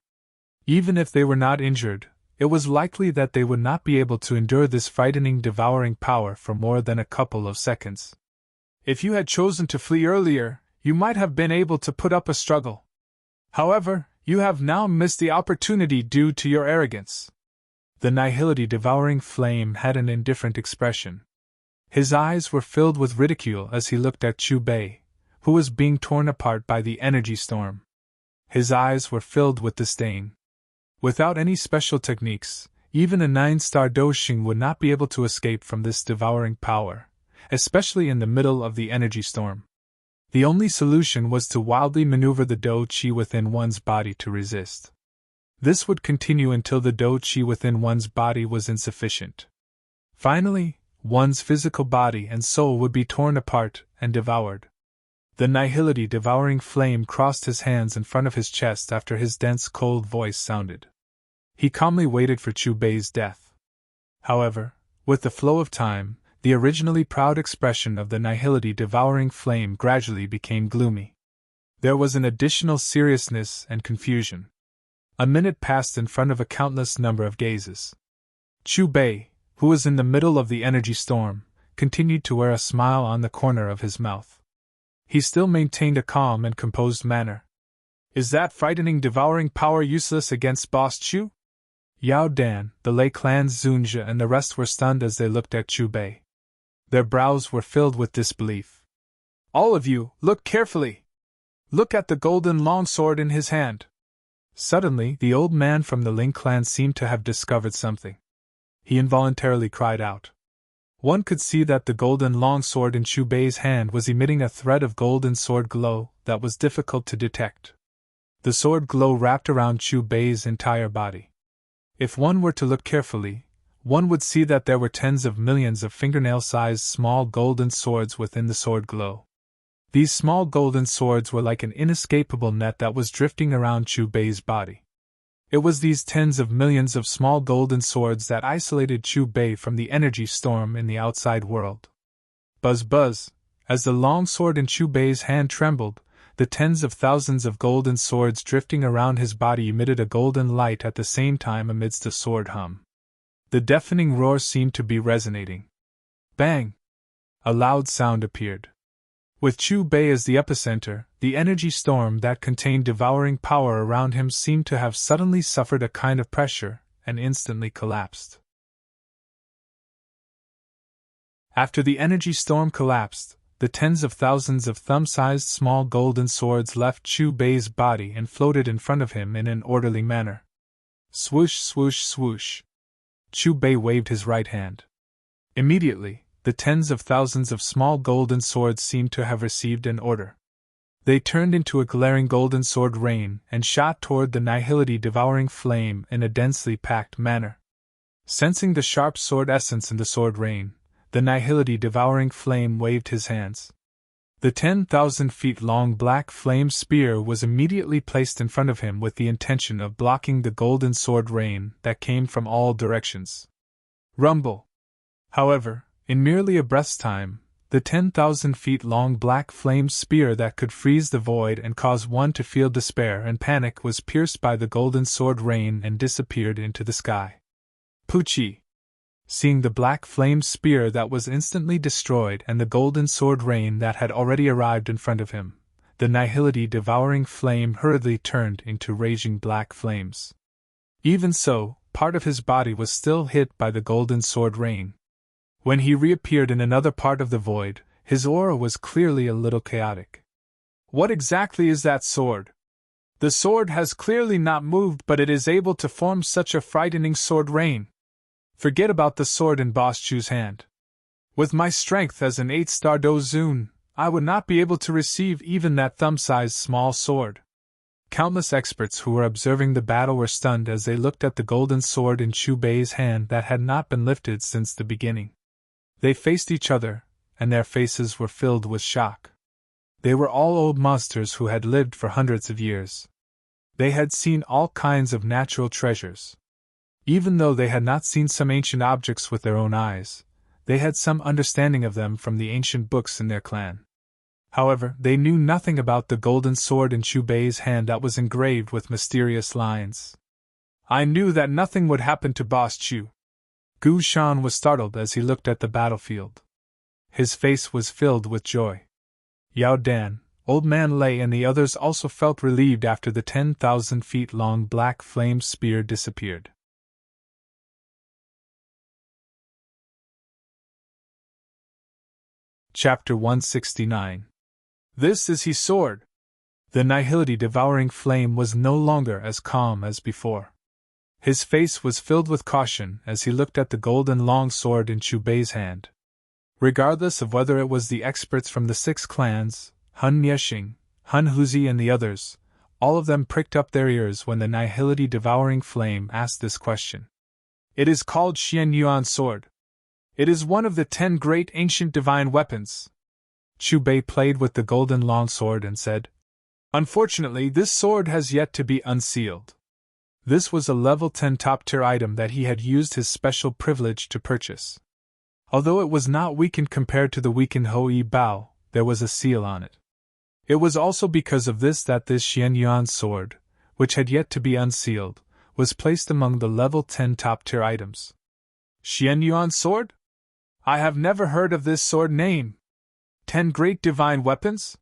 Even if they were not injured, it was likely that they would not be able to endure this frightening, devouring power for more than a couple of seconds. If you had chosen to flee earlier, you might have been able to put up a struggle. However, you have now missed the opportunity due to your arrogance. The nihility devouring flame had an indifferent expression. His eyes were filled with ridicule as he looked at Chu Bei, who was being torn apart by the energy storm. His eyes were filled with disdain. Without any special techniques, even a 9-star Doshing would not be able to escape from this devouring power, especially in the middle of the energy storm. The only solution was to wildly maneuver the Do Qi within one's body to resist. This would continue until the Do Qi within one's body was insufficient. Finally, one's physical body and soul would be torn apart and devoured. The nihility devouring flame crossed his hands in front of his chest after his dense, cold voice sounded. He calmly waited for Chu Bei's death. However, with the flow of time, the originally proud expression of the nihility devouring flame gradually became gloomy. There was an additional seriousness and confusion. A minute passed in front of a countless number of gazes. Chu Bei, who was in the middle of the energy storm, continued to wear a smile on the corner of his mouth. He still maintained a calm and composed manner. Is that frightening devouring power useless against Boss Chu? Yao Dan, the Lei clan's Zunjia, and the rest were stunned as they looked at Chu Bei. Their brows were filled with disbelief. All of you, look carefully! Look at the golden longsword in his hand! Suddenly, the old man from the Ling clan seemed to have discovered something. He involuntarily cried out. One could see that the golden longsword in Chu Bei's hand was emitting a thread of golden sword glow that was difficult to detect. The sword glow wrapped around Chu Bei's entire body. If one were to look carefully, one would see that there were tens of millions of fingernail-sized small golden swords within the sword glow. These small golden swords were like an inescapable net that was drifting around Chu Bei's body. It was these tens of millions of small golden swords that isolated Chu Bei from the energy storm in the outside world. Buzz buzz, as the long sword in Chu Bei's hand trembled, the tens of thousands of golden swords drifting around his body emitted a golden light at the same time amidst a sword hum. The deafening roar seemed to be resonating. Bang! A loud sound appeared. With Chu Bei as the epicenter, the energy storm that contained devouring power around him seemed to have suddenly suffered a kind of pressure and instantly collapsed. After the energy storm collapsed, the tens of thousands of thumb-sized small golden swords left Chu Bei's body and floated in front of him in an orderly manner. Swoosh, swoosh, swoosh. Chu Bei waved his right hand. Immediately, the tens of thousands of small golden swords seemed to have received an order. They turned into a glaring golden sword rain and shot toward the nihility devouring flame in a densely packed manner. Sensing the sharp sword essence in the sword rain, the nihility devouring flame waved his hands. The 10,000 feet long black flame spear was immediately placed in front of him with the intention of blocking the golden sword rain that came from all directions. Rumble! However, in merely a breath's time, the 10,000 feet long black flame spear that could freeze the void and cause one to feel despair and panic was pierced by the golden sword rain and disappeared into the sky. Pucci! Seeing the black flame spear that was instantly destroyed and the golden sword rain that had already arrived in front of him, the nihility devouring flame hurriedly turned into raging black flames. Even so, part of his body was still hit by the golden sword rain. When he reappeared in another part of the void, his aura was clearly a little chaotic. What exactly is that sword? The sword has clearly not moved, but it is able to form such a frightening sword rain. Forget about the sword in Boss Chu's hand. With my strength as an 8-star Dozun, I would not be able to receive even that thumb-sized small sword. Countless experts who were observing the battle were stunned as they looked at the golden sword in Chu Bei's hand that had not been lifted since the beginning. They faced each other, and their faces were filled with shock. They were all old monsters who had lived for hundreds of years. They had seen all kinds of natural treasures. Even though they had not seen some ancient objects with their own eyes, they had some understanding of them from the ancient books in their clan. However, they knew nothing about the golden sword in Chu Bei's hand that was engraved with mysterious lines. I knew that nothing would happen to Boss Chu. Gu Shan was startled as he looked at the battlefield. His face was filled with joy. Yao Dan, Old Man Lei and the others also felt relieved after the 10,000 feet long black flame spear disappeared. Chapter 169. This is his sword. The nihility devouring flame was no longer as calm as before. His face was filled with caution as he looked at the golden long sword in Chu Bei's hand. Regardless of whether it was the experts from the 6 clans, Hun Niexing, Hun Huzi and the others, all of them pricked up their ears when the nihility devouring flame asked this question. It is called Xian Yuan sword. It is one of the 10 great ancient divine weapons. Chu Bei played with the golden longsword and said, Unfortunately, this sword has yet to be unsealed. This was a level 10 top-tier item that he had used his special privilege to purchase. Although it was not weakened compared to the weakened Hou-Yi Bao, there was a seal on it. It was also because of this that this Xian Yuan sword, which had yet to be unsealed, was placed among the level 10 top-tier items. Xian Yuan sword? I have never heard of this sword name. 10 great divine weapons?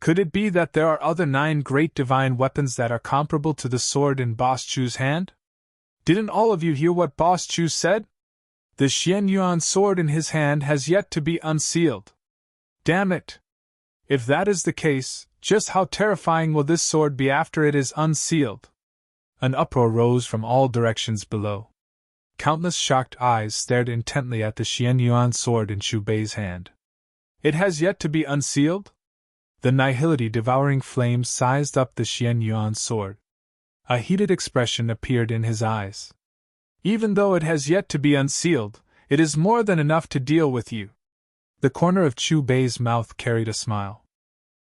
Could it be that there are other 9 great divine weapons that are comparable to the sword in Boss Chu's hand? Didn't all of you hear what Boss Chu said? The Xian Yuan sword in his hand has yet to be unsealed. Damn it! If that is the case, just how terrifying will this sword be after it is unsealed? An uproar rose from all directions below. Countless shocked eyes stared intently at the Xian Yuan sword in Chu Bei's hand. It has yet to be unsealed? The nihility devouring flame sized up the Xian Yuan sword. A heated expression appeared in his eyes. Even though it has yet to be unsealed, it is more than enough to deal with you. The corner of Chu Bei's mouth carried a smile.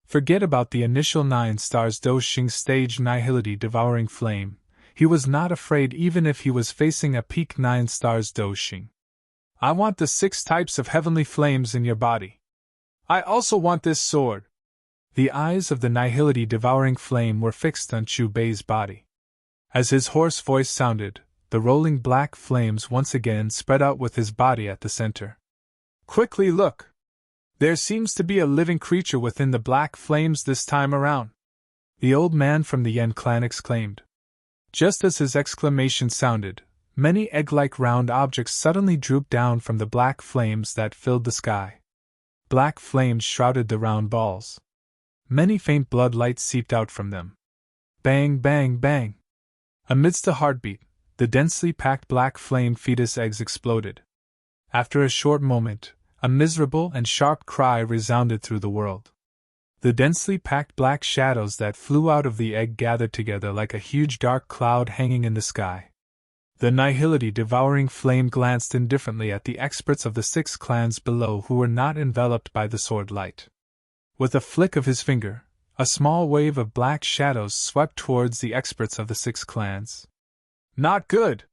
Forget about the initial 9 stars Do Xing stage nihility devouring flame. He was not afraid even if he was facing a peak 9 stars Do Xing. I want the 6 types of heavenly flames in your body. I also want this sword. The eyes of the nihility devouring flame were fixed on Chu Bei's body. As his hoarse voice sounded, the rolling black flames once again spread out with his body at the center. Quickly look! There seems to be a living creature within the black flames this time around. The old man from the Yen clan exclaimed. Just as his exclamation sounded, many egg-like round objects suddenly drooped down from the black flames that filled the sky. Black flames shrouded the round balls. Many faint blood lights seeped out from them. Bang, bang, bang! Amidst a heartbeat, the densely packed black flame fetus eggs exploded. After a short moment, a miserable and sharp cry resounded through the world. The densely packed black shadows that flew out of the egg gathered together like a huge dark cloud hanging in the sky. The nihility devouring flame glanced indifferently at the experts of the 6 clans below who were not enveloped by the sword light. With a flick of his finger, a small wave of black shadows swept towards the experts of the 6 clans. Not good!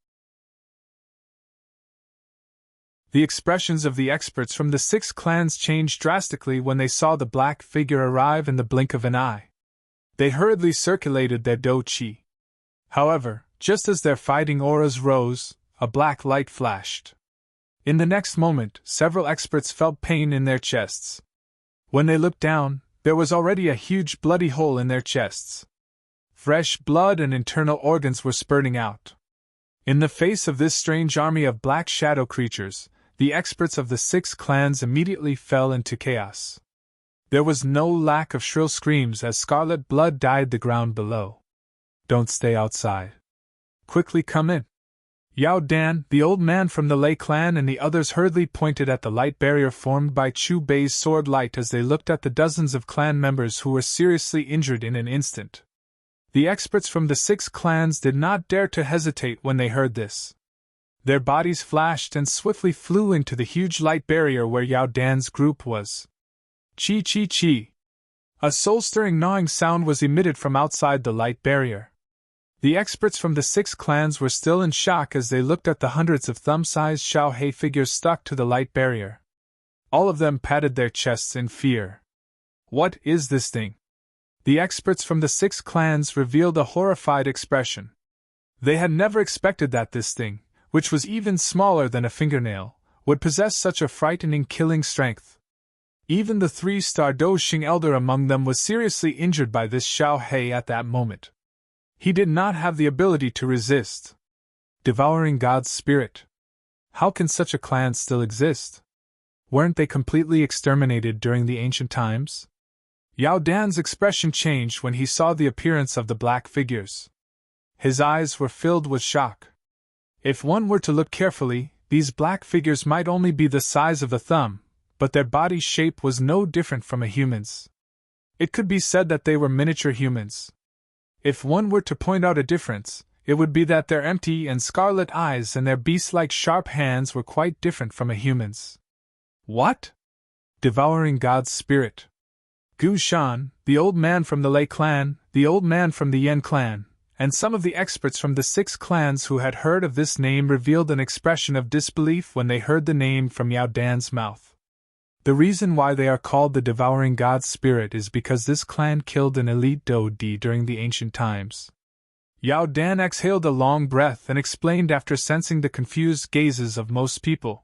The expressions of the experts from the 6 clans changed drastically when they saw the black figure arrive in the blink of an eye. They hurriedly circulated their Do Qi. However, just as their fighting auras rose, a black light flashed. In the next moment, several experts felt pain in their chests. When they looked down, there was already a huge bloody hole in their chests. Fresh blood and internal organs were spurting out. In the face of this strange army of black shadow creatures, the experts of the 6 clans immediately fell into chaos. There was no lack of shrill screams as scarlet blood dyed the ground below. Don't stay outside. Quickly come in. Yao Dan, the old man from the Lei clan, and the others hurriedly pointed at the light barrier formed by Chu Bei's sword light as they looked at the dozens of clan members who were seriously injured in an instant. The experts from the 6 clans did not dare to hesitate when they heard this. Their bodies flashed and swiftly flew into the huge light barrier where Yao Dan's group was. Chi chi chi! A soul-stirring gnawing sound was emitted from outside the light barrier. The experts from the 6 clans were still in shock as they looked at the hundreds of thumb-sized Xiaohei figures stuck to the light barrier. All of them patted their chests in fear. What is this thing? The experts from the 6 clans revealed a horrified expression. They had never expected that this thing, which was even smaller than a fingernail, would possess such a frightening killing strength. Even the 3-star Doxing elder among them was seriously injured by this Xiaohei at that moment. He did not have the ability to resist. Devouring God's spirit. How can such a clan still exist? Weren't they completely exterminated during the ancient times? Yao Dan's expression changed when he saw the appearance of the black figures. His eyes were filled with shock. If one were to look carefully, these black figures might only be the size of a thumb, but their body shape was no different from a human's. It could be said that they were miniature humans. If one were to point out a difference, it would be that their empty and scarlet eyes and their beast-like sharp hands were quite different from a human's. What? Devouring God's spirit. Gu Shan, the old man from the Lei clan, the old man from the Yan clan, and some of the experts from the 6 clans who had heard of this name revealed an expression of disbelief when they heard the name from Yao Dan's mouth. The reason why they are called the Devouring God's Spirit is because this clan killed an elite Dou-Di during the ancient times. Yao Dan exhaled a long breath and explained after sensing the confused gazes of most people.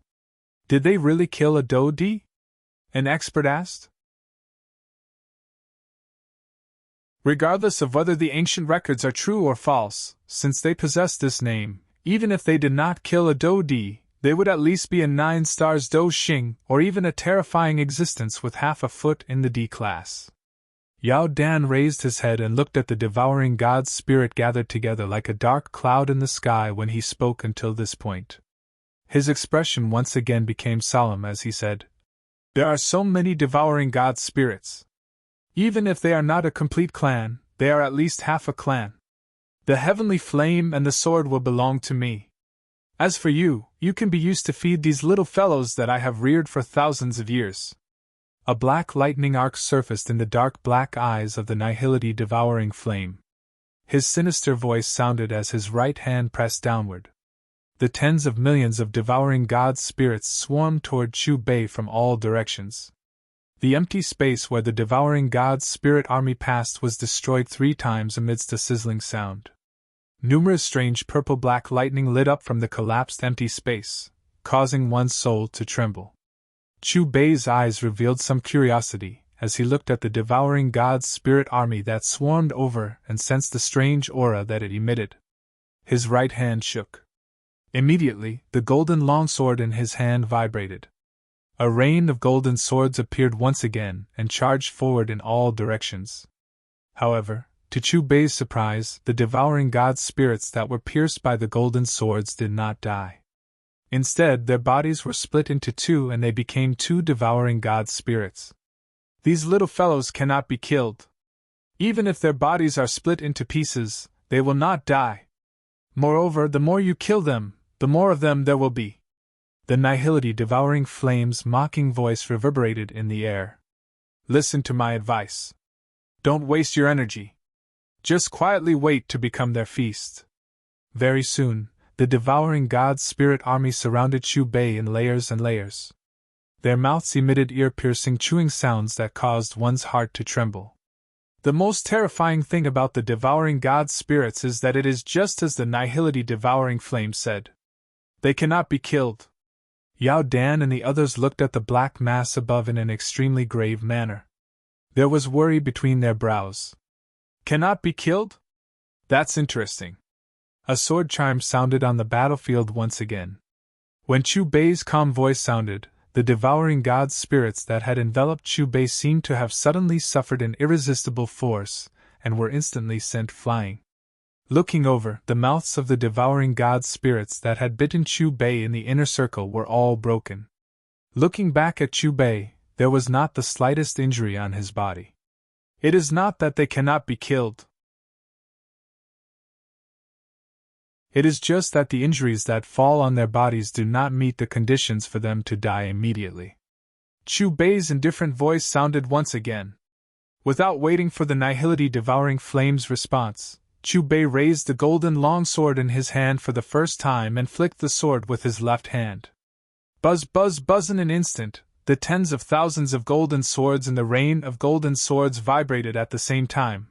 Did they really kill a Dou-Di? An expert asked. Regardless of whether the ancient records are true or false, since they possess this name, even if they did not kill a Dou-Di, they would at least be a 9 stars Doxing, or even a terrifying existence with half a foot in the D class. Yao Dan raised his head and looked at the devouring God's spirit gathered together like a dark cloud in the sky when he spoke until this point. His expression once again became solemn as he said, "There are so many devouring God's spirits. Even if they are not a complete clan, they are at least half a clan. The heavenly flame and the sword will belong to me. As for you, you can be used to feed these little fellows that I have reared for thousands of years." A black lightning arc surfaced in the dark black eyes of the Nihility devouring flame. His sinister voice sounded as his right hand pressed downward. The tens of millions of devouring God's spirits swarmed toward Chu Bei from all directions. The empty space where the devouring God's spirit army passed was destroyed 3 times amidst a sizzling sound. Numerous strange purple-black lightning lit up from the collapsed empty space, causing one's soul to tremble. Chu Bei's eyes revealed some curiosity as he looked at the devouring God's spirit army that swarmed over and sensed the strange aura that it emitted. His right hand shook. Immediately, the golden longsword in his hand vibrated. A rain of golden swords appeared once again and charged forward in all directions. However, to Chu Bei's surprise, the devouring God's spirits that were pierced by the golden swords did not die. Instead, their bodies were split into 2 and they became 2 devouring God's spirits. These little fellows cannot be killed. Even if their bodies are split into pieces, they will not die. Moreover, the more you kill them, the more of them there will be. The Nihility devouring flame's mocking voice reverberated in the air. Listen to my advice. Don't waste your energy. Just quietly wait to become their feast. Very soon, the devouring God's spirit army surrounded Chu Bei in layers and layers. Their mouths emitted ear-piercing chewing sounds that caused one's heart to tremble. The most terrifying thing about the devouring God's spirits is that it is just as the Nihility devouring flame said. They cannot be killed. Yao Dan and the others looked at the black mass above in an extremely grave manner. There was worry between their brows. Cannot be killed? That's interesting. A sword chime sounded on the battlefield once again. When Chu Bei's calm voice sounded, the devouring God's spirits that had enveloped Chu Bei seemed to have suddenly suffered an irresistible force, and were instantly sent flying. Looking over, the mouths of the devouring God's spirits that had bitten Chu Bei in the inner circle were all broken. Looking back at Chu Bei, there was not the slightest injury on his body. It is not that they cannot be killed. It is just that the injuries that fall on their bodies do not meet the conditions for them to die immediately. Chu Bei's indifferent voice sounded once again. Without waiting for the Nihility devouring flame's response, Chu Bei raised the golden longsword in his hand for the first time and flicked the sword with his left hand. Buzz, buzz, buzz! In an instant, the tens of thousands of golden swords in the rain of golden swords vibrated at the same time.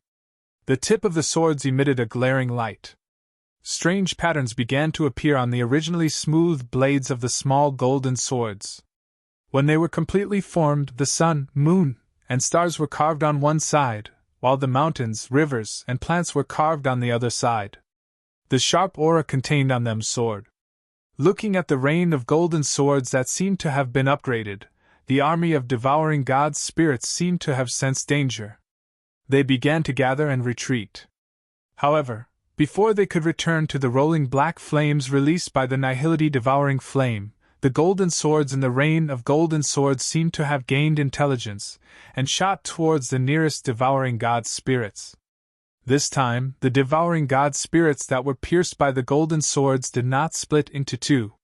The tip of the swords emitted a glaring light. Strange patterns began to appear on the originally smooth blades of the small golden swords. When they were completely formed, the sun, moon, and stars were carved on one side, while the mountains, rivers, and plants were carved on the other side. The sharp aura contained on them soared. Looking at the rain of golden swords that seemed to have been upgraded, the army of devouring gods' spirits seemed to have sensed danger. They began to gather and retreat. However, before they could return to the rolling black flames released by the nihility devouring flame, the golden swords in the rain of golden swords seemed to have gained intelligence, and shot towards the nearest devouring god's spirits. This time, the devouring god's spirits that were pierced by the golden swords did not split into two.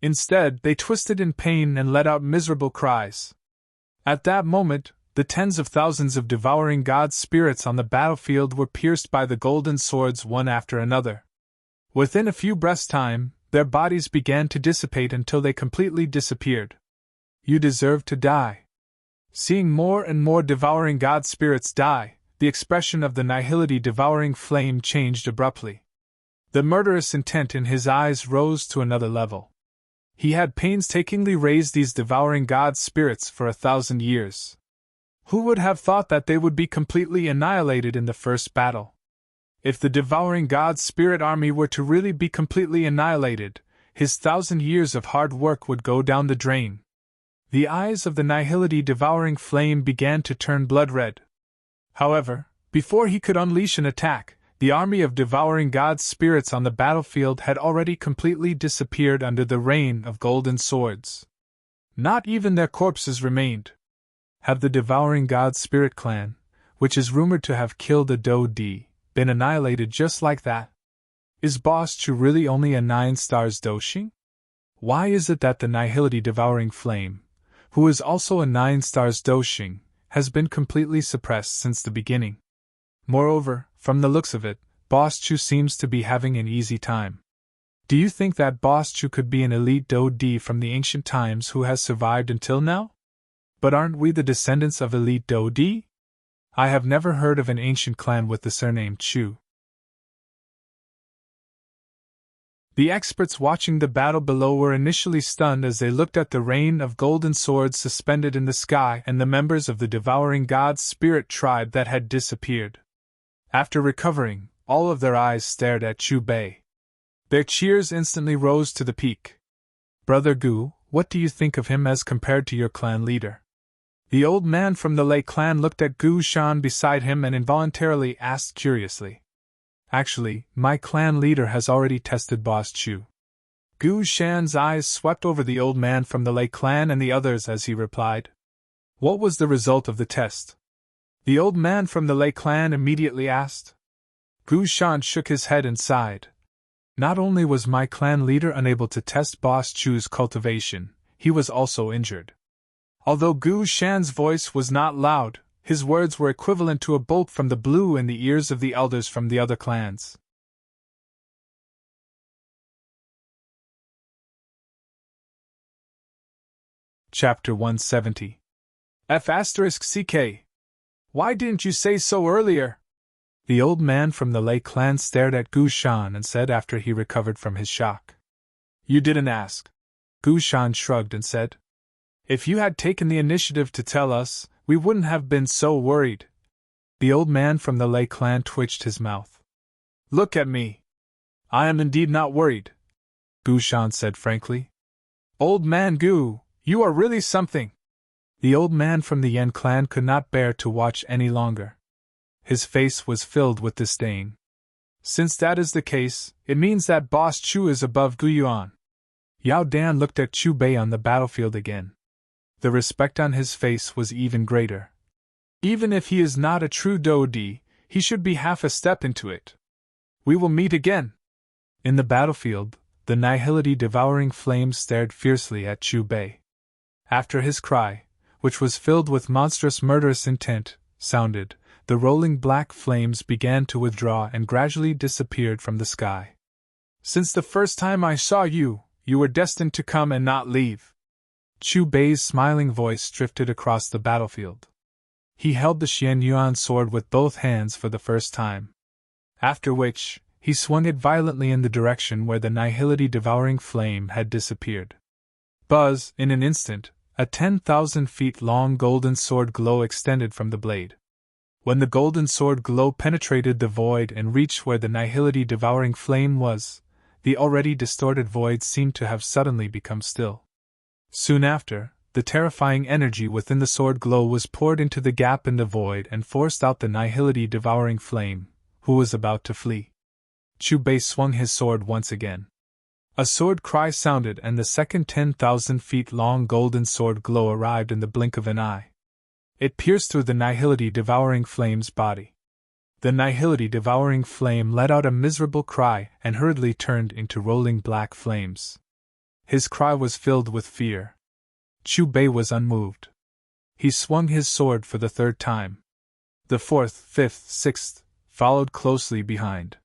Instead, they twisted in pain and let out miserable cries. At that moment, the tens of thousands of devouring god's spirits on the battlefield were pierced by the golden swords one after another. Within a few breaths' time, their bodies began to dissipate until they completely disappeared. You deserve to die. Seeing more and more devouring god spirits die, the expression of the nihility devouring flame changed abruptly. The murderous intent in his eyes rose to another level. He had painstakingly raised these devouring god spirits for 1,000 years. Who would have thought that they would be completely annihilated in the first battle? If the devouring god's spirit army were to really be completely annihilated, his 1,000 years of hard work would go down the drain. The eyes of the nihility devouring flame began to turn blood red. However, before he could unleash an attack, the army of devouring god's spirits on the battlefield had already completely disappeared under the rain of golden swords. Not even their corpses remained. Have the devouring god's spirit clan, which is rumored to have killed a Do Di, been annihilated just like that? Is Boss Chu really only a 9 stars Doshing? Why is it that the nihility devouring flame, who is also a 9 stars Doshing, has been completely suppressed since the beginning? Moreover, from the looks of it, Boss Chu seems to be having an easy time. Do you think that Boss Chu could be an elite Do Di from the ancient times who has survived until now? But aren't we the descendants of elite Do Di? I have never heard of an ancient clan with the surname Chu. The experts watching the battle below were initially stunned as they looked at the rain of golden swords suspended in the sky and the members of the devouring god's spirit tribe that had disappeared. After recovering, all of their eyes stared at Chu Bei. Their cheers instantly rose to the peak. Brother Gu, what do you think of him as compared to your clan leader? The old man from the Lei clan looked at Gu Shan beside him and involuntarily asked curiously. Actually, my clan leader has already tested Boss Chu. Gu Shan's eyes swept over the old man from the Lei clan and the others as he replied. What was the result of the test? The old man from the Lei clan immediately asked. Gu Shan shook his head and sighed. Not only was my clan leader unable to test Boss Chu's cultivation, he was also injured. Although Gu Shan's voice was not loud, his words were equivalent to a bolt from the blue in the ears of the elders from the other clans. Chapter 170 F***CK. Why didn't you say so earlier? The old man from the Lei clan stared at Gu Shan and said after he recovered from his shock. You didn't ask. Gu Shan shrugged and said. If you had taken the initiative to tell us, we wouldn't have been so worried. The old man from the Lei clan twitched his mouth. Look at me. I am indeed not worried, Gu Shan said frankly. Old man Gu, you are really something. The old man from the Yan clan could not bear to watch any longer. His face was filled with disdain. Since that is the case, it means that Boss Chu is above Gu Yuan. Yao Dan looked at Chu Bei on the battlefield again. The respect on his face was even greater. Even if he is not a true Do Di, he should be half a step into it. We will meet again. In the battlefield, the nihility devouring flames stared fiercely at Chu Bei. After his cry, which was filled with monstrous murderous intent, sounded, the rolling black flames began to withdraw and gradually disappeared from the sky. Since the first time I saw you, you were destined to come and not leave. Chu Bei's smiling voice drifted across the battlefield. He held the Xianyuan sword with both hands for the first time. After which, he swung it violently in the direction where the nihility-devouring flame had disappeared. Buzz, in an instant, a 10,000 feet long golden sword glow extended from the blade. When the golden sword glow penetrated the void and reached where the nihility-devouring flame was, the already distorted void seemed to have suddenly become still. Soon after, the terrifying energy within the sword glow was poured into the gap in the void and forced out the nihility-devouring flame, who was about to flee. Chu Bei swung his sword once again. A sword cry sounded and the second 10,000 feet long golden sword glow arrived in the blink of an eye. It pierced through the nihility-devouring flame's body. The nihility-devouring flame let out a miserable cry and hurriedly turned into rolling black flames. His cry was filled with fear. Chu Bei was unmoved. He swung his sword for the third time. The fourth, fifth, sixth followed closely behind.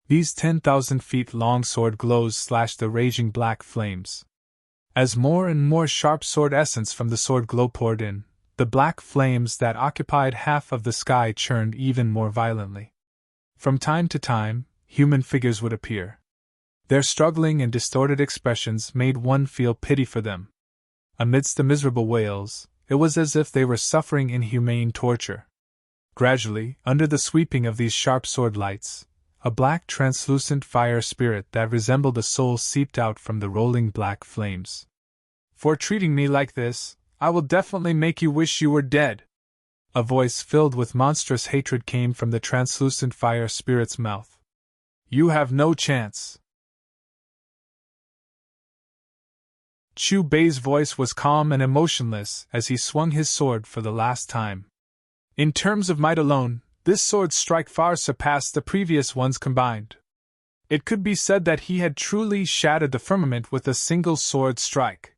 These 10,000 feet long sword glows slashed the raging black flames. As more and more sharp sword essence from the sword glow poured in, the black flames that occupied half of the sky churned even more violently. From time to time, human figures would appear. Their struggling and distorted expressions made one feel pity for them. Amidst the miserable wails, it was as if they were suffering inhumane torture. Gradually, under the sweeping of these sharp sword lights, a black translucent fire spirit that resembled a soul seeped out from the rolling black flames. For treating me like this, I will definitely make you wish you were dead. A voice filled with monstrous hatred came from the translucent fire spirit's mouth. You have no chance. Chu Bei's voice was calm and emotionless as he swung his sword for the last time. In terms of might alone, this sword's strike far surpassed the previous ones combined. It could be said that he had truly shattered the firmament with a single sword strike.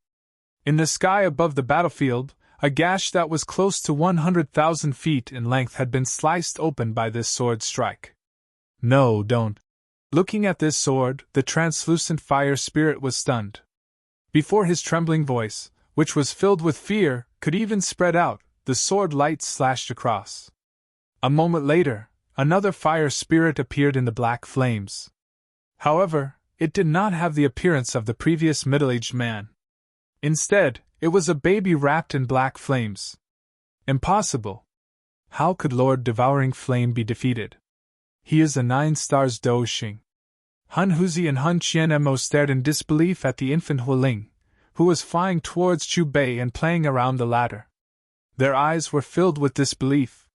In the sky above the battlefield, a gash that was close to 100,000 feet in length had been sliced open by this sword strike. No, don't. Looking at this sword, the translucent fire spirit was stunned. Before his trembling voice, which was filled with fear, could even spread out, the sword light slashed across. A moment later, another fire spirit appeared in the black flames. However, it did not have the appearance of the previous middle-aged man. Instead, it was a baby wrapped in black flames. Impossible. How could Lord Devouring Flame be defeated? He is a 9 stars Do Xing. Han Huzi and Han Qianmo stared in disbelief at the infant Hualing, who was flying towards Chu Bei and playing around the latter. Their eyes were filled with disbelief.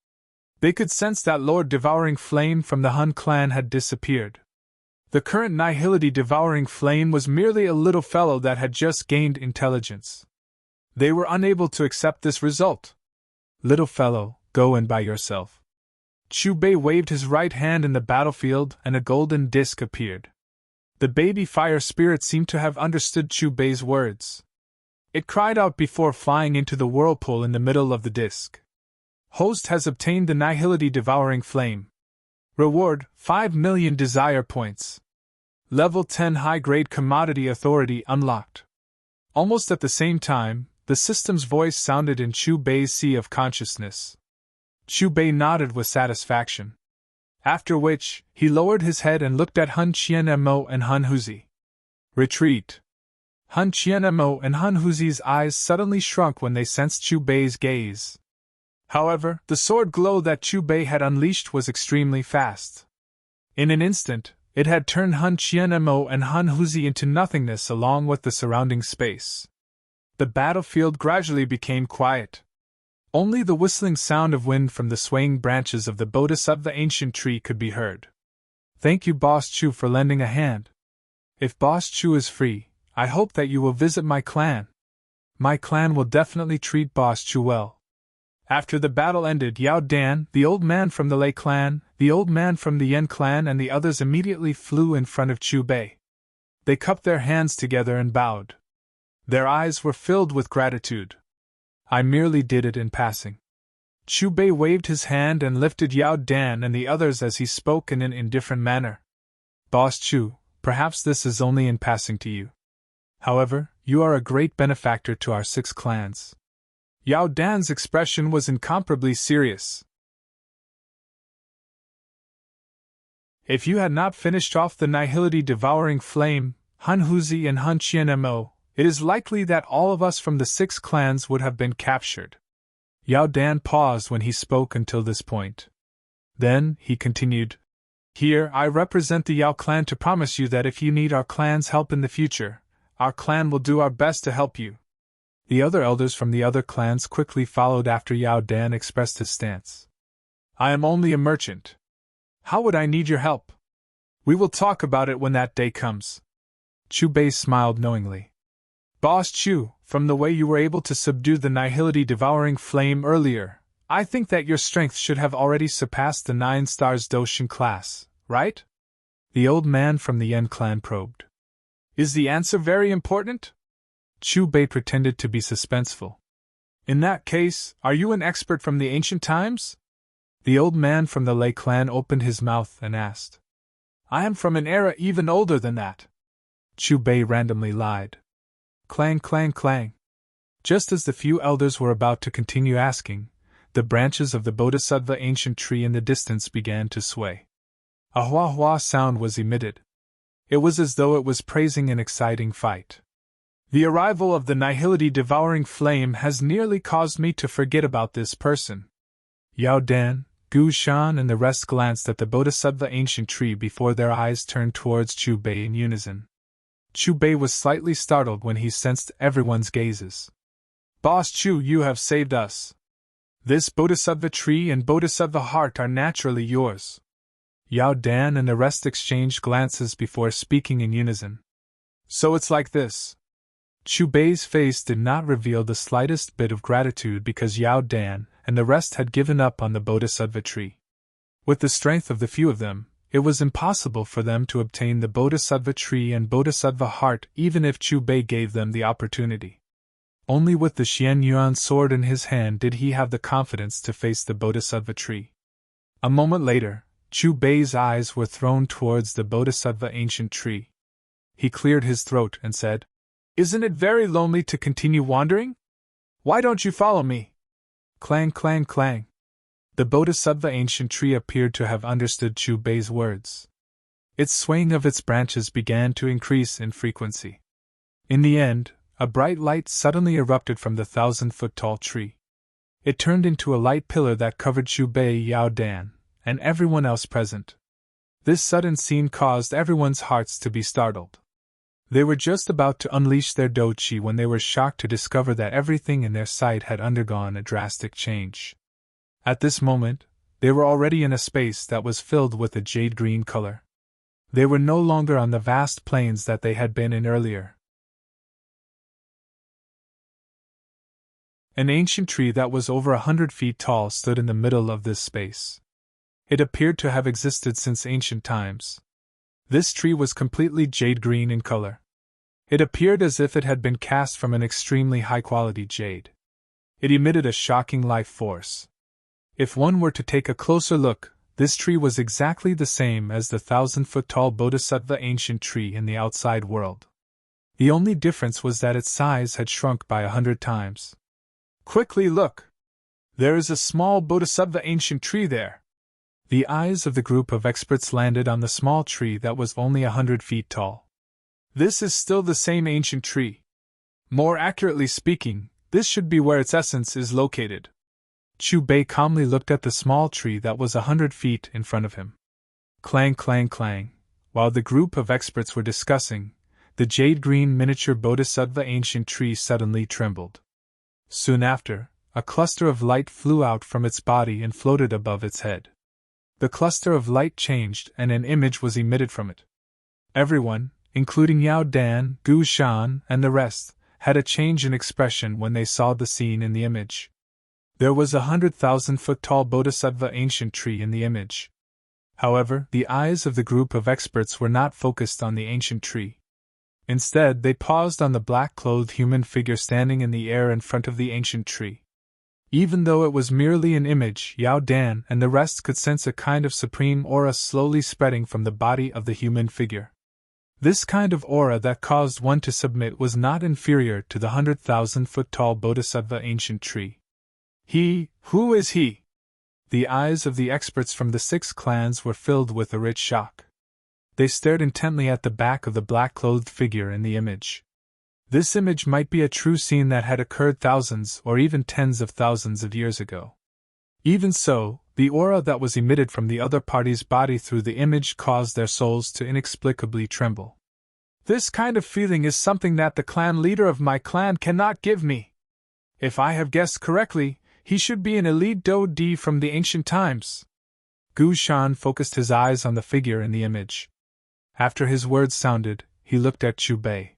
They could sense that Lord Devouring Flame from the Han clan had disappeared. The current nihility devouring flame was merely a little fellow that had just gained intelligence. They were unable to accept this result. Little fellow, go and by yourself. Chu Bei waved his right hand in the battlefield and a golden disc appeared. The baby fire spirit seemed to have understood Chu Bei's words. It cried out before flying into the whirlpool in the middle of the disc. Host has obtained the nihility devouring flame. Reward, 5 million desire points. Level 10 high-grade commodity authority unlocked. Almost at the same time, the system's voice sounded in Chu Bei's sea of consciousness. Chu Bei nodded with satisfaction. After which, he lowered his head and looked at Han Qianmo and Han Huzi. Retreat. Han Qianmo and Han Huzi's eyes suddenly shrunk when they sensed Chu Bei's gaze. However, the sword glow that Chu Bei had unleashed was extremely fast. In an instant, it had turned Han Qianmo and Han Huzi into nothingness along with the surrounding space. The battlefield gradually became quiet. Only the whistling sound of wind from the swaying branches of the Bodhisattva ancient tree could be heard. Thank you, Boss Chu, for lending a hand. If Boss Chu is free, I hope that you will visit my clan. My clan will definitely treat Boss Chu well. After the battle ended, Yao Dan, the old man from the Lei clan, the old man from the Yan clan and the others immediately flew in front of Chu Bei. They cupped their hands together and bowed. Their eyes were filled with gratitude. I merely did it in passing. Chu Bei waved his hand and lifted Yao Dan and the others as he spoke in an indifferent manner. Boss Chu, perhaps this is only in passing to you. However, you are a great benefactor to our 6 clans. Yao Dan's expression was incomparably serious. If you had not finished off the nihility devouring flame, Han Huzi and Han Qianmo, it is likely that all of us from the 6 clans would have been captured. Yao Dan paused when he spoke until this point. Then, he continued, Here I represent the Yao clan to promise you that if you need our clan's help in the future, our clan will do our best to help you. The other elders from the other clans quickly followed after Yao Dan expressed his stance. I am only a merchant. How would I need your help? We will talk about it when that day comes. Chu Bei smiled knowingly. Boss Chu, from the way you were able to subdue the nihility devouring flame earlier, I think that your strength should have already surpassed the 9 stars Doshin class, right? The old man from the Yen clan probed. Is the answer very important? Chu Bei pretended to be suspenseful. In that case, are you an expert from the ancient times? The old man from the Lei clan opened his mouth and asked. I am from an era even older than that. Chu Bei randomly lied. Clang, clang, clang. Just as the few elders were about to continue asking, the branches of the Bodhisattva ancient tree in the distance began to sway. A hua-hua sound was emitted. It was as though it was praising an exciting fight. The arrival of the nihility devouring flame has nearly caused me to forget about this person. Yao Dan, Gu Shan and the rest glanced at the Bodhisattva ancient tree before their eyes turned towards Chu Bei in unison. Chu Bei was slightly startled when he sensed everyone's gazes. Boss Chu, you have saved us. This Bodhisattva tree and Bodhisattva heart are naturally yours. Yao Dan and the rest exchanged glances before speaking in unison. So it's like this. Chu Bei's face did not reveal the slightest bit of gratitude because Yao Dan and the rest had given up on the Bodhisattva tree. With the strength of the few of them, it was impossible for them to obtain the Bodhisattva tree and Bodhisattva heart even if Chu Bei gave them the opportunity. Only with the Xian Yuan sword in his hand did he have the confidence to face the Bodhisattva tree. A moment later, Chu Bei's eyes were thrown towards the Bodhisattva ancient tree. He cleared his throat and said, Isn't it very lonely to continue wandering? Why don't you follow me? Clang, clang, clang. The Bodhisattva ancient tree appeared to have understood Chu Bei's words. Its swaying of its branches began to increase in frequency. In the end, a bright light suddenly erupted from the 1,000-foot-tall tree. It turned into a light pillar that covered Chu Bei, Yao Dan, and everyone else present. This sudden scene caused everyone's hearts to be startled. They were just about to unleash their Doqi when they were shocked to discover that everything in their sight had undergone a drastic change. At this moment, they were already in a space that was filled with a jade-green color. They were no longer on the vast plains that they had been in earlier. An ancient tree that was over 100 feet tall stood in the middle of this space. It appeared to have existed since ancient times. This tree was completely jade-green in color. It appeared as if it had been cast from an extremely high-quality jade. It emitted a shocking life force. If one were to take a closer look, this tree was exactly the same as the 1,000-foot-tall Bodhisattva ancient tree in the outside world. The only difference was that its size had shrunk by 100 times. Quickly look! There is a small Bodhisattva ancient tree there. The eyes of the group of experts landed on the small tree that was only 100 feet tall. This is still the same ancient tree. More accurately speaking, this should be where its essence is located. Chu Bei calmly looked at the small tree that was 100 feet in front of him. Clang, clang, clang. While the group of experts were discussing, the jade-green miniature Bodhisattva ancient tree suddenly trembled. Soon after, a cluster of light flew out from its body and floated above its head. The cluster of light changed and an image was emitted from it. Everyone, including Yao Dan, Gu Shan, and the rest, had a change in expression when they saw the scene in the image. There was 100,000-foot-tall Bodhisattva ancient tree in the image. However, the eyes of the group of experts were not focused on the ancient tree. Instead, they paused on the black-clothed human figure standing in the air in front of the ancient tree. Even though it was merely an image, Yao Dan and the rest could sense a kind of supreme aura slowly spreading from the body of the human figure. This kind of aura that caused one to submit was not inferior to the 100,000-foot-tall Bodhisattva ancient tree. Who is he? The eyes of the experts from the 6 clans were filled with a rich shock. They stared intently at the back of the black-clothed figure in the image. This image might be a true scene that had occurred thousands or even tens of thousands of years ago. Even so, the aura that was emitted from the other party's body through the image caused their souls to inexplicably tremble. This kind of feeling is something that the clan leader of my clan cannot give me. If I have guessed correctly, he should be an elite Do-Di from the ancient times. Gu Shan focused his eyes on the figure in the image. After his words sounded, he looked at Chu Bei.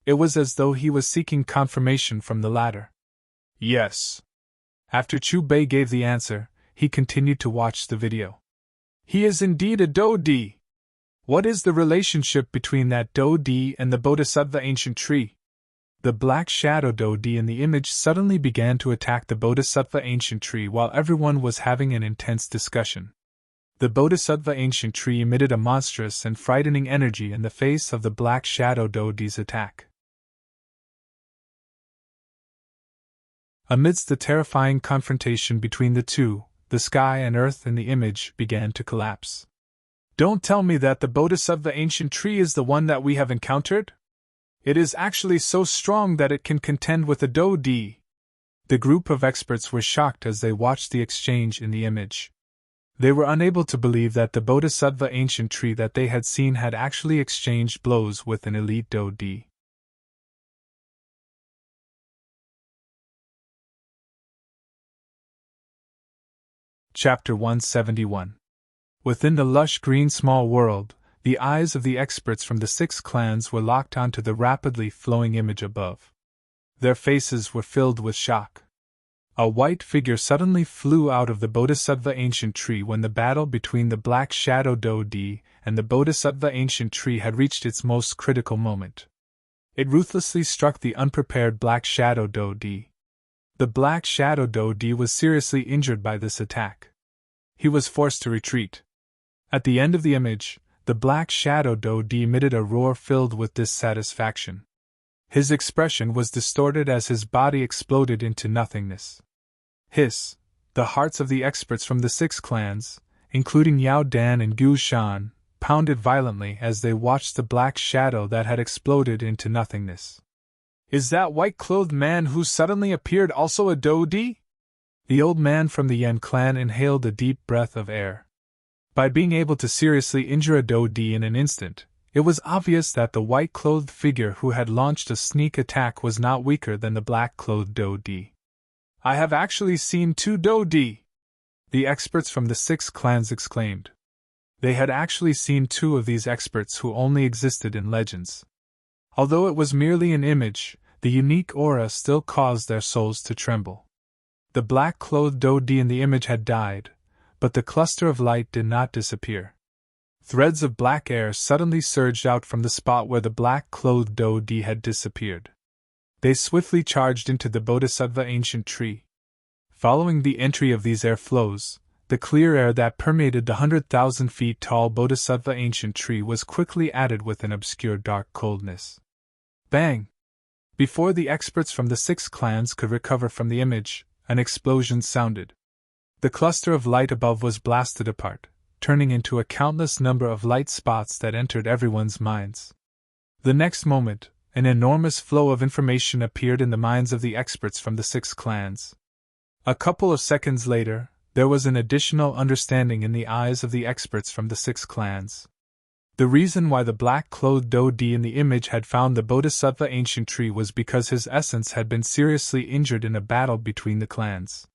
It was as though he was seeking confirmation from the latter. Yes. After Chu Bei gave the answer, he continued to watch the video. He is indeed a Do-Di. What is the relationship between that Do-Di and the Bodhisattva ancient tree? The black shadow Do-Di in the image suddenly began to attack the Bodhisattva ancient tree while everyone was having an intense discussion. The Bodhisattva ancient tree emitted a monstrous and frightening energy in the face of the black shadow Do-Di's attack. Amidst the terrifying confrontation between the two, the sky and earth in the image began to collapse. Don't tell me that the Bodhisattva ancient tree is the one that we have encountered? It is actually so strong that it can contend with a Do-Di. The group of experts were shocked as they watched the exchange in the image. They were unable to believe that the Bodhisattva ancient tree that they had seen had actually exchanged blows with an elite Do-Di. Chapter 171. Within the lush green small world, the eyes of the experts from the 6 clans were locked onto the rapidly flowing image above. Their faces were filled with shock. A white figure suddenly flew out of the Bodhisattva ancient tree when the battle between the black shadow Do-Di and the Bodhisattva ancient tree had reached its most critical moment. It ruthlessly struck the unprepared black shadow Do-Di. The black shadow Do-Di was seriously injured by this attack. He was forced to retreat. At the end of the image, the black shadow Do-Di emitted a roar filled with dissatisfaction. His expression was distorted as his body exploded into nothingness. The hearts of the experts from the 6 clans, including Yao Dan and Gu Shan, pounded violently as they watched the black shadow that had exploded into nothingness. Is that white-clothed man who suddenly appeared also a Do-Di? The old man from the Yan clan inhaled a deep breath of air. By being able to seriously injure a Do-Di in an instant, it was obvious that the white-clothed figure who had launched a sneak attack was not weaker than the black-clothed Do-Di. I have actually seen 2 Do-Di! The experts from the 6 clans exclaimed. They had actually seen 2 of these experts who only existed in legends. Although it was merely an image, the unique aura still caused their souls to tremble. The black-clothed Do-Di in the image had died, but the cluster of light did not disappear. Threads of black air suddenly surged out from the spot where the black-clothed Do-Di had disappeared. They swiftly charged into the Bodhisattva ancient tree. Following the entry of these air flows, the clear air that permeated the 100,000 feet tall Bodhisattva ancient tree was quickly added with an obscure dark coldness. Bang! Before the experts from the 6 clans could recover from the image, an explosion sounded. The cluster of light above was blasted apart, turning into a countless number of light spots that entered everyone's minds. The next moment, an enormous flow of information appeared in the minds of the experts from the 6 clans. A couple of seconds later, there was an additional understanding in the eyes of the experts from the 6 clans. The reason why the black-clothed Do-Di in the image had found the Bodhisattva ancient tree was because his essence had been seriously injured in a battle between the clans.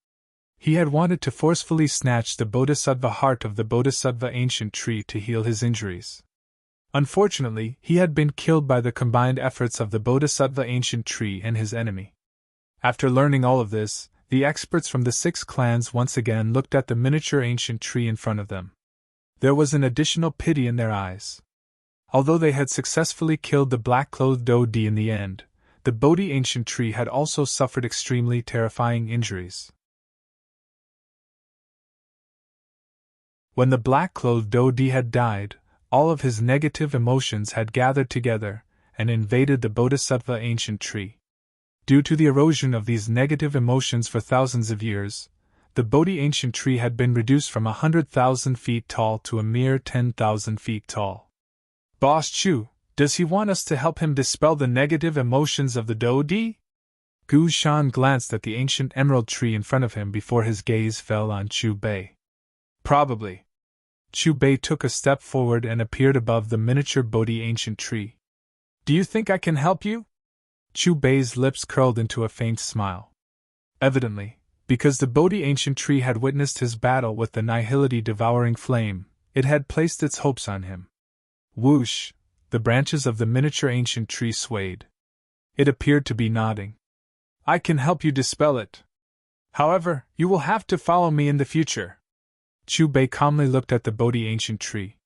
He had wanted to forcefully snatch the Bodhisattva heart of the Bodhisattva ancient tree to heal his injuries. Unfortunately, he had been killed by the combined efforts of the Bodhisattva ancient tree and his enemy. After learning all of this, the experts from the 6 clans once again looked at the miniature ancient tree in front of them. There was an additional pity in their eyes. Although they had successfully killed the black-clothed Do-Di in the end, the Bodhi ancient tree had also suffered extremely terrifying injuries. When the black-clothed Dodi had died, all of his negative emotions had gathered together and invaded the Bodhisattva ancient tree. Due to the erosion of these negative emotions for thousands of years, the Bodhi ancient tree had been reduced from 100,000 feet tall to a mere 10,000 feet tall. Boss Chu, does he want us to help him dispel the negative emotions of the Dodi? Gu Shan glanced at the ancient emerald tree in front of him before his gaze fell on Chu Bei. Probably. Chu Bei took a step forward and appeared above the miniature Bodhi ancient tree. Do you think I can help you? Chu Bei's lips curled into a faint smile. Evidently, because the Bodhi ancient tree had witnessed his battle with the nihility devouring flame, it had placed its hopes on him. Whoosh! The branches of the miniature ancient tree swayed. It appeared to be nodding. I can help you dispel it. However, you will have to follow me in the future. Chu Bei calmly looked at the Bodhi ancient tree.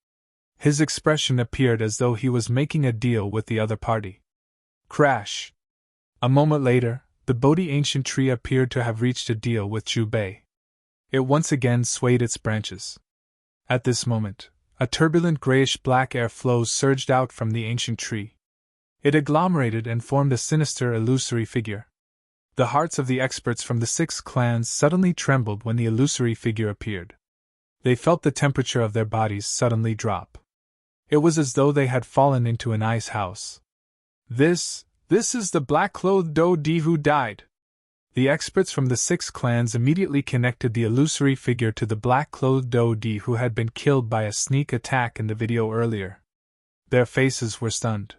His expression appeared as though he was making a deal with the other party. Crash! A moment later, the Bodhi ancient tree appeared to have reached a deal with Chu Bei. It once again swayed its branches. At this moment, a turbulent grayish-black air flow surged out from the ancient tree. It agglomerated and formed a sinister, illusory figure. The hearts of the experts from the 6 clans suddenly trembled when the illusory figure appeared. They felt the temperature of their bodies suddenly drop. It was as though they had fallen into an ice house. This is the black-clothed Dodi who died. The experts from the 6 clans immediately connected the illusory figure to the black-clothed Dodi who had been killed by a sneak attack in the video earlier. Their faces were stunned.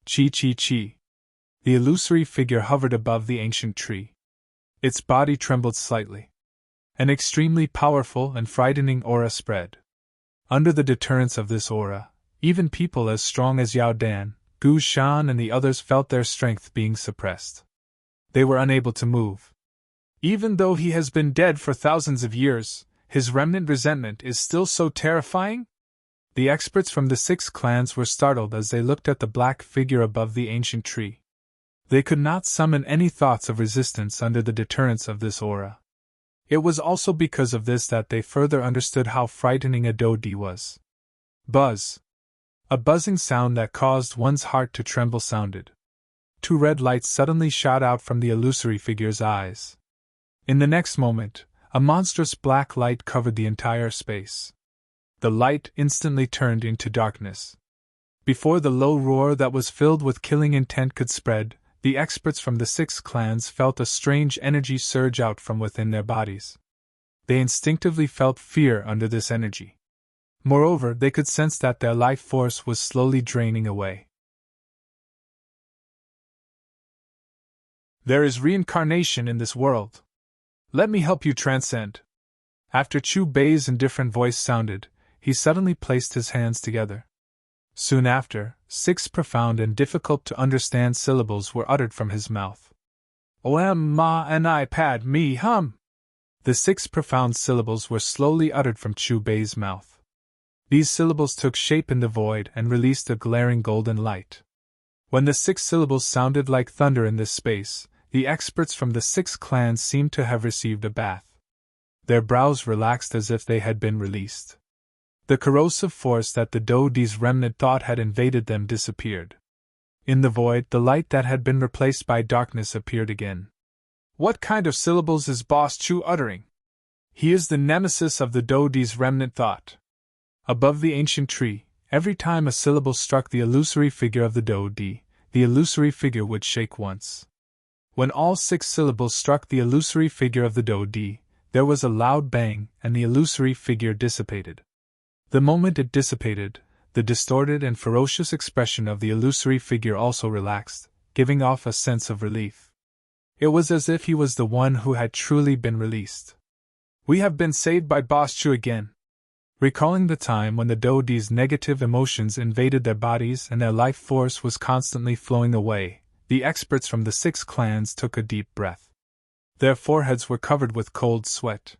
Chi. The illusory figure hovered above the ancient tree. Its body trembled slightly. An extremely powerful and frightening aura spread. Under the deterrence of this aura, even people as strong as Yao Dan, Gu Shan and the others felt their strength being suppressed. They were unable to move. Even though he has been dead for thousands of years, his remnant resentment is still so terrifying? The experts from the 6 clans were startled as they looked at the black figure above the ancient tree. They could not summon any thoughts of resistance under the deterrence of this aura. It was also because of this that they further understood how frightening a Dodi was. Buzz. A buzzing sound that caused one's heart to tremble sounded. 2 red lights suddenly shot out from the illusory figure's eyes. In the next moment, a monstrous black light covered the entire space. The light instantly turned into darkness. Before the low roar that was filled with killing intent could spread, the experts from the 6 clans felt a strange energy surge out from within their bodies. They instinctively felt fear under this energy. Moreover, they could sense that their life force was slowly draining away. There is reincarnation in this world. Let me help you transcend. After Chu Bei's indifferent voice sounded, he suddenly placed his hands together. Soon after, 6 profound and difficult to understand syllables were uttered from his mouth. Om ma and I pad me hum. The 6 profound syllables were slowly uttered from Chu Bei's mouth. These syllables took shape in the void and released a glaring golden light. When the 6 syllables sounded like thunder in this space, the experts from the 6 clans seemed to have received a bath. Their brows relaxed as if they had been released. The corrosive force that the Dodi's remnant thought had invaded them disappeared. In the void, the light that had been replaced by darkness appeared again. What kind of syllables is Boss Chu uttering? He is the nemesis of the Dodi's remnant thought. Above the ancient tree, every time a syllable struck the illusory figure of the Dodi, the illusory figure would shake once. When all 6 syllables struck the illusory figure of the Dodi, there was a loud bang and the illusory figure dissipated. The moment it dissipated, the distorted and ferocious expression of the illusory figure also relaxed, giving off a sense of relief. It was as if he was the one who had truly been released. We have been saved by Boss Chu again. Recalling the time when the Dodi's negative emotions invaded their bodies and their life force was constantly flowing away, the experts from the 6 clans took a deep breath. Their foreheads were covered with cold sweat.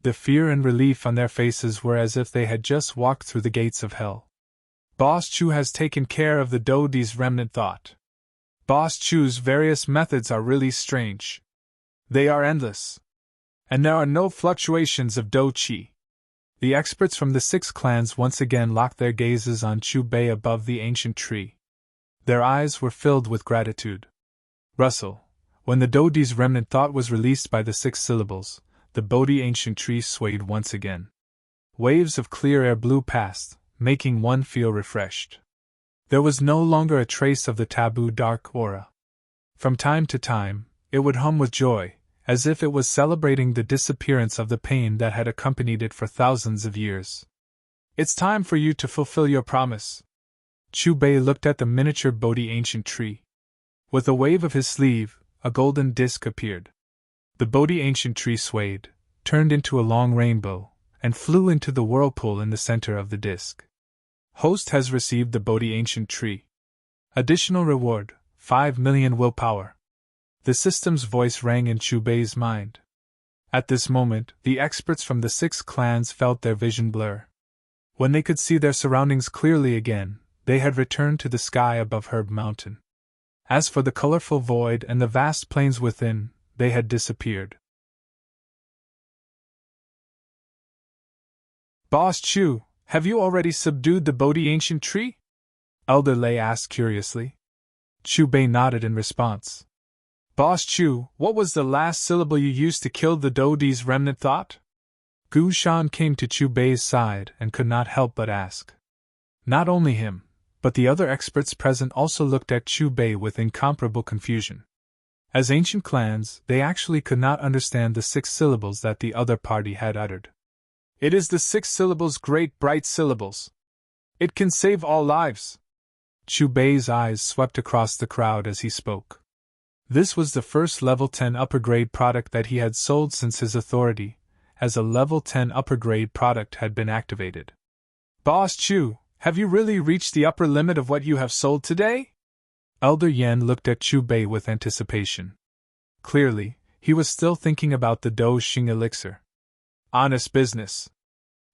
The fear and relief on their faces were as if they had just walked through the gates of hell. Boss Chu has taken care of the Dodi's remnant thought. Boss Chu's various methods are really strange. They are endless. And there are no fluctuations of Do Chi. The experts from the 6 clans once again locked their gazes on Chu Bei above the ancient tree. Their eyes were filled with gratitude. Rustle. When the Dodi's remnant thought was released by the 6 syllables, the Bodhi ancient tree swayed once again. Waves of clear air blew past, making one feel refreshed. There was no longer a trace of the taboo dark aura. From time to time, it would hum with joy, as if it was celebrating the disappearance of the pain that had accompanied it for thousands of years. It's time for you to fulfill your promise. Chu Bei looked at the miniature Bodhi ancient tree. With a wave of his sleeve, a golden disk appeared. The Bodhi ancient tree swayed, turned into a long rainbow, and flew into the whirlpool in the center of the disk. Host has received the Bodhi ancient tree. Additional reward, 5 million willpower. The system's voice rang in Chu Bei's mind. At this moment, the experts from the 6 clans felt their vision blur. When they could see their surroundings clearly again, they had returned to the sky above Herb Mountain. As for the colorful void and the vast plains within, they had disappeared. Boss Chu, have you already subdued the Bodhi ancient tree? Elder Lei asked curiously. Chu Bei nodded in response. Boss Chu, what was the last syllable you used to kill the Dodi's remnant thought? Gu Shan came to Chu Bei's side and could not help but ask. Not only him, but the other experts present also looked at Chu Bei with incomparable confusion. As ancient clans, they actually could not understand the 6 syllables that the other party had uttered. It is the 6 syllables, great bright syllables. It can save all lives. Chu Bei's eyes swept across the crowd as he spoke. This was the first level 10 upper grade product that he had sold since his authority, as a level 10 upper grade product had been activated. Boss Chu, have you really reached the upper limit of what you have sold today? Elder Yan looked at Chu Bei with anticipation. Clearly, he was still thinking about the Do Xing elixir. Honest business.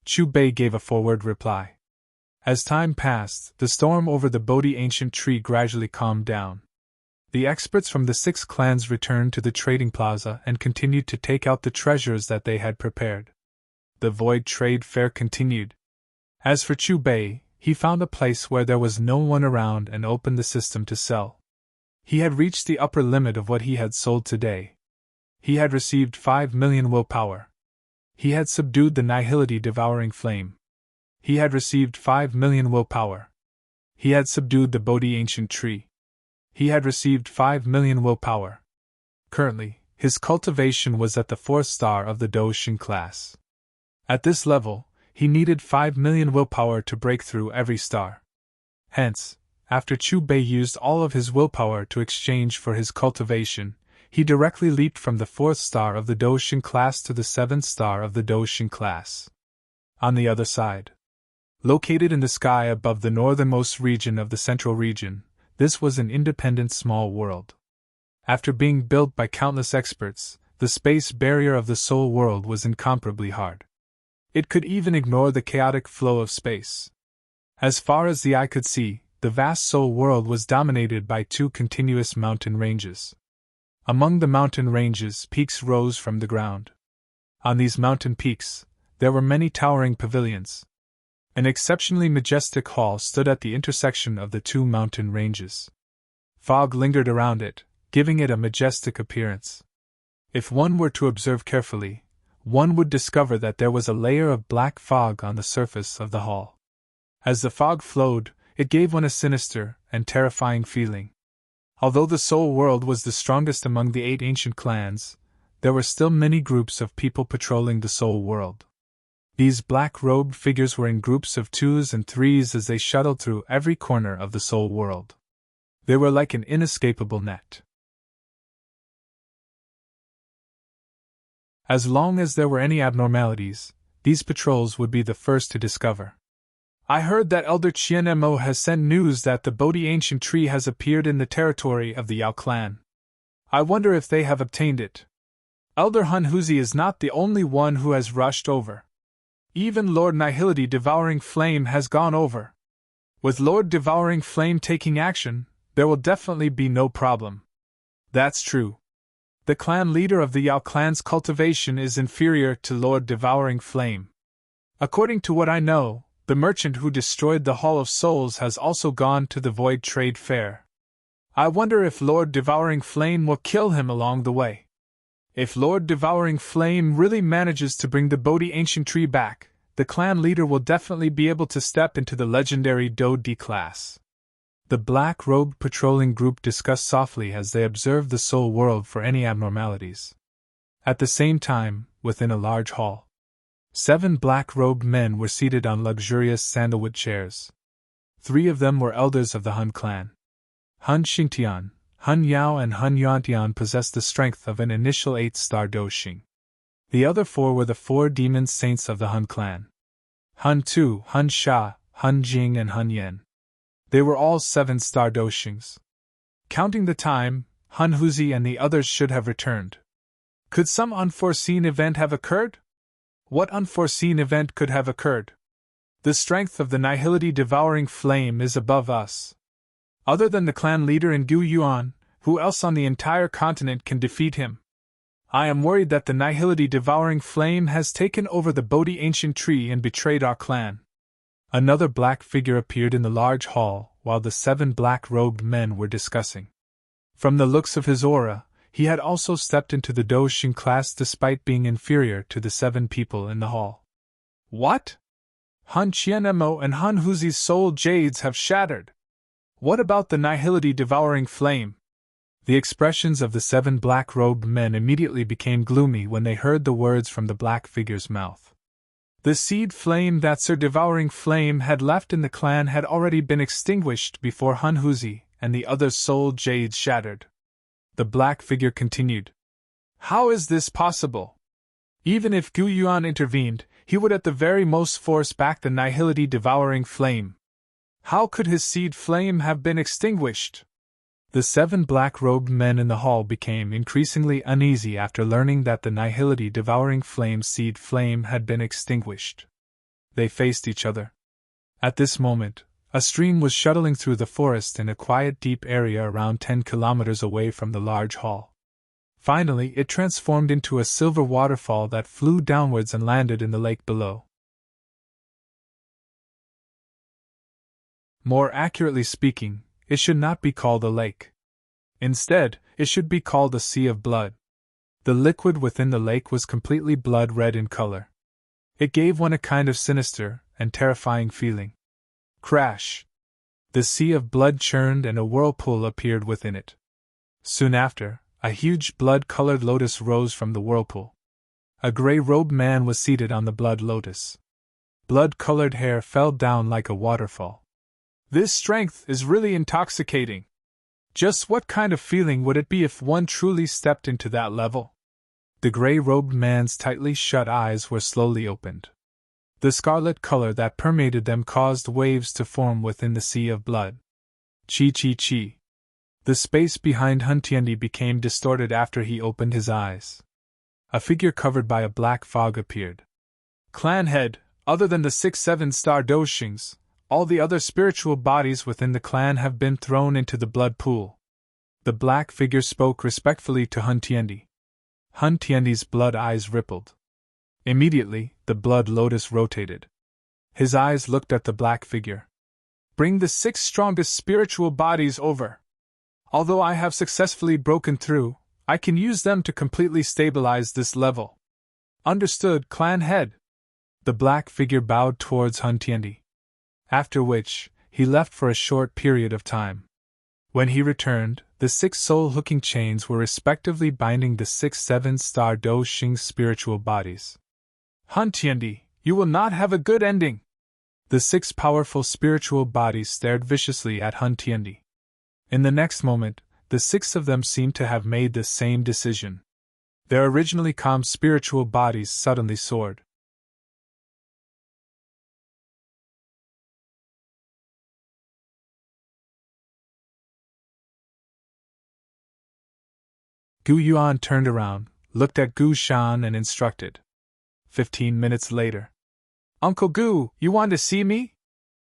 Chu Bei gave a forward reply. As time passed, the storm over the Bodhi ancient tree gradually calmed down. The experts from the 6 clans returned to the trading plaza and continued to take out the treasures that they had prepared. The void trade fair continued. As for Chu Bei, he found a place where there was no one around and opened the system to sell. He had reached the upper limit of what he had sold today. He had received 5 million willpower. He had subdued the nihility devouring flame. He had received 5 million willpower. He had subdued the Bodhi ancient tree. He had received 5 million willpower. Currently, his cultivation was at the 4th star of the Do Xing class. At this level, he needed 5 million willpower to break through every star. Hence, after Chu Bei used all of his willpower to exchange for his cultivation, he directly leaped from the 4th star of the Do Xing class to the 7th star of the Do Xing class. On the other side, located in the sky above the northernmost region of the central region, this was an independent small world. After being built by countless experts, the space barrier of the soul world was incomparably hard. It could even ignore the chaotic flow of space. As far as the eye could see, the vast soul world was dominated by 2 continuous mountain ranges. Among the mountain ranges, peaks rose from the ground. On these mountain peaks, there were many towering pavilions. An exceptionally majestic hall stood at the intersection of the 2 mountain ranges. Fog lingered around it, giving it a majestic appearance. If one were to observe carefully, one would discover that there was a layer of black fog on the surface of the hall. As the fog flowed, it gave one a sinister and terrifying feeling. Although the soul world was the strongest among the 8 ancient clans, there were still many groups of people patrolling the soul world. These black-robed figures were in groups of 2s and 3s as they shuttled through every corner of the soul world. They were like an inescapable net. As long as there were any abnormalities, these patrols would be the first to discover. I heard that Elder Qian Mo has sent news that the Bodhi ancient tree has appeared in the territory of the Yao clan. I wonder if they have obtained it. Elder Hun Huzi is not the only one who has rushed over. Even Lord Nihility Devouring Flame has gone over. With Lord Devouring Flame taking action, there will definitely be no problem. That's true. The clan leader of the Yao clan's cultivation is inferior to Lord Devouring Flame. According to what I know, the merchant who destroyed the Hall of Souls has also gone to the Void Trade Fair. I wonder if Lord Devouring Flame will kill him along the way. If Lord Devouring Flame really manages to bring the Bodhi Ancient Tree back, the clan leader will definitely be able to step into the legendary Do D class. The black-robed patrolling group discussed softly as they observed the soul world for any abnormalities. At the same time, within a large hall, 7 black-robed men were seated on luxurious sandalwood chairs. 3 of them were elders of the Hun clan. Hun Xingtian, Hun Yao and Hun Yuantian possessed the strength of an initial 8-star Doxing. The other 4 were the 4 demon saints of the Hun clan. Hun Tu, Hun Sha, Hun Jing and Hun Yen. They were all 7-star Doxings. Counting the time, Hun Huzi and the others should have returned. Could some unforeseen event have occurred? What unforeseen event could have occurred? The strength of the Nihility Devouring Flame is above us. Other than the clan leader in Gu Yuan, who else on the entire continent can defeat him? I am worried that the Nihility Devouring Flame has taken over the Bodhi Ancient Tree and betrayed our clan. Another black figure appeared in the large hall while the 7 black-robed men were discussing. From the looks of his aura, he had also stepped into the Doxing class despite being inferior to the 7 people in the hall. What? Hun Qianmo and Hun Huzi's soul jades have shattered. What about the Nihility Devouring Flame? The expressions of the 7 black-robed men immediately became gloomy when they heard the words from the black figure's mouth. The seed flame that Sir Devouring Flame had left in the clan had already been extinguished before Hun Huzi and the other soul jades shattered. The black figure continued. How is this possible? Even if Gu Yuan intervened, he would at the very most force back the Nihility Devouring Flame. How could his seed flame have been extinguished? The 7 black-robed men in the hall became increasingly uneasy after learning that the Nihility Devouring Flame's seed flame had been extinguished. They faced each other. At this moment, a stream was shuttling through the forest in a quiet deep area around 10 kilometers away from the large hall. Finally, it transformed into a silver waterfall that flew downwards and landed in the lake below. More accurately speaking, it should not be called a lake. Instead, it should be called a sea of blood. The liquid within the lake was completely blood-red in color. It gave one a kind of sinister and terrifying feeling. Crash! The sea of blood churned and a whirlpool appeared within it. Soon after, a huge blood-colored lotus rose from the whirlpool. A gray-robed man was seated on the blood lotus. Blood-colored hair fell down like a waterfall. This strength is really intoxicating. Just what kind of feeling would it be if one truly stepped into that level? The gray-robed man's tightly shut eyes were slowly opened. The scarlet color that permeated them caused waves to form within the sea of blood. Chi. The space behind Hun Tiendi became distorted after he opened his eyes. A figure covered by a black fog appeared. Clan head, other than the 6 7-star Doxings, all the other spiritual bodies within the clan have been thrown into the blood pool. The black figure spoke respectfully to Hun Tiendi. Hun Tiendi's blood eyes rippled. Immediately, the blood lotus rotated. His eyes looked at the black figure. Bring the 6 strongest spiritual bodies over. Although I have successfully broken through, I can use them to completely stabilize this level. Understood, clan head. The black figure bowed towards Hun Tiendi. After which, he left for a short period of time. When he returned, the 6 soul-hooking chains were respectively binding the 6 7-star Doxing spiritual bodies. Hun Tiendi, you will not have a good ending. The 6 powerful spiritual bodies stared viciously at Hun Tiendi. In the next moment, the 6 of them seemed to have made the same decision. Their originally calm spiritual bodies suddenly soared. Gu Yuan turned around, looked at Gu Shan and instructed. 15 minutes later. Uncle Gu, you want to see me?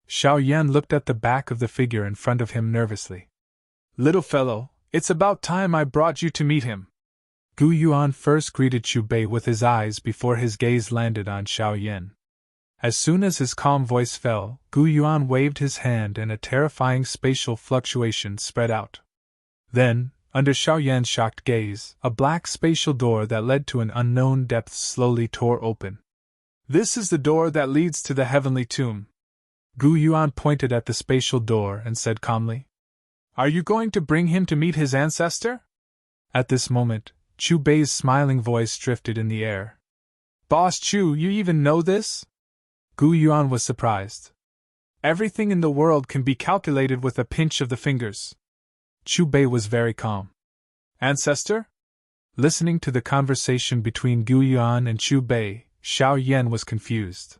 Xiao Yan looked at the back of the figure in front of him nervously. Little fellow, it's about time I brought you to meet him. Gu Yuan first greeted Chu Bei with his eyes before his gaze landed on Xiao Yan. As soon as his calm voice fell, Gu Yuan waved his hand and a terrifying spatial fluctuation spread out. Then, under Xiaoyan's shocked gaze, a black spatial door that led to an unknown depth slowly tore open. This is the door that leads to the heavenly tomb. Gu Yuan pointed at the spatial door and said calmly, "Are you going to bring him to meet his ancestor?" At this moment, Chu Bei's smiling voice drifted in the air. "Boss Chu, you even know this?" Gu Yuan was surprised. "Everything in the world can be calculated with a pinch of the fingers." Chu Bei was very calm. "Ancestor?" Listening to the conversation between Gu Yuan and Chu Bei, Xiao Yan was confused.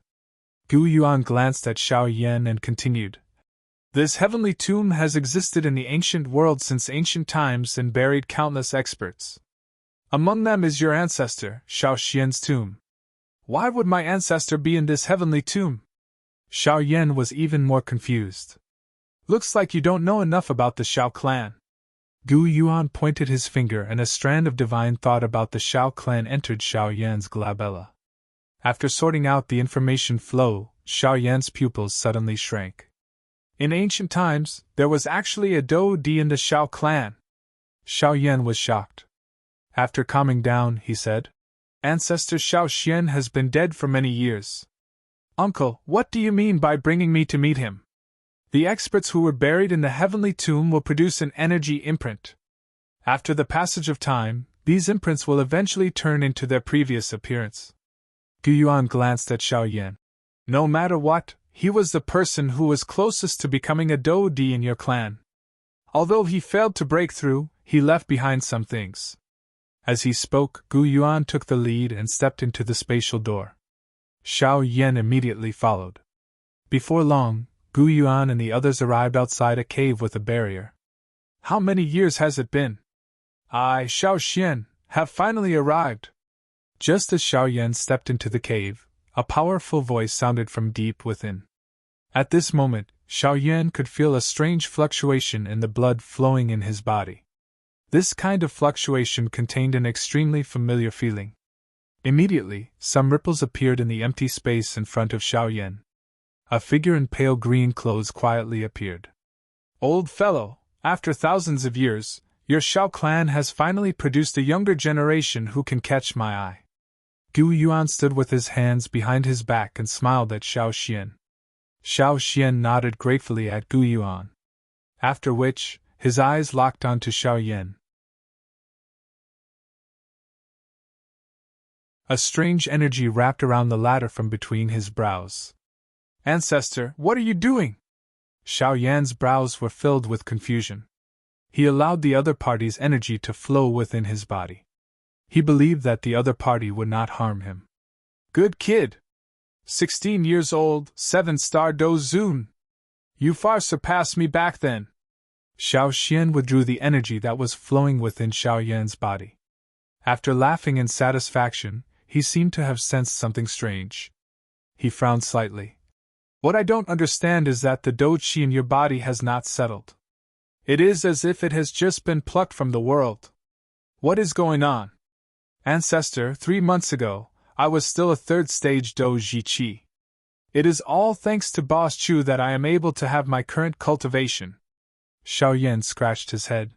Gu Yuan glanced at Xiao Yan and continued. "This heavenly tomb has existed in the ancient world since ancient times and buried countless experts. Among them is your ancestor, Xiao Xian's tomb. Why would my ancestor be in this heavenly tomb?" Xiao Yan was even more confused. "Looks like you don't know enough about the Xiao clan." Gu Yuan pointed his finger and a strand of divine thought about the Xiao clan entered Xiao Yan's glabella. After sorting out the information flow, Xiao Yan's pupils suddenly shrank. "In ancient times, there was actually a Dou Di in the Xiao clan." Xiao Yan was shocked. After calming down, he said, "Ancestor Xiao Xian has been dead for many years." "Uncle, what do you mean by bringing me to meet him?" "The experts who were buried in the heavenly tomb will produce an energy imprint. After the passage of time, these imprints will eventually turn into their previous appearance." Gu Yuan glanced at Xiao Yan. "No matter what, he was the person who was closest to becoming a Dou Di in your clan. Although he failed to break through, he left behind some things." As he spoke, Gu Yuan took the lead and stepped into the spatial door. Xiao Yan immediately followed. Before long, Gu Yuan and the others arrived outside a cave with a barrier. "How many years has it been? I, Xiao Xian, have finally arrived." Just as Xiao Yan stepped into the cave, a powerful voice sounded from deep within. At this moment, Xiao Yan could feel a strange fluctuation in the blood flowing in his body. This kind of fluctuation contained an extremely familiar feeling. Immediately, some ripples appeared in the empty space in front of Xiao Yan. A figure in pale green clothes quietly appeared. "Old fellow, after thousands of years, your Xiao clan has finally produced a younger generation who can catch my eye." Gu Yuan stood with his hands behind his back and smiled at Xiao Xian. Xiao Xian nodded gratefully at Gu Yuan. After which, his eyes locked onto Xiao Yan. A strange energy wrapped around the latter from between his brows. "Ancestor, what are you doing?" Xiao Yan's brows were filled with confusion. He allowed the other party's energy to flow within his body. He believed that the other party would not harm him. "Good kid! 16 years old, 7-star Do Zun! You far surpassed me back then!" Xiao Xian withdrew the energy that was flowing within Xiao Yan's body. After laughing in satisfaction, he seemed to have sensed something strange. He frowned slightly. "What I don't understand is that the Dou Qi in your body has not settled. It is as if it has just been plucked from the world. What is going on? Ancestor, 3 months ago, I was still a 3rd-stage Dou Ji Qi. It is all thanks to Boss Chu that I am able to have my current cultivation." Xiao Yan scratched his head.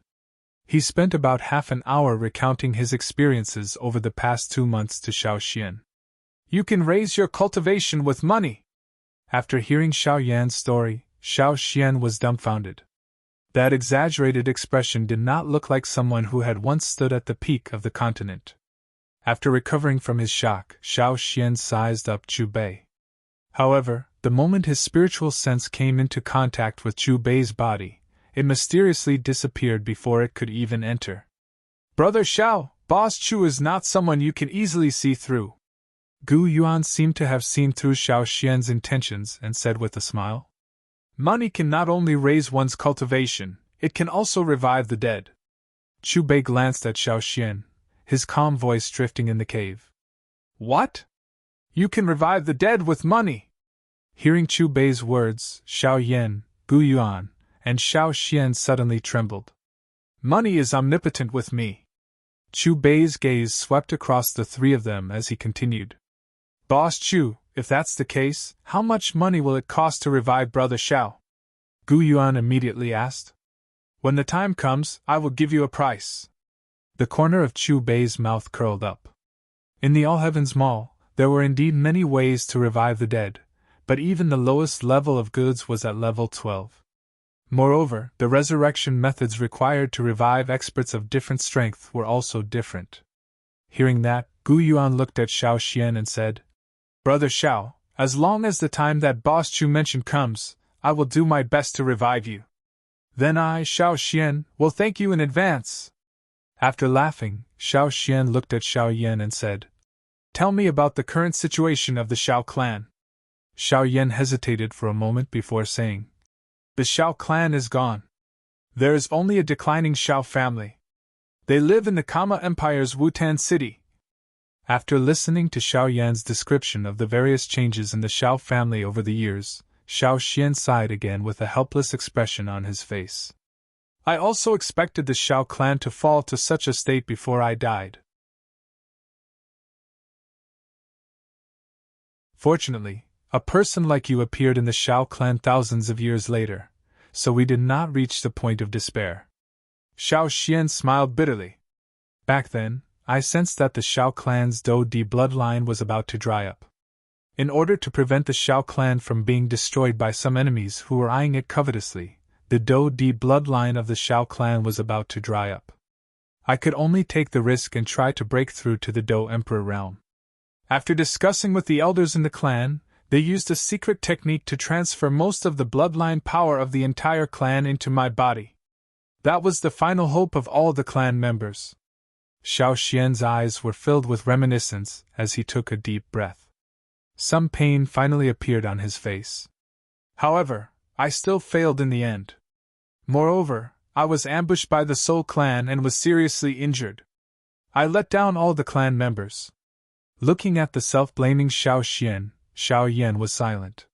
He spent about half an hour recounting his experiences over the past 2 months to Xiao Xian. "You can raise your cultivation with money!" After hearing Xiao Yan's story, Xiao Xian was dumbfounded. That exaggerated expression did not look like someone who had once stood at the peak of the continent. After recovering from his shock, Xiao Xian sized up Chu Bei. However, the moment his spiritual sense came into contact with Chu Bei's body, it mysteriously disappeared before it could even enter. "Brother Xiao, Boss Chu is not someone you can easily see through." Gu Yuan seemed to have seen through Xiao Xian's intentions and said with a smile, "Money can not only raise one's cultivation, it can also revive the dead." Chu Bei glanced at Xiao Xian, his calm voice drifting in the cave. "What? You can revive the dead with money?" Hearing Chu Bei's words, Xiao Yan, Gu Yuan, and Xiao Xian suddenly trembled. "Money is omnipotent with me." Chu Bei's gaze swept across the three of them as he continued. "Boss Chu, if that's the case, how much money will it cost to revive Brother Xiao? Gu Yuan immediately asked. When the time comes, I will give you a price. The corner of Chu Bei's mouth curled up. In the All Heavens Mall, there were indeed many ways to revive the dead, but even the lowest level of goods was at level 12. Moreover, the resurrection methods required to revive experts of different strength were also different. Hearing that, Gu Yuan looked at Xiao Xian and said, Brother Xiao, as long as the time that Boss Chu mentioned comes, I will do my best to revive you. Then I, Xiao Xian, will thank you in advance. After laughing, Xiao Xian looked at Xiao Yan and said, Tell me about the current situation of the Xiao clan. Xiao Yan hesitated for a moment before saying, The Xiao clan is gone. There is only a declining Xiao family. They live in the Kama Empire's Wutan city. After listening to Xiao Yan's description of the various changes in the Xiao family over the years, Xiao Xian sighed again with a helpless expression on his face. I also expected the Xiao clan to fall to such a state before I died. Fortunately, a person like you appeared in the Xiao clan thousands of years later, so we did not reach the point of despair. Xiao Xian smiled bitterly. Back then, I sensed that the Xiao clan's Dou Di bloodline was about to dry up. In order to prevent the Xiao clan from being destroyed by some enemies who were eyeing it covetously, the Dou Di bloodline of the Xiao clan was about to dry up. I could only take the risk and try to break through to the Dou Emperor realm. After discussing with the elders in the clan, they used a secret technique to transfer most of the bloodline power of the entire clan into my body. That was the final hope of all the clan members. Xiao Xian's eyes were filled with reminiscence as he took a deep breath. Some pain finally appeared on his face. However, I still failed in the end. Moreover, I was ambushed by the Soul clan and was seriously injured. I let down all the clan members. Looking at the self-blaming Xiao Xian, Xiao Yan was silent.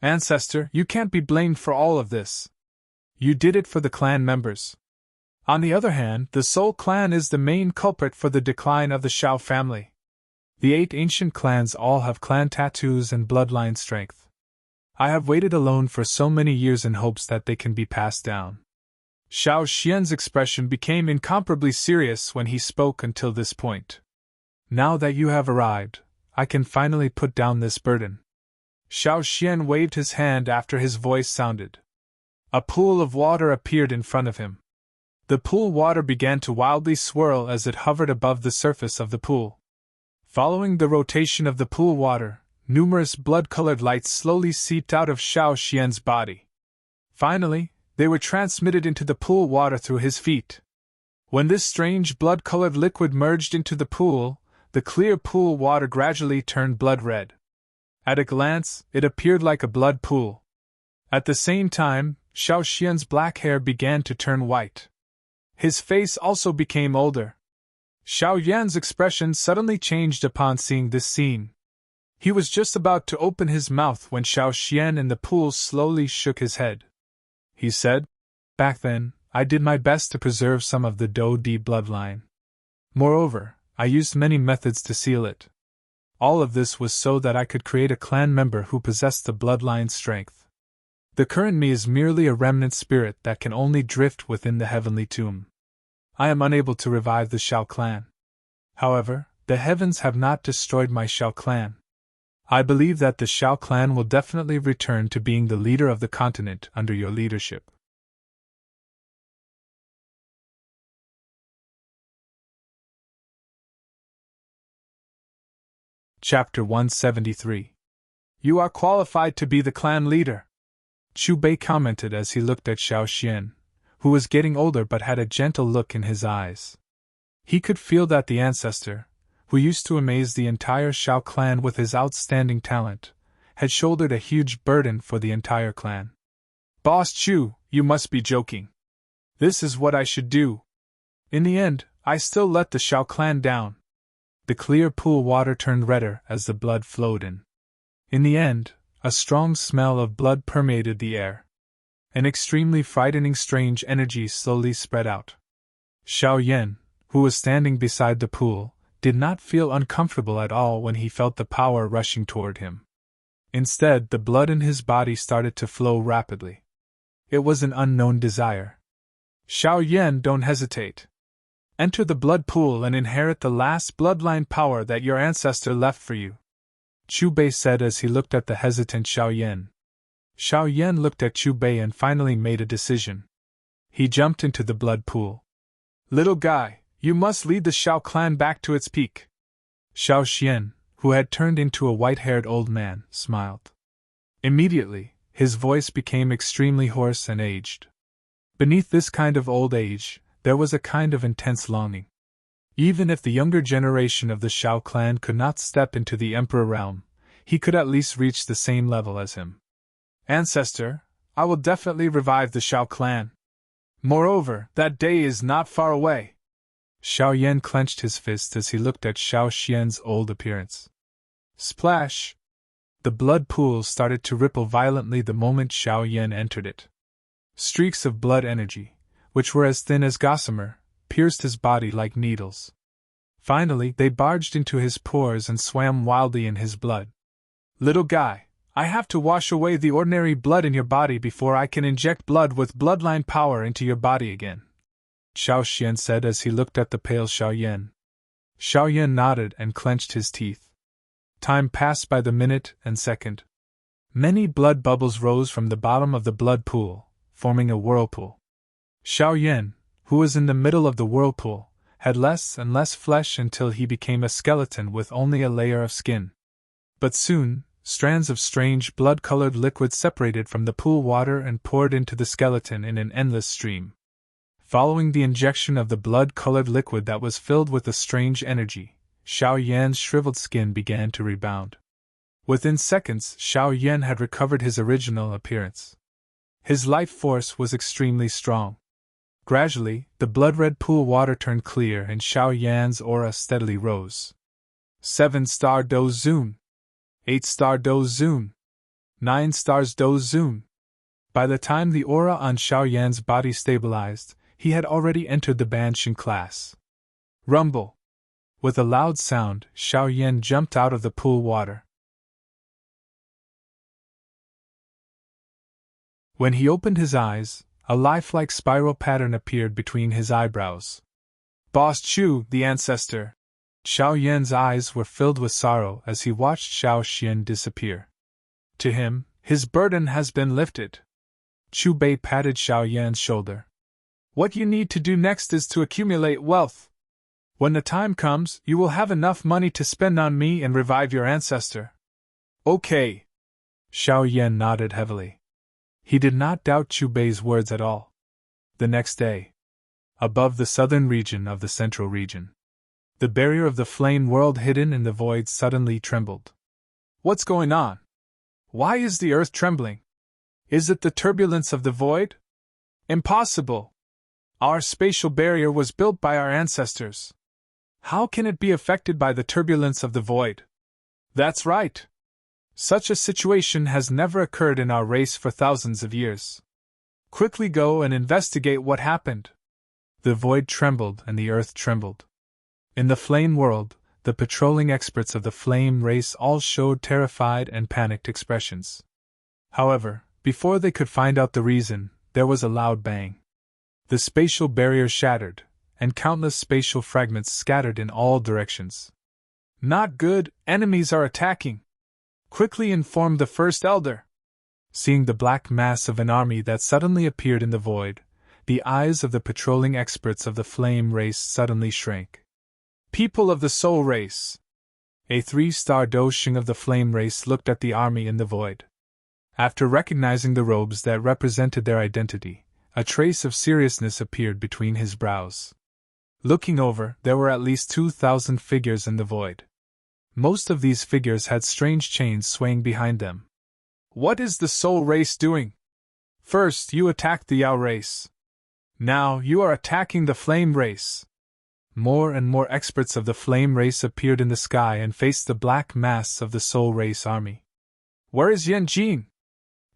Ancestor, you can't be blamed for all of this. You did it for the clan members. On the other hand, the Soul clan is the main culprit for the decline of the Xiao family. The 8 ancient clans all have clan tattoos and bloodline strength. I have waited alone for so many years in hopes that they can be passed down. Xiao Xian's expression became incomparably serious when he spoke until this point. Now that you have arrived, I can finally put down this burden. Xiao Xian waved his hand after his voice sounded. A pool of water appeared in front of him. The pool water began to wildly swirl as it hovered above the surface of the pool. Following the rotation of the pool water, numerous blood-colored lights slowly seeped out of Xiao Xian's body. Finally, they were transmitted into the pool water through his feet. When this strange blood-colored liquid merged into the pool, the clear pool water gradually turned blood red. At a glance, it appeared like a blood pool. At the same time, Xiao Xian's black hair began to turn white. His face also became older. Xiao Yan's expression suddenly changed upon seeing this scene. He was just about to open his mouth when Xiao Xian in the pool slowly shook his head. He said, Back then, I did my best to preserve some of the Dou Di bloodline. Moreover, I used many methods to seal it. All of this was so that I could create a clan member who possessed the bloodline strength. The current me is merely a remnant spirit that can only drift within the heavenly tomb. I am unable to revive the Xiao clan. However, the heavens have not destroyed my Xiao clan. I believe that the Xiao clan will definitely return to being the leader of the continent under your leadership. Chapter 173. You are qualified to be the clan leader. Chu Bei commented as he looked at Xiao Xian, who was getting older but had a gentle look in his eyes. He could feel that the ancestor, who used to amaze the entire Xiao clan with his outstanding talent, had shouldered a huge burden for the entire clan. Boss Chu, you must be joking. This is what I should do. In the end, I still let the Xiao clan down. The clear pool water turned redder as the blood flowed in. In the end, a strong smell of blood permeated the air. An extremely frightening strange energy slowly spread out. Xiao Yan, who was standing beside the pool, did not feel uncomfortable at all when he felt the power rushing toward him. Instead, the blood in his body started to flow rapidly. It was an unknown desire. Xiao Yan, don't hesitate. Enter the blood pool and inherit the last bloodline power that your ancestor left for you, Chu Bei said as he looked at the hesitant Xiao Yan. Xiao Yan looked at Chu Bei and finally made a decision. He jumped into the blood pool. Little guy, you must lead the Xiao clan back to its peak. Xiao Xian, who had turned into a white-haired old man, smiled. Immediately, his voice became extremely hoarse and aged. Beneath this kind of old age, there was a kind of intense longing. Even if the younger generation of the Xiao clan could not step into the Emperor realm, he could at least reach the same level as him. Ancestor, I will definitely revive the Xiao clan. Moreover, that day is not far away. Xiao Yan clenched his fist as he looked at Xiao Xian's old appearance. Splash! The blood pool started to ripple violently the moment Xiao Yan entered it. Streaks of blood energy, which were as thin as gossamer, pierced his body like needles. Finally, they barged into his pores and swam wildly in his blood. Little guy, I have to wash away the ordinary blood in your body before I can inject blood with bloodline power into your body again, Xiao Xian said as he looked at the pale Xiao Yan. Xiao Yan nodded and clenched his teeth. Time passed by the minute and second. Many blood bubbles rose from the bottom of the blood pool, forming a whirlpool. Xiao Yan, who was in the middle of the whirlpool, had less and less flesh until he became a skeleton with only a layer of skin. But soon, strands of strange blood-colored liquid separated from the pool water and poured into the skeleton in an endless stream. Following the injection of the blood-colored liquid that was filled with a strange energy, Xiao Yan's shriveled skin began to rebound. Within seconds, Xiao Yan had recovered his original appearance. His life force was extremely strong. Gradually, the blood-red pool water turned clear and Xiao Yan's aura steadily rose. 7-star Do Zun. 8-star Do Zun. 9 stars Do Zun. By the time the aura on Xiao Yan's body stabilized, he had already entered the Banshin class. Rumble! With a loud sound, Xiao Yan jumped out of the pool water. When he opened his eyes, a lifelike spiral pattern appeared between his eyebrows. Boss Chu, the ancestor! Xiao Yan's eyes were filled with sorrow as he watched Xiao Xian disappear. To him, his burden has been lifted. Chu Bei patted Xiao Yan's shoulder. What you need to do next is to accumulate wealth. When the time comes, you will have enough money to spend on me and revive your ancestor. Okay. Xiao Yan nodded heavily. He did not doubt Chu Bei's words at all. The next day, above the southern region of the central region, the barrier of the flame world hidden in the void suddenly trembled. What's going on? Why is the earth trembling? Is it the turbulence of the void? Impossible! Our spatial barrier was built by our ancestors. How can it be affected by the turbulence of the void? That's right. Such a situation has never occurred in our race for thousands of years. Quickly go and investigate what happened. The void trembled and the earth trembled. In the flame world, the patrolling experts of the flame race all showed terrified and panicked expressions. However, before they could find out the reason, there was a loud bang. The spatial barrier shattered, and countless spatial fragments scattered in all directions. Not good, enemies are attacking! Quickly informed the first elder. Seeing the black mass of an army that suddenly appeared in the void, the eyes of the patrolling experts of the flame race suddenly shrank. People of the soul race! A 3-star Doshing of the flame race looked at the army in the void. After recognizing the robes that represented their identity, a trace of seriousness appeared between his brows. Looking over, there were at least 2,000 figures in the void. Most of these figures had strange chains swaying behind them. What is the soul race doing? First, you attacked the Yao race. Now, you are attacking the flame race. More and more experts of the flame race appeared in the sky and faced the black mass of the soul race army. Where is Yan Jin?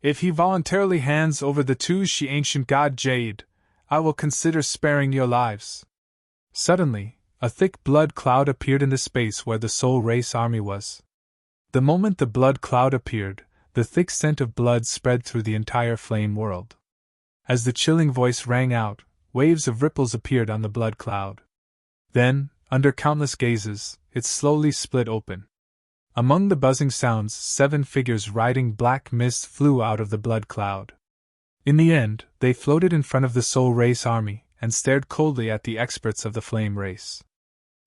If he voluntarily hands over the Shi ancient god Jade, I will consider sparing your lives. Suddenly, a thick blood cloud appeared in the space where the soul race army was. The moment the blood cloud appeared, the thick scent of blood spread through the entire flame world. As the chilling voice rang out, waves of ripples appeared on the blood cloud. Then, under countless gazes, it slowly split open. Among the buzzing sounds, 7 figures riding black mist flew out of the blood cloud. In the end, they floated in front of the Soul Race army and stared coldly at the experts of the Flame Race.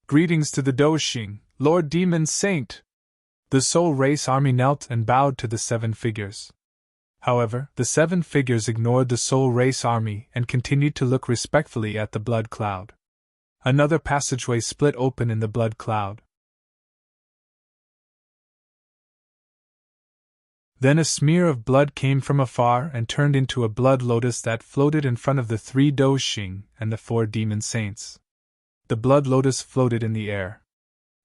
"Greetings to the Doshing, Lord Demon Saint!" The Soul Race army knelt and bowed to the 7 figures. However, the 7 figures ignored the Soul Race army and continued to look respectfully at the blood cloud. Another passageway split open in the blood cloud. Then a smear of blood came from afar and turned into a blood lotus that floated in front of the 3 Doshing and the 4 demon saints. The blood lotus floated in the air.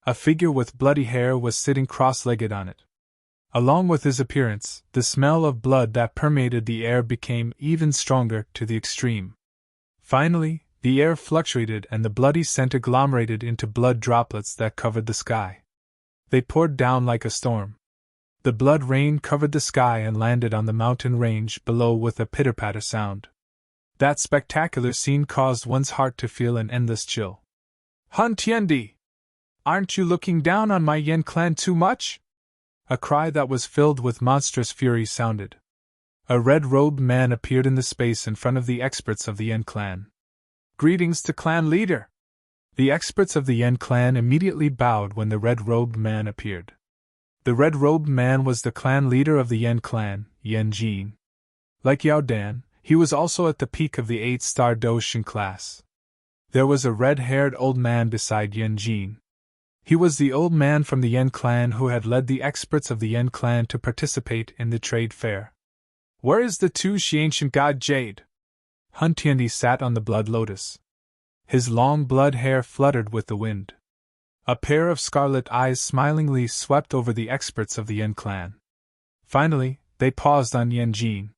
A figure with bloody hair was sitting cross-legged on it. Along with his appearance, the smell of blood that permeated the air became even stronger to the extreme. Finally, the air fluctuated and the bloody scent agglomerated into blood droplets that covered the sky. They poured down like a storm. The blood rain covered the sky and landed on the mountain range below with a pitter-patter sound. That spectacular scene caused one's heart to feel an endless chill. "Hun Tiendi! Aren't you looking down on my Yen clan too much?" A cry that was filled with monstrous fury sounded. A red-robed man appeared in the space in front of the experts of the Yen clan. "Greetings to clan leader!" The experts of the Yen clan immediately bowed when the red-robed man appeared. The red-robed man was the clan leader of the Yen clan, Yen Jin. Like Yao Dan, he was also at the peak of the 8-star Doshin class. There was a red-haired old man beside Yen Jin. He was the old man from the Yen clan who had led the experts of the Yen clan to participate in the trade fair. "Where is the 2 ancient god Jade?" Hun Tiendi sat on the blood lotus. His long blood hair fluttered with the wind. A pair of scarlet eyes smilingly swept over the experts of the Yen clan. Finally, they paused on Yen Jin.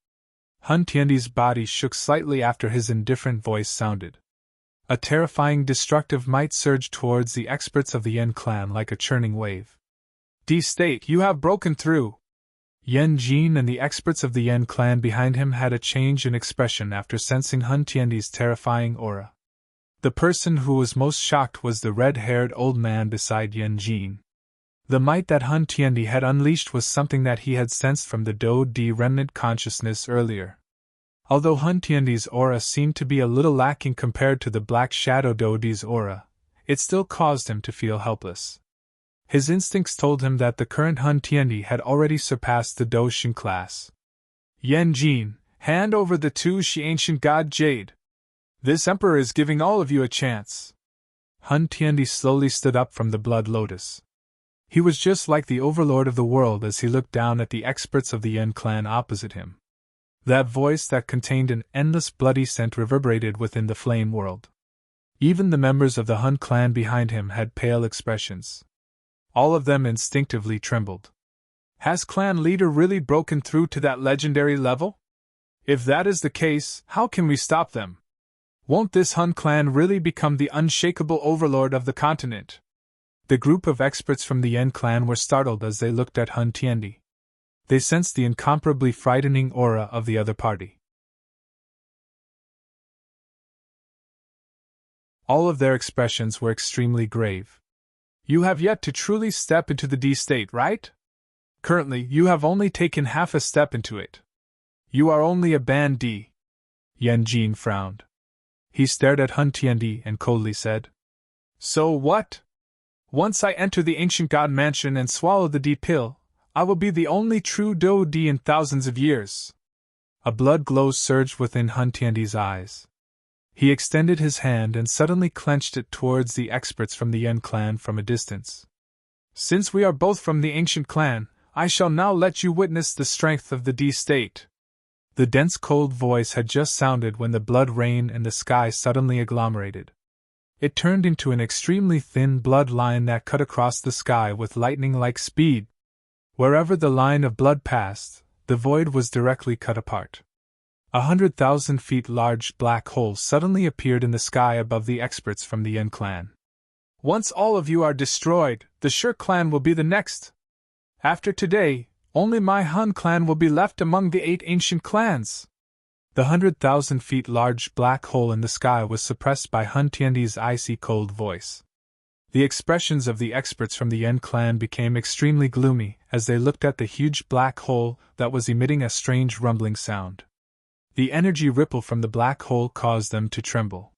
Hun Tiendi's body shook slightly after his indifferent voice sounded. A terrifying destructive might surged towards the experts of the Yen clan like a churning wave. "D-State, you have broken through!" Yen Jin and the experts of the Yen clan behind him had a change in expression after sensing Hun Tiendi's terrifying aura. The person who was most shocked was the red-haired old man beside Yen Jin. The might that Hun Tiendi had unleashed was something that he had sensed from the Do-Di remnant consciousness earlier. Although Hun Tiendi's aura seemed to be a little lacking compared to the Black Shadow Do-Di's aura, it still caused him to feel helpless. His instincts told him that the current Hun Tiendi had already surpassed the Doshin class. "Yen Jin, hand over the 2 ancient god Jade. This emperor is giving all of you a chance." Hun Tiendi slowly stood up from the blood lotus. He was just like the overlord of the world as he looked down at the experts of the Yen clan opposite him. That voice that contained an endless bloody scent reverberated within the flame world. Even the members of the Hun clan behind him had pale expressions. All of them instinctively trembled. Has clan leader really broken through to that legendary level? If that is the case, how can we stop them? Won't this Hun clan really become the unshakable overlord of the continent? The group of experts from the Yen clan were startled as they looked at Hun Tiendi. They sensed the incomparably frightening aura of the other party. All of their expressions were extremely grave. "You have yet to truly step into the D-State, right? Currently, you have only taken half a step into it. You are only a Band D." Yen Jin frowned. He stared at Hun Tiendi and coldly said, "So what? Once I enter the ancient god mansion and swallow the D pill, I will be the only true Do-Di in thousands of years." A blood glow surged within Hun Tiendi's eyes. He extended his hand and suddenly clenched it towards the experts from the Yen clan from a distance. "Since we are both from the ancient clan, I shall now let you witness the strength of the D-State." The dense cold voice had just sounded when the blood rain and the sky suddenly agglomerated. It turned into an extremely thin blood line that cut across the sky with lightning-like speed. Wherever the line of blood passed, the void was directly cut apart. 100,000 feet large black holes suddenly appeared in the sky above the experts from the Yen clan. "Once all of you are destroyed, the Shur clan will be the next. After today, Only my Hun clan will be left among the 8 ancient clans. The 100,000 feet large black hole in the sky was suppressed by Hun Tiandi's icy cold voice. The expressions of the experts from the Yen clan became extremely gloomy as they looked at the huge black hole that was emitting a strange rumbling sound. The energy ripple from the black hole caused them to tremble.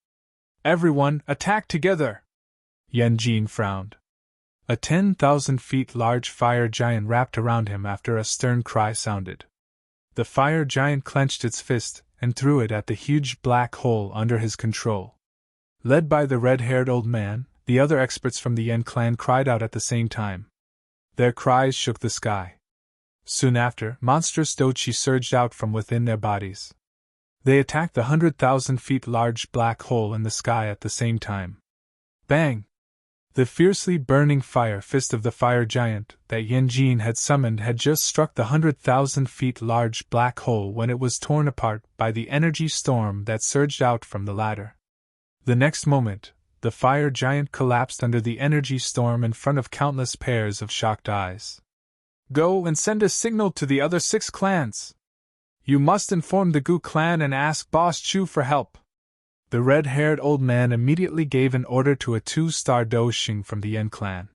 Everyone, attack together! Yen Jin frowned. A 10,000 feet large fire giant wrapped around him after a stern cry sounded. The fire giant clenched its fist and threw it at the huge black hole under his control. Led by the red-haired old man, the other experts from the Yen clan cried out at the same time. Their cries shook the sky. Soon after, monstrous dochi surged out from within their bodies. They attacked the 100,000 feet large black hole in the sky at the same time. Bang! The fiercely burning fire fist of the fire giant that Yen Jin had summoned had just struck the 100,000 feet large black hole when it was torn apart by the energy storm that surged out from the latter. The next moment, the fire giant collapsed under the energy storm in front of countless pairs of shocked eyes. Go and send a signal to the other 6 clans. You must inform the Gu clan and ask Boss Chu for help. The red-haired old man immediately gave an order to a 2-star Do Xing from the Yen clan.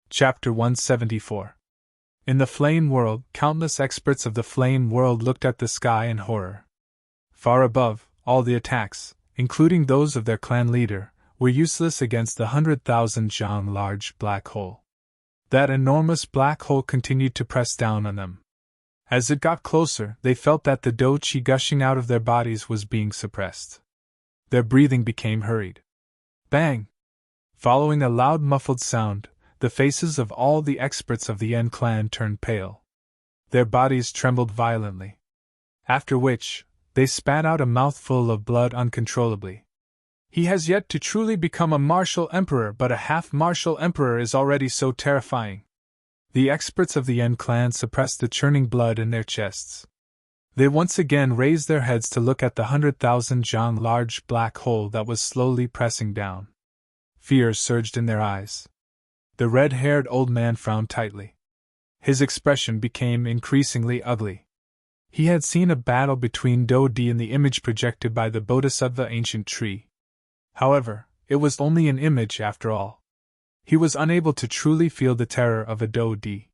Chapter 174. In the Flame World, countless experts of the Flame World looked at the sky in horror. Far above, all the attacks, including those of their clan leader, were useless against the 100,000 zhang large black hole. That enormous black hole continued to press down on them. As it got closer, they felt that the do qi gushing out of their bodies was being suppressed. Their breathing became hurried. Bang! Following a loud muffled sound, the faces of all the experts of the Yen clan turned pale. Their bodies trembled violently. After which, they spat out a mouthful of blood uncontrollably. He has yet to truly become a martial emperor, but a half-martial emperor is already so terrifying. The experts of the Yen clan suppressed the churning blood in their chests. They once again raised their heads to look at the 100,000 zhang large black hole that was slowly pressing down. Fear surged in their eyes. The red-haired old man frowned tightly. His expression became increasingly ugly. He had seen a battle between Do Di and the image projected by the Bodhisattva ancient tree. However, it was only an image after all. He was unable to truly feel the terror of a Do Di.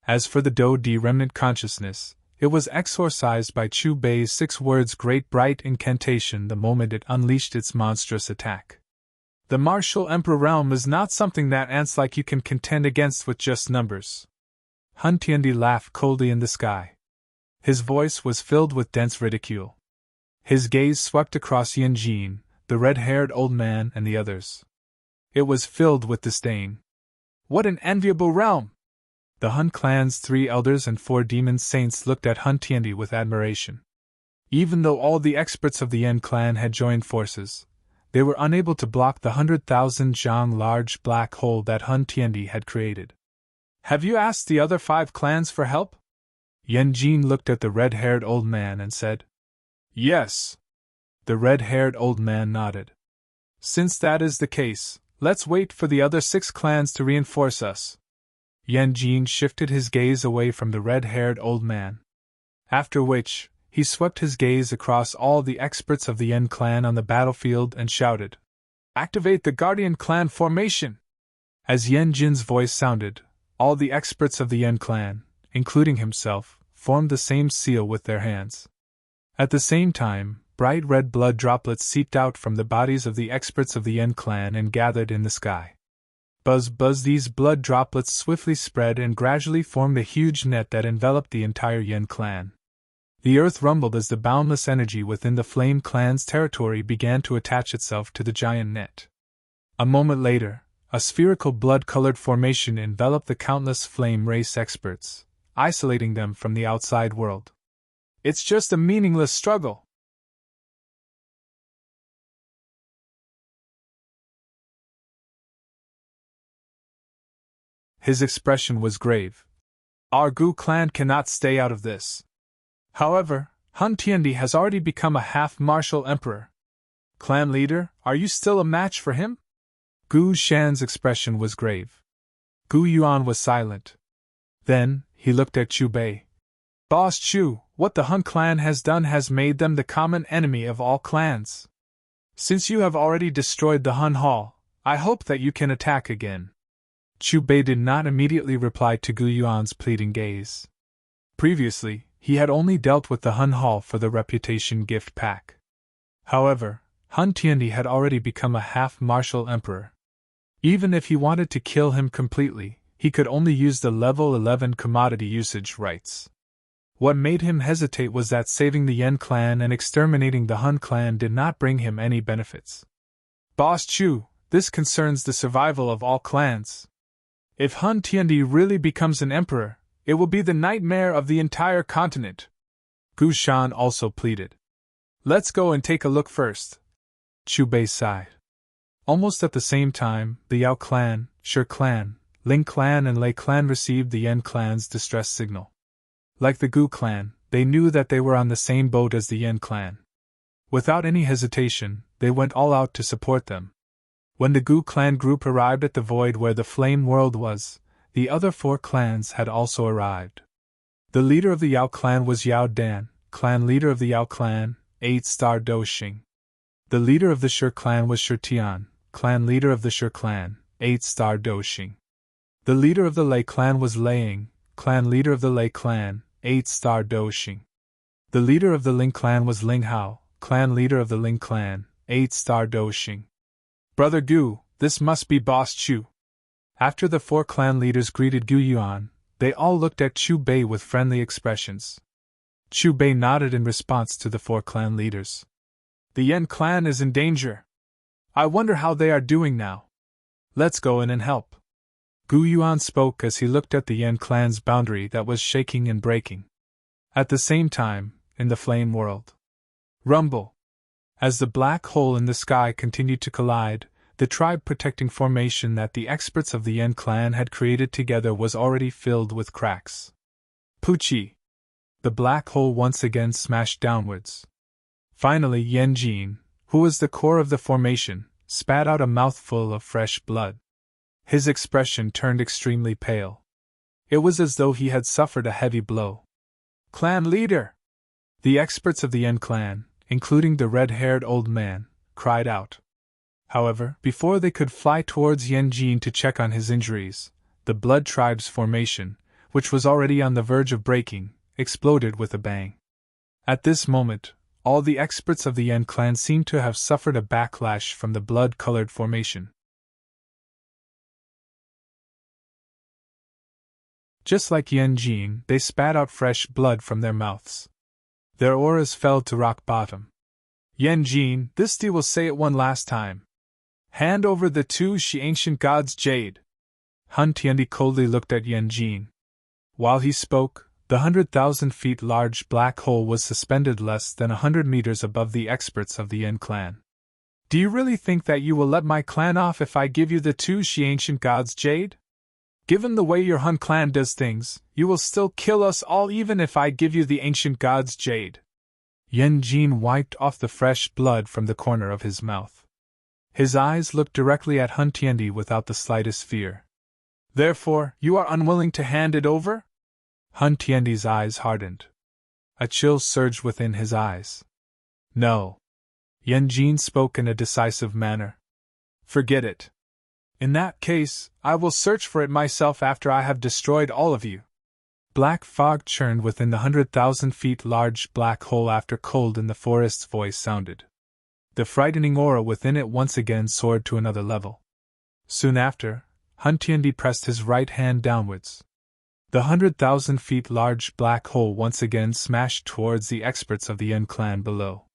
As for the Do Di remnant consciousness, it was exorcised by Chu Bei's 6 words great bright incantation the moment it unleashed its monstrous attack. The martial emperor realm is not something that ants like you can contend against with just numbers. Hun Tiandi laughed coldly in the sky. His voice was filled with dense ridicule. His gaze swept across Yen Jin, the red-haired old man, and the others. It was filled with disdain. What an enviable realm! The Hun clan's 3 elders and 4 demon saints looked at Hun Tiandi with admiration. Even though all the experts of the Yen clan had joined forces, they were unable to block the 100,000 zhang large black hole that Hun Tiandi had created. Have you asked the other 5 clans for help? Yen Jin looked at the red-haired old man and said, Yes. The red-haired old man nodded. Since that is the case, let's wait for the other 6 clans to reinforce us. Yen Jin shifted his gaze away from the red-haired old man. After which, he swept his gaze across all the experts of the Yen clan on the battlefield and shouted, Activate the Guardian clan formation! As Yen Jin's voice sounded, all the experts of the Yen clan, including himself, formed the same seal with their hands. At the same time, bright red blood droplets seeped out from the bodies of the experts of the Yen clan and gathered in the sky. Buzz buzz, these blood droplets swiftly spread and gradually formed a huge net that enveloped the entire Yen clan. The earth rumbled as the boundless energy within the Flame clan's territory began to attach itself to the giant net. A moment later, a spherical blood-colored formation enveloped the countless Flame race experts, isolating them from the outside world. It's just a meaningless struggle. His expression was grave. Our Gu clan cannot stay out of this. However, Hun Tiandi has already become a half-martial emperor. Clan leader, are you still a match for him? Gu Shan's expression was grave. Gu Yuan was silent. Then, he looked at Chu Bei. Boss Chu, what the Hun clan has done has made them the common enemy of all clans. Since you have already destroyed the Hun Hall, I hope that you can attack again. Chu Bei did not immediately reply to Gu Yuan's pleading gaze. Previously, he had only dealt with the Hun Hall for the reputation gift pack. However, Hun Tiandi had already become a half-martial emperor. Even if he wanted to kill him completely, he could only use the level 11 commodity usage rights. What made him hesitate was that saving the Yen clan and exterminating the Hun clan did not bring him any benefits. Boss Chu, this concerns the survival of all clans. If Hun Tiandi really becomes an emperor, it will be the nightmare of the entire continent. Gu Shan also pleaded. Let's go and take a look first. Chu Bei sighed. Almost at the same time, the Yao clan, Shi clan, Ling clan and Lei clan received the Yen clan's distress signal. Like the Gu clan, they knew that they were on the same boat as the Yen clan. Without any hesitation, they went all out to support them. When the Gu clan group arrived at the void where the flame world was, the other 4 clans had also arrived. The leader of the Yao clan was Yao Dan, clan leader of the Yao clan, 8-star Do Xing. The leader of the Shi clan was Shi Tian, clan leader of the Shi clan, 8-star Do Xing. The leader of the Lei clan was Leiying, clan leader of the Lei clan, 8-star Do Xing. The leader of the Ling clan was Ling Hao, clan leader of the Ling clan, 8-star Do Xing. Brother Gu, this must be Boss Chu. After the 4 clan leaders greeted Gu Yuan, they all looked at Chu Bei with friendly expressions. Chu Bei nodded in response to the 4 clan leaders. The Yen clan is in danger. I wonder how they are doing now. Let's go in and help. Gu Yuan spoke as he looked at the Yen clan's boundary that was shaking and breaking. At the same time, in the flame world. Rumble. As the black hole in the sky continued to collide, the tribe-protecting formation that the experts of the Yen clan had created together was already filled with cracks. Puchi! The black hole once again smashed downwards. Finally Yen Jin, who was the core of the formation, spat out a mouthful of fresh blood. His expression turned extremely pale. It was as though he had suffered a heavy blow. Clan leader! The experts of the Yen clan, including the red-haired old man, cried out. However, before they could fly towards Yen Jin to check on his injuries, the Blood Tribe's formation, which was already on the verge of breaking, exploded with a bang. At this moment, all the experts of the Yen clan seemed to have suffered a backlash from the blood-colored formation. Just like Yen Jin, they spat out fresh blood from their mouths. Their auras fell to rock bottom. Yen Jin, this will say it one last time. Hand over the 2 Shi ancient gods' jade. Hun Tiandi coldly looked at Yen Jin. While he spoke, the 100,000 feet large black hole was suspended less than 100 meters above the experts of the Yen clan. Do you really think that you will let my clan off if I give you the 2 Shi ancient gods' jade? Given the way your Hun clan does things, you will still kill us all even if I give you the ancient gods' jade. Yen Jin wiped off the fresh blood from the corner of his mouth. His eyes looked directly at Hun Tiandi without the slightest fear. Therefore, you are unwilling to hand it over? Hun Tiandi's eyes hardened. A chill surged within his eyes. No. Yen Jin spoke in a decisive manner. Forget it. In that case, I will search for it myself after I have destroyed all of you. Black fog churned within the 100,000 feet large black hole after Cold in the Forest's voice sounded. The frightening aura within it once again soared to another level. Soon after, Hun Tiandi pressed his right hand downwards. The 100,000 feet large black hole once again smashed towards the experts of the Yen clan below.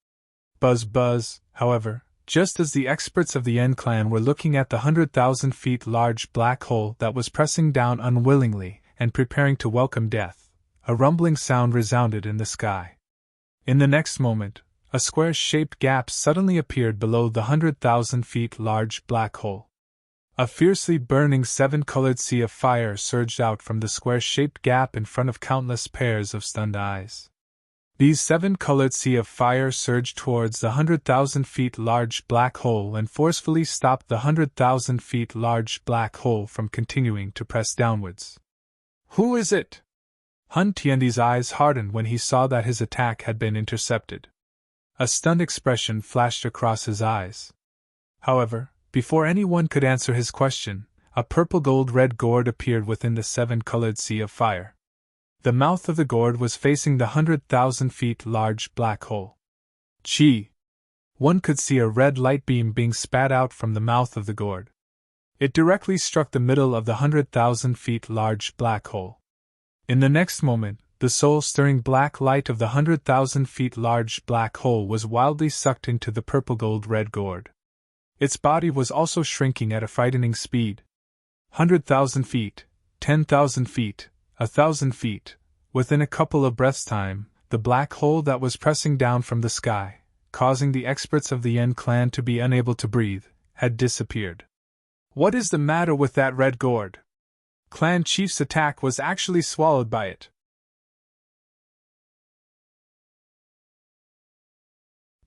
Buzz buzz, however, just as the experts of the Yen clan were looking at the 100,000 feet large black hole that was pressing down unwillingly and preparing to welcome death, a rumbling sound resounded in the sky. In the next moment, a square-shaped gap suddenly appeared below the 100,000 feet large black hole. A fiercely burning 7-colored sea of fire surged out from the square-shaped gap in front of countless pairs of stunned eyes. These 7-colored sea of fire surged towards the 100,000 feet large black hole and forcefully stopped the 100,000 feet large black hole from continuing to press downwards. Who is it? Hun Tiandi's eyes hardened when he saw that his attack had been intercepted. A stunned expression flashed across his eyes. However, before anyone could answer his question, a purple gold-red gourd appeared within the 7-colored sea of fire. The mouth of the gourd was facing the 100,000 feet large black hole. Chi! One could see a red light beam being spat out from the mouth of the gourd. It directly struck the middle of the 100,000 feet large black hole. In the next moment, the soul-stirring black light of the 100,000 feet large black hole was wildly sucked into the purple gold-red gourd. Its body was also shrinking at a frightening speed. 100,000 feet, 10,000 feet, 1,000 feet. Within a couple of breaths' time, the black hole that was pressing down from the sky, causing the experts of the Yen clan to be unable to breathe, had disappeared. What is the matter with that red gourd? Clan Chief's attack was actually swallowed by it.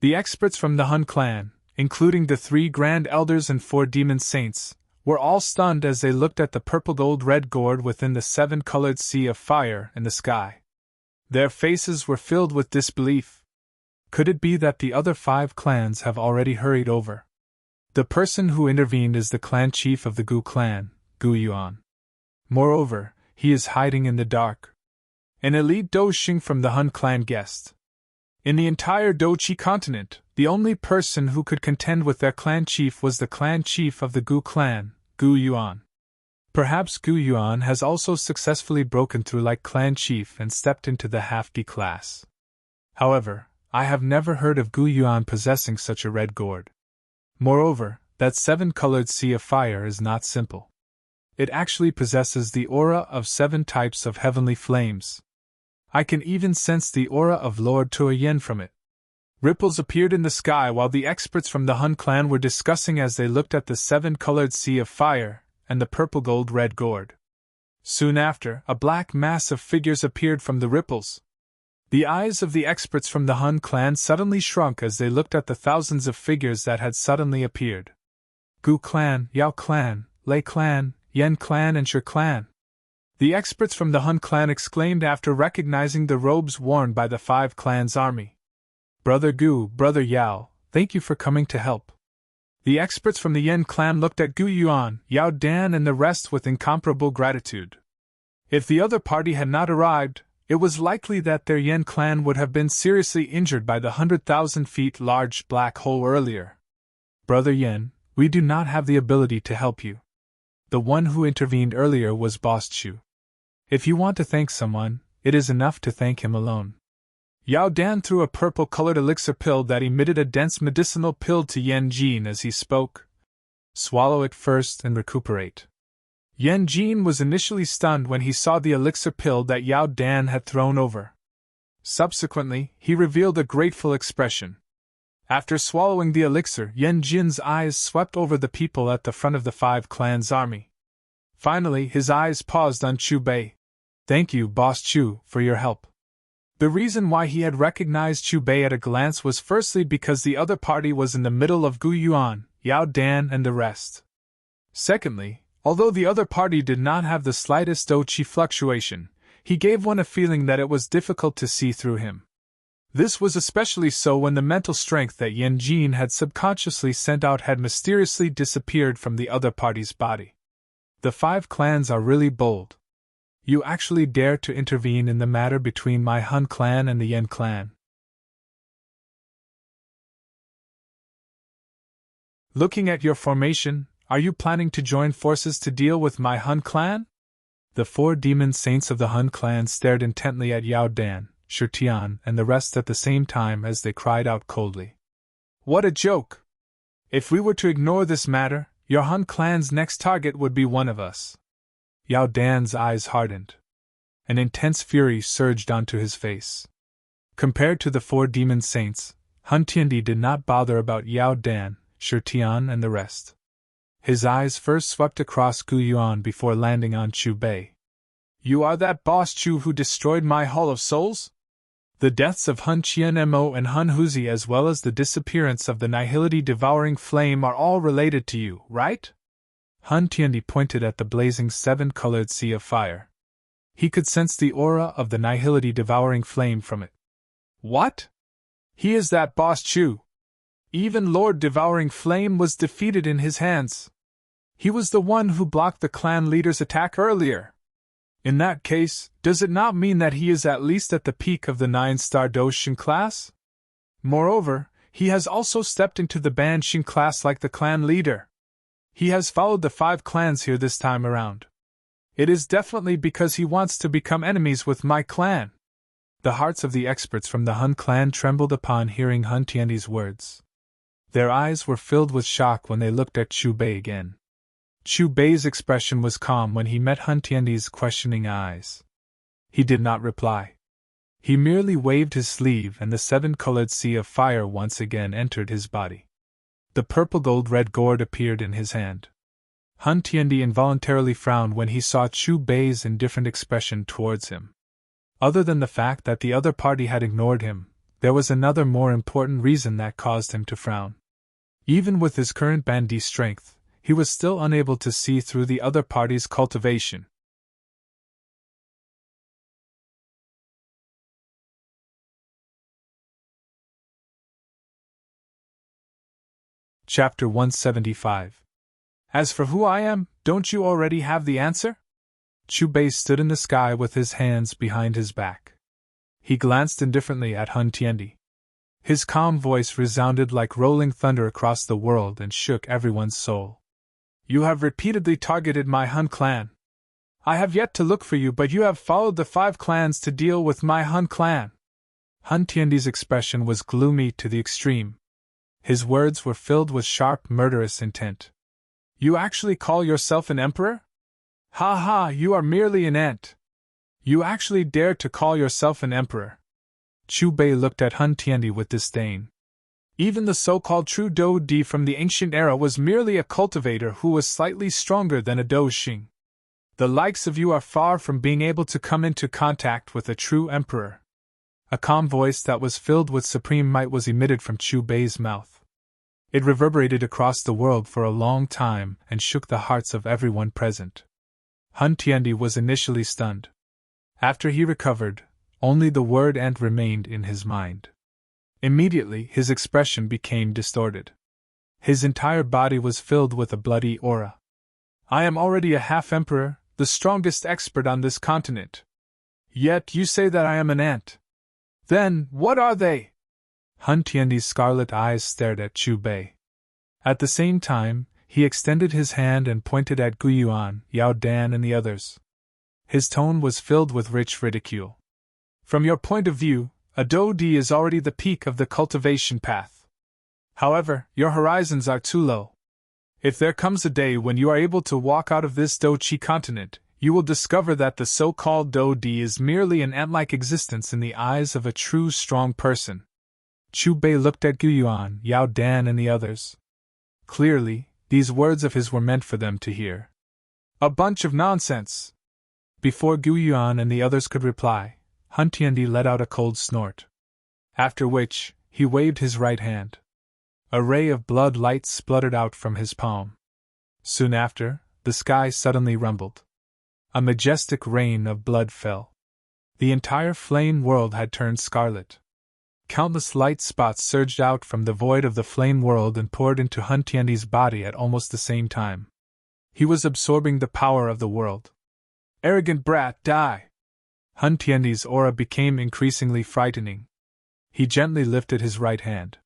The experts from the Hun clan, including the 3 Grand Elders and 4 Demon Saints, were all stunned as they looked at the purple gold-red gourd within the 7-colored sea of fire in the sky. Their faces were filled with disbelief. Could it be that the other 5 clans have already hurried over? The person who intervened is the clan chief of the Gu clan, Gu Yuan. Moreover, he is hiding in the dark. An elite Doxing from the Hun clan guessed. In the entire Dochi continent, the only person who could contend with their clan chief was the clan chief of the Gu clan, Gu Yuan. Perhaps Gu Yuan has also successfully broken through like clan chief and stepped into the half-D class. However, I have never heard of Gu Yuan possessing such a red gourd. Moreover, that 7-colored sea of fire is not simple. It actually possesses the aura of 7 types of heavenly flames. I can even sense the aura of Lord Tuoyen from it. Ripples appeared in the sky while the experts from the Hun clan were discussing as they looked at the 7-colored sea of fire and the purple gold-red gourd. Soon after, a black mass of figures appeared from the ripples. The eyes of the experts from the Hun clan suddenly shrunk as they looked at the thousands of figures that had suddenly appeared. Gu clan, Yao clan, Lei clan, Yen clan and Shi clan. The experts from the Hun clan exclaimed after recognizing the robes worn by the 5 clans' army. Brother Gu, Brother Yao, thank you for coming to help. The experts from the Yen clan looked at Gu Yuan, Yao Dan and the rest with incomparable gratitude. If the other party had not arrived, it was likely that their Yen clan would have been seriously injured by the 100,000 feet large black hole earlier. Brother Yen, we do not have the ability to help you. The one who intervened earlier was Boss Chu. If you want to thank someone, it is enough to thank him alone. Yao Dan threw a purple-colored elixir pill that emitted a dense medicinal pill to Yen Jin as he spoke. Swallow it first and recuperate. Yen Jin was initially stunned when he saw the elixir pill that Yao Dan had thrown over. Subsequently, he revealed a grateful expression. After swallowing the elixir, Yen Jin's eyes swept over the people at the front of the 5 clans' army. Finally, his eyes paused on Chu Bei. Thank you, Boss Chu, for your help. The reason why he had recognized Chu Bei at a glance was firstly because the other party was in the middle of Gu Yuan, Yao Dan and the rest. Secondly, although the other party did not have the slightest Dochi fluctuation, he gave one a feeling that it was difficult to see through him. This was especially so when the mental strength that Yen Jin had subconsciously sent out had mysteriously disappeared from the other party's body. The 5 clans are really bold. You actually dare to intervene in the matter between my Hun clan and the Yen clan. Looking at your formation, are you planning to join forces to deal with my Hun clan? The 4 demon saints of the Hun clan stared intently at Yao Dan, Shi Tian, and the rest at the same time as they cried out coldly. What a joke! If we were to ignore this matter, your Hun clan's next target would be one of us. Yao Dan's eyes hardened. An intense fury surged onto his face. Compared to the 4 demon saints, Hun Tiandi did not bother about Yao Dan, Shi Tian and the rest. His eyes first swept across Gu Yuan before landing on Chu Bei. You are that Boss Chu who destroyed my Hall of Souls? The deaths of Hun Qianmo and Hun Huzi, as well as the disappearance of the Nihility devouring flame, are all related to you, right? Hun Tiandi pointed at the blazing seven-colored sea of fire. He could sense the aura of the Nihility devouring flame from it. What? He is that boss Chu. Even Lord Devouring Flame was defeated in his hands. He was the one who blocked the clan leader's attack earlier. In that case, does it not mean that he is at least at the peak of the 9-star Doshin class? Moreover, he has also stepped into the Banshin class like the clan leader. He has followed the 5 clans here this time around. It is definitely because he wants to become enemies with my clan. The hearts of the experts from the Hun clan trembled upon hearing Hun Tiandi's words. Their eyes were filled with shock when they looked at Chu Bei again. Chu Bei's expression was calm when he met Hun Tiandi's questioning eyes. He did not reply. He merely waved his sleeve and the 7-colored sea of fire once again entered his body. The purple gold-red gourd appeared in his hand. Hun Tiandi involuntarily frowned when he saw Chu Bei's indifferent expression towards him. Other than the fact that the other party had ignored him, there was another more important reason that caused him to frown. Even with his current Bandi strength, he was still unable to see through the other party's cultivation. Chapter 175. As for who I am, don't you already have the answer? Chu Bei stood in the sky with his hands behind his back. He glanced indifferently at Hun Tiandi. His calm voice resounded like rolling thunder across the world and shook everyone's soul. You have repeatedly targeted my Hun clan. I have yet to look for you, but you have followed the 5 clans to deal with my Hun clan. Hun Tiandi's expression was gloomy to the extreme. His words were filled with sharp, murderous intent. You actually call yourself an emperor? Ha ha, you are merely an ant. You actually dare to call yourself an emperor. Chu Bei looked at Hun Tiandi with disdain. Even the so-called true Dou Di from the ancient era was merely a cultivator who was slightly stronger than a Dou Xing. The likes of you are far from being able to come into contact with a true emperor. A calm voice that was filled with supreme might was emitted from Chu Bei's mouth. It reverberated across the world for a long time and shook the hearts of everyone present. Hun Tiandi was initially stunned. After he recovered, only the word ant remained in his mind. Immediately, his expression became distorted. His entire body was filled with a bloody aura. I am already a half-emperor, the strongest expert on this continent. Yet you say that I am an ant. Then, what are they? Hun Tiandi's scarlet eyes stared at Chu Bei. At the same time, he extended his hand and pointed at Gu Yuan, Yao Dan and the others. His tone was filled with rich ridicule. From your point of view, a Dou Di is already the peak of the cultivation path. However, your horizons are too low. If there comes a day when you are able to walk out of this Dou Qi continent, you will discover that the so-called Dou Di is merely an ant-like existence in the eyes of a true strong person. Chu Bei looked at Gu Yuan, Yao Dan and the others. Clearly, these words of his were meant for them to hear. A bunch of nonsense! Before Gu Yuan and the others could reply, Hun Tiandi let out a cold snort. After which, he waved his right hand. A ray of blood light spluttered out from his palm. Soon after, the sky suddenly rumbled. A majestic rain of blood fell. The entire flame world had turned scarlet. Countless light spots surged out from the void of the flame world and poured into Hun Tiandi's body at almost the same time. He was absorbing the power of the world. Arrogant brat, die! Hun Tiandi's aura became increasingly frightening. He gently lifted his right hand.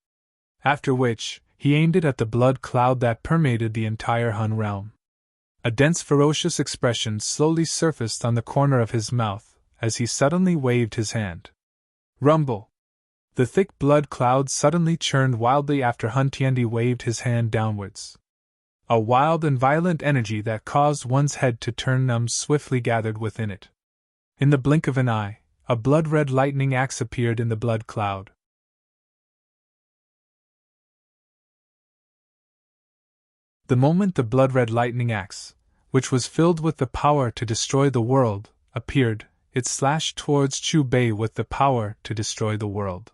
After which, he aimed it at the blood cloud that permeated the entire Hun realm. A dense ferocious expression slowly surfaced on the corner of his mouth as he suddenly waved his hand. Rumble! The thick blood cloud suddenly churned wildly after Hun Tiandi waved his hand downwards. A wild and violent energy that caused one's head to turn numb swiftly gathered within it. In the blink of an eye, a blood-red lightning axe appeared in the blood cloud. The moment the blood-red lightning axe, which was filled with the power to destroy the world, appeared, it slashed towards Chu Bei with the power to destroy the world.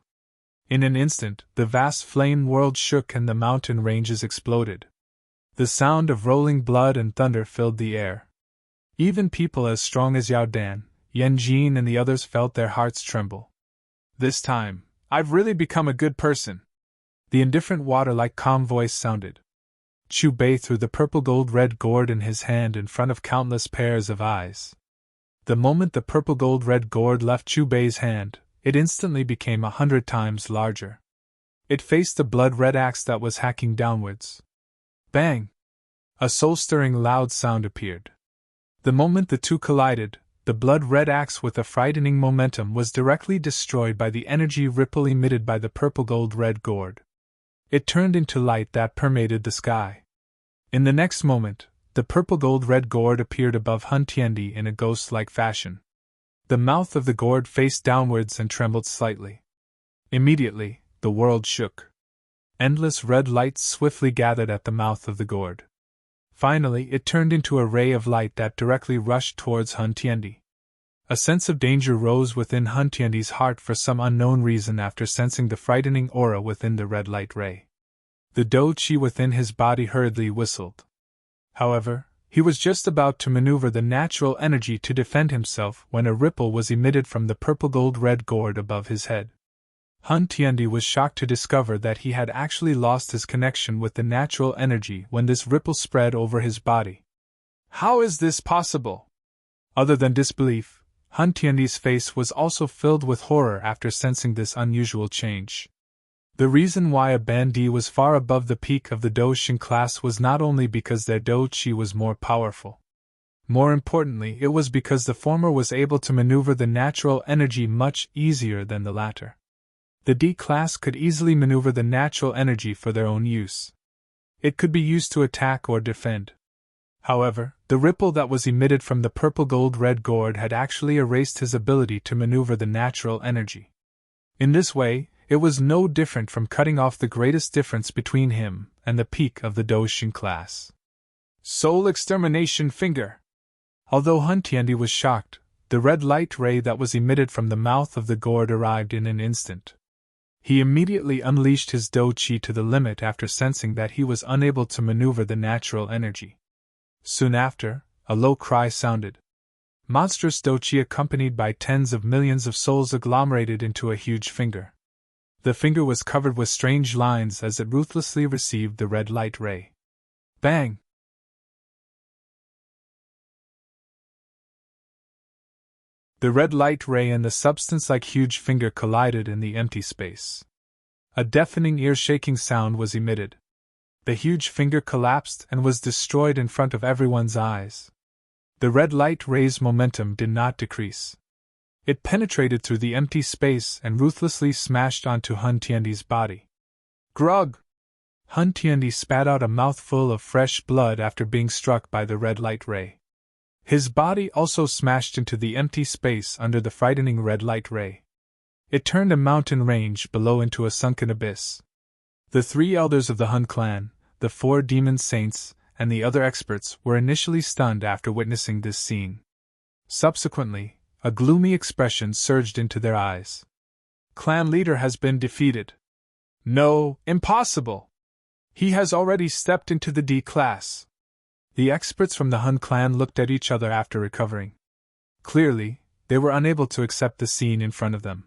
In an instant, the vast flame world shook and the mountain ranges exploded. The sound of rolling blood and thunder filled the air. Even people as strong as Yao Dan, Yan Jin, and the others felt their hearts tremble. This time, I've really become a good person. The indifferent water-like calm voice sounded. Chu Bei threw the purple gold-red gourd in his hand in front of countless pairs of eyes. The moment the purple gold-red gourd left Chu Bei's hand, it instantly became 100 times larger. It faced the blood-red axe that was hacking downwards. Bang! A soul-stirring loud sound appeared. The moment the two collided, the blood-red axe with a frightening momentum was directly destroyed by the energy ripple emitted by the purple gold-red gourd. It turned into light that permeated the sky. In the next moment, the purple gold-red gourd appeared above Hun Tiandi in a ghost-like fashion. The mouth of the gourd faced downwards and trembled slightly. Immediately, the world shook. Endless red lights swiftly gathered at the mouth of the gourd. Finally, it turned into a ray of light that directly rushed towards Hun Tiandi. A sense of danger rose within Hun Tiandi's heart for some unknown reason after sensing the frightening aura within the red light ray. The Do Chi within his body hurriedly whistled. However, he was just about to maneuver the natural energy to defend himself when a ripple was emitted from the purple gold-red gourd above his head. Hun Tiandi was shocked to discover that he had actually lost his connection with the natural energy when this ripple spread over his body. How is this possible? Other than disbelief, Hun Tiandi's face was also filled with horror after sensing this unusual change. The reason why a Bandi was far above the peak of the Do Shin class was not only because their Do Chi was more powerful. More importantly, it was because the former was able to maneuver the natural energy much easier than the latter. The D class could easily maneuver the natural energy for their own use. It could be used to attack or defend. However, the ripple that was emitted from the purple gold-red gourd had actually erased his ability to maneuver the natural energy. In this way, it was no different from cutting off the greatest difference between him and the peak of the Do Shin class. Soul Extermination Finger! Although Hun Tiandi was shocked, the red light ray that was emitted from the mouth of the gourd arrived in an instant. He immediately unleashed his Do Chi to the limit after sensing that he was unable to maneuver the natural energy. Soon after, a low cry sounded. Monstrous Do Chi accompanied by tens of millions of souls agglomerated into a huge finger. The finger was covered with strange lines as it ruthlessly received the red light ray. Bang! The red light ray and the substance-like huge finger collided in the empty space. A deafening ear-shaking sound was emitted. The huge finger collapsed and was destroyed in front of everyone's eyes. The red light ray's momentum did not decrease. It penetrated through the empty space and ruthlessly smashed onto Hun Tiandi's body. Grog! Hun Tiandi spat out a mouthful of fresh blood after being struck by the red light ray. His body also smashed into the empty space under the frightening red light ray. It turned a mountain range below into a sunken abyss. The three elders of the Hun clan, the 4 demon saints, and the other experts were initially stunned after witnessing this scene. Subsequently, a gloomy expression surged into their eyes. Clan leader has been defeated. No, impossible! He has already stepped into the D class. The experts from the Hun clan looked at each other after recovering. Clearly, they were unable to accept the scene in front of them.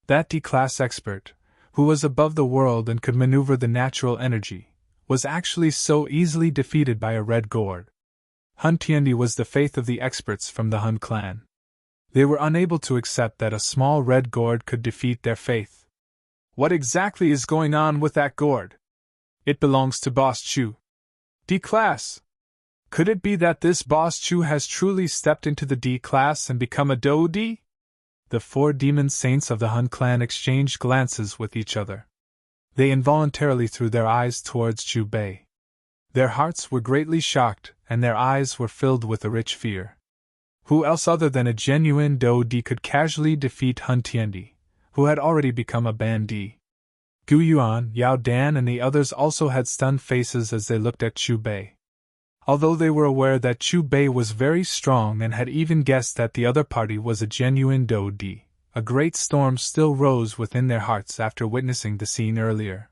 That D class expert, who was above the world and could maneuver the natural energy, was actually so easily defeated by a red gourd. Hun Tiandi was the faith of the experts from the Hun clan. They were unable to accept that a small red gourd could defeat their faith. What exactly is going on with that gourd? It belongs to Boss Chu. D class! Could it be that this Boss Chu has truly stepped into the D class and become a Do D? The 4 demon saints of the Hun clan exchanged glances with each other. They involuntarily threw their eyes towards Chu Bei. Their hearts were greatly shocked, and their eyes were filled with a rich fear. Who else other than a genuine Do Di could casually defeat Hun Tiandi, who had already become a Bandi? Gu Yuan, Yao Dan, and the others also had stunned faces as they looked at Chu Bei. Although they were aware that Chu Bei was very strong and had even guessed that the other party was a genuine Do Di, a great storm still rose within their hearts after witnessing the scene earlier.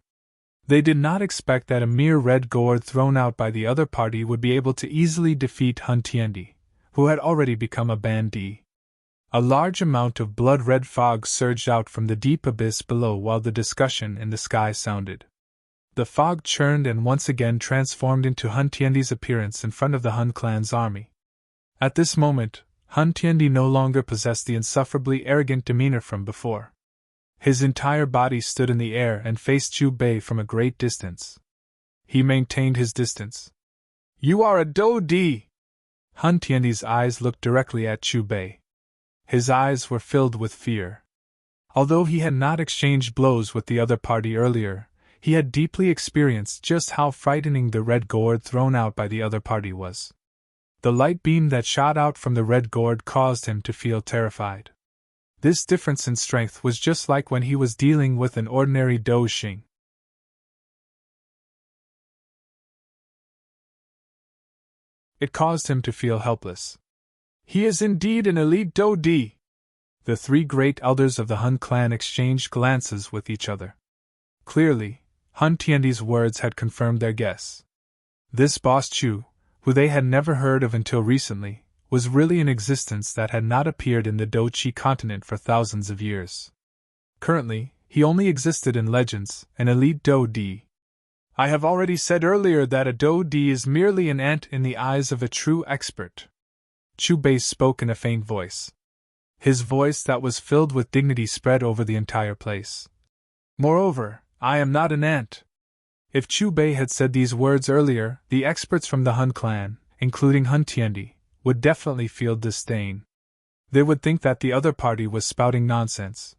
They did not expect that a mere red gourd thrown out by the other party would be able to easily defeat Hun Tiendi, who had already become a bandit. A large amount of blood-red fog surged out from the deep abyss below while the discussion in the sky sounded. The fog churned and once again transformed into Hun Tiendi's appearance in front of the Hun clan's army. At this moment, Hun Tiendi no longer possessed the insufferably arrogant demeanor from before. His entire body stood in the air and faced Chu Bei from a great distance. He maintained his distance. "You are a Do Di!" Hun Tiendi's eyes looked directly at Chu Bei. His eyes were filled with fear. Although he had not exchanged blows with the other party earlier, he had deeply experienced just how frightening the red gourd thrown out by the other party was. The light beam that shot out from the red gourd caused him to feel terrified. This difference in strength was just like when he was dealing with an ordinary Do Xing. It caused him to feel helpless. "He is indeed an elite Do Di!" The three great elders of the Hun clan exchanged glances with each other. Clearly, Hun Tiendi's words had confirmed their guess. This Boss Chu, who they had never heard of until recently, was really an existence that had not appeared in the Do Chi continent for thousands of years. Currently, he only existed in legends, an elite Do Di. "I have already said earlier that a Do Di is merely an ant in the eyes of a true expert." Chu Bei spoke in a faint voice. His voice that was filled with dignity spread over the entire place. "Moreover, I am not an ant." If Chu Bei had said these words earlier, the experts from the Hun clan, including Hun Tiendi, would definitely feel disdain. They would think that the other party was spouting nonsense.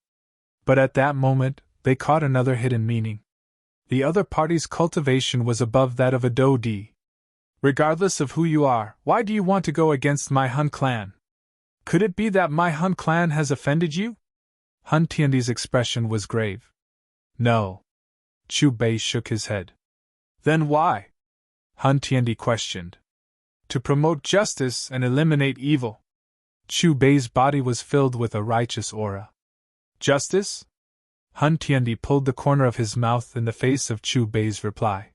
But at that moment, they caught another hidden meaning. The other party's cultivation was above that of a Do Di. "Regardless of who you are, why do you want to go against my Hun clan? Could it be that my Hun clan has offended you?" Hun Tiendi's expression was grave. "No." Chu Bei shook his head. "Then why?" Hun Tiendi questioned. "To promote justice and eliminate evil." Chu Bei's body was filled with a righteous aura. "Justice?" Hun Tiendi pulled the corner of his mouth in the face of Chu Bei's reply.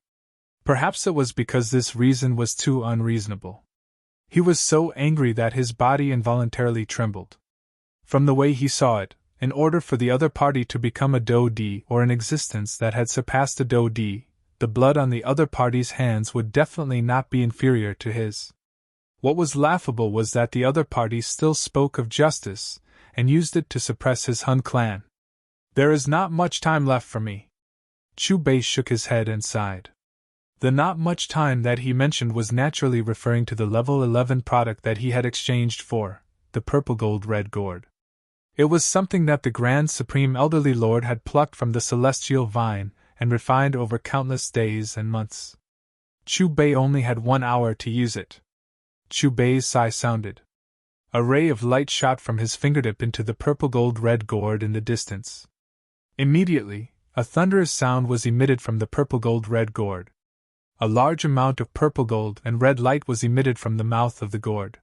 Perhaps it was because this reason was too unreasonable. He was so angry that his body involuntarily trembled. From the way he saw it, in order for the other party to become a Do Di or an existence that had surpassed a Do Di, the blood on the other party's hands would definitely not be inferior to his. What was laughable was that the other party still spoke of justice, and used it to suppress his Hun clan. "There is not much time left for me." Chu Bei shook his head and sighed. The not much time that he mentioned was naturally referring to the level 11 product that he had exchanged for the purple gold red gourd. It was something that the Grand Supreme Elderly Lord had plucked from the celestial vine and refined over countless days and months. Chu Bei only had 1 hour to use it. Chu Bei's sigh sounded. A ray of light shot from his fingertip into the purple gold red gourd in the distance. Immediately, a thunderous sound was emitted from the purple gold red gourd. A large amount of purple gold and red light was emitted from the mouth of the gourd.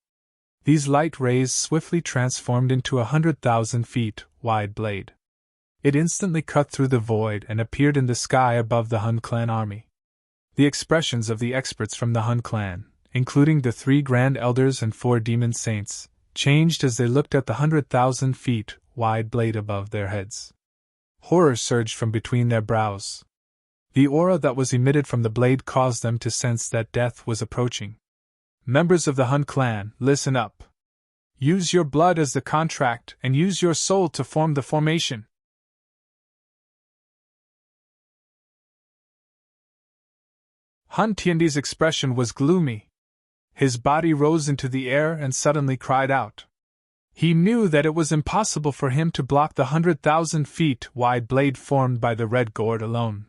These light rays swiftly transformed into 100,000 feet wide blade. It instantly cut through the void and appeared in the sky above the Hun clan army. The expressions of the experts from the Hun clan, including the 3 grand elders and 4 demon saints, changed as they looked at the 100,000 feet wide blade above their heads. Horror surged from between their brows. The aura that was emitted from the blade caused them to sense that death was approaching. "Members of the Hun clan, listen up. Use your blood as the contract and use your soul to form the formation." Hun Tiendi's expression was gloomy. His body rose into the air and suddenly cried out. He knew that it was impossible for him to block the 100,000 feet wide blade formed by the red gourd alone.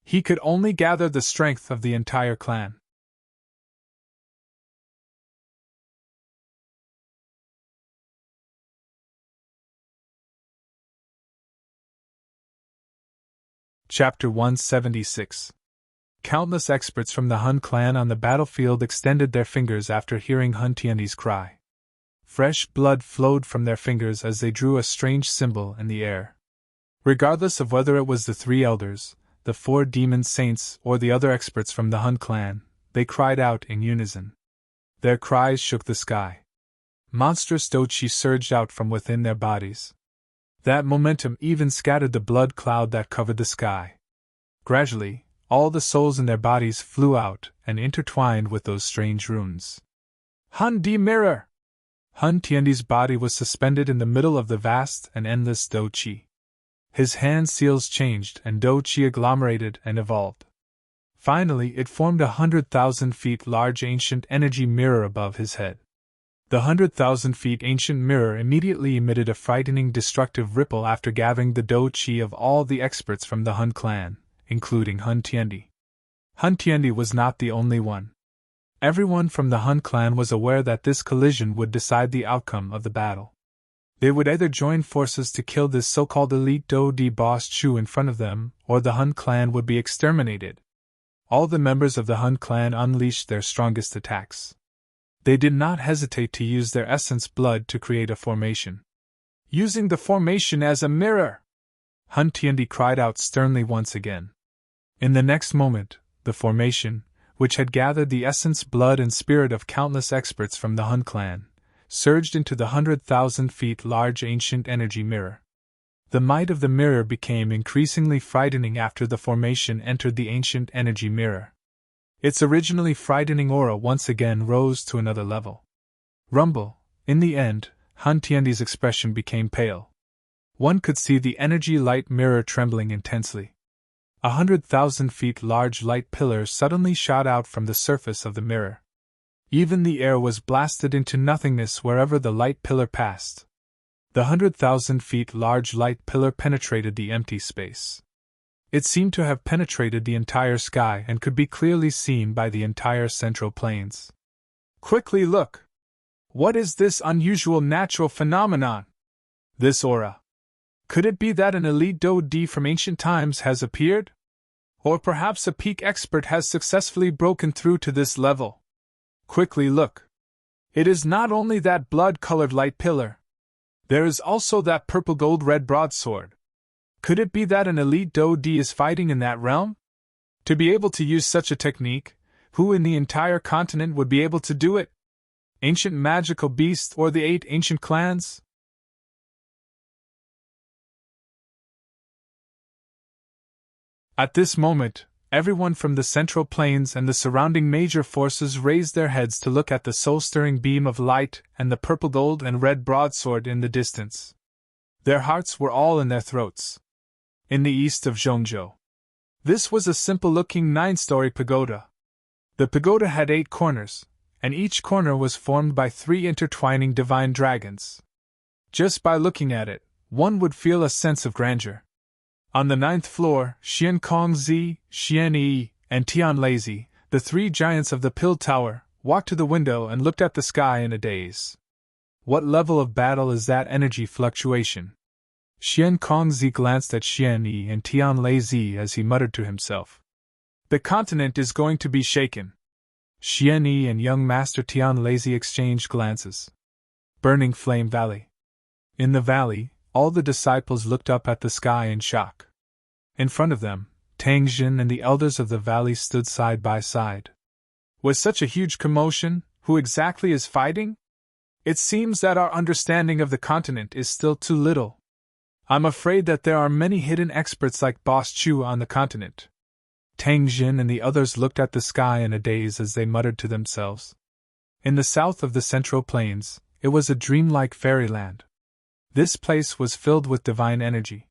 He could only gather the strength of the entire clan. Chapter 176. Countless experts from the Hun clan on the battlefield extended their fingers after hearing Hun Tiandi's cry. Fresh blood flowed from their fingers as they drew a strange symbol in the air. Regardless of whether it was the three elders, the four demon saints, or the other experts from the Hun clan, they cried out in unison. Their cries shook the sky. Monstrous dochi surged out from within their bodies. That momentum even scattered the blood cloud that covered the sky. Gradually, all the souls in their bodies flew out and intertwined with those strange runes. Hun Di Mirror! Hun Tiandi's body was suspended in the middle of the vast and endless dochi. His hand seals changed and dochi agglomerated and evolved. Finally, it formed 100,000 feet large ancient energy mirror above his head. The 100,000 feet ancient mirror immediately emitted a frightening destructive ripple after gathering the dochi of all the experts from the Hun clan, including Hun Tiandi. Hun Tiandi was not the only one. Everyone from the Hun clan was aware that this collision would decide the outcome of the battle. They would either join forces to kill this so-called elite Do-Di boss Chu in front of them, or the Hun clan would be exterminated. All the members of the Hun clan unleashed their strongest attacks. They did not hesitate to use their essence blood to create a formation. Using the formation as a mirror! Hun Tiandi cried out sternly once again. In the next moment, the formation, which had gathered the essence blood and spirit of countless experts from the Hun clan, surged into the 100,000 feet large ancient energy mirror. The might of the mirror became increasingly frightening after the formation entered the ancient energy mirror. Its originally frightening aura once again rose to another level. Rumble. In the end, Hun Tiandi's expression became pale. One could see the energy light mirror trembling intensely. 100,000 feet large light pillars suddenly shot out from the surface of the mirror. Even the air was blasted into nothingness wherever the light pillar passed. The 100,000 feet large light pillar penetrated the empty space. It seemed to have penetrated the entire sky and could be clearly seen by the entire central plains. Quickly look! What is this unusual natural phenomenon? This aura. Could it be that an elite Do-Di from ancient times has appeared? Or perhaps a peak expert has successfully broken through to this level? Quickly look! It is not only that blood-colored light pillar. There is also that purple-gold-red broadsword. Could it be that an elite Do-Di is fighting in that realm? To be able to use such a technique, who in the entire continent would be able to do it? Ancient magical beast or the 8 ancient clans? At this moment, everyone from the central plains and the surrounding major forces raised their heads to look at the soul-stirring beam of light and the purple gold and red broadsword in the distance. Their hearts were all in their throats. In the east of Zhongzhou. This was a simple-looking 9-story pagoda. The pagoda had 8 corners, and each corner was formed by 3 intertwining divine dragons. Just by looking at it, one would feel a sense of grandeur. On the 9th floor, Xian Kongzi, Xian Yi, and Tian Lazy, the 3 giants of the Pill Tower, walked to the window and looked at the sky in a daze. What level of battle is that energy fluctuation? Xian Kongzi glanced at Xian Yi and Tian Lazy as he muttered to himself. The continent is going to be shaken. Xian Yi and young Master Tian Lazy exchanged glances. Burning Flame Valley. In the valley, all the disciples looked up at the sky in shock. In front of them, Tang Jin and the elders of the valley stood side by side. Was such a huge commotion? Who exactly is fighting? It seems that our understanding of the continent is still too little. I'm afraid that there are many hidden experts like Boss Chu on the continent. Tang Jin and the others looked at the sky in a daze as they muttered to themselves. In the south of the Central Plains, it was a dreamlike fairyland. This place was filled with divine energy.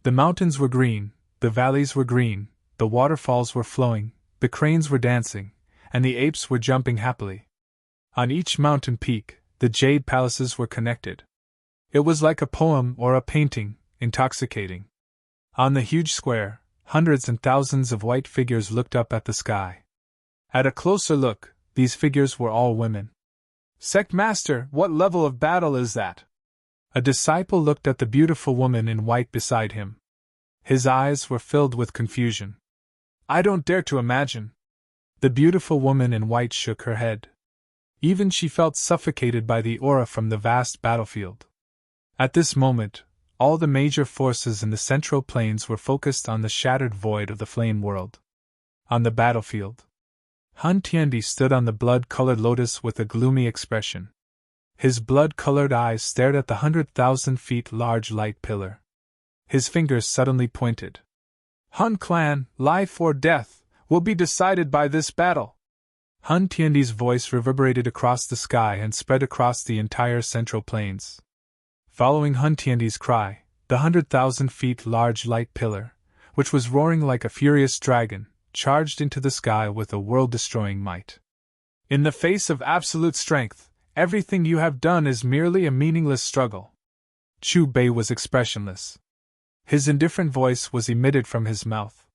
The mountains were green, the valleys were green, the waterfalls were flowing, the cranes were dancing, and the apes were jumping happily. On each mountain peak, the jade palaces were connected. It was like a poem or a painting, intoxicating. On the huge square, hundreds and thousands of white figures looked up at the sky. At a closer look, these figures were all women. Sect Master, what level of battle is that? A disciple looked at the beautiful woman in white beside him. His eyes were filled with confusion. I don't dare to imagine. The beautiful woman in white shook her head. Even she felt suffocated by the aura from the vast battlefield. At this moment, all the major forces in the central plains were focused on the shattered void of the flame world. On the battlefield, Han Tiandi stood on the blood-colored lotus with a gloomy expression. His blood-colored eyes stared at the 100,000 feet large light pillar. His fingers suddenly pointed. Hun clan, life or death, will be decided by this battle. Hun Tiandi's voice reverberated across the sky and spread across the entire central plains. Following Hun Tiandi's cry, the 100,000 feet large light pillar, which was roaring like a furious dragon, charged into the sky with a world-destroying might. In the face of absolute strength, everything you have done is merely a meaningless struggle. Chu Bei was expressionless. His indifferent voice was emitted from his mouth.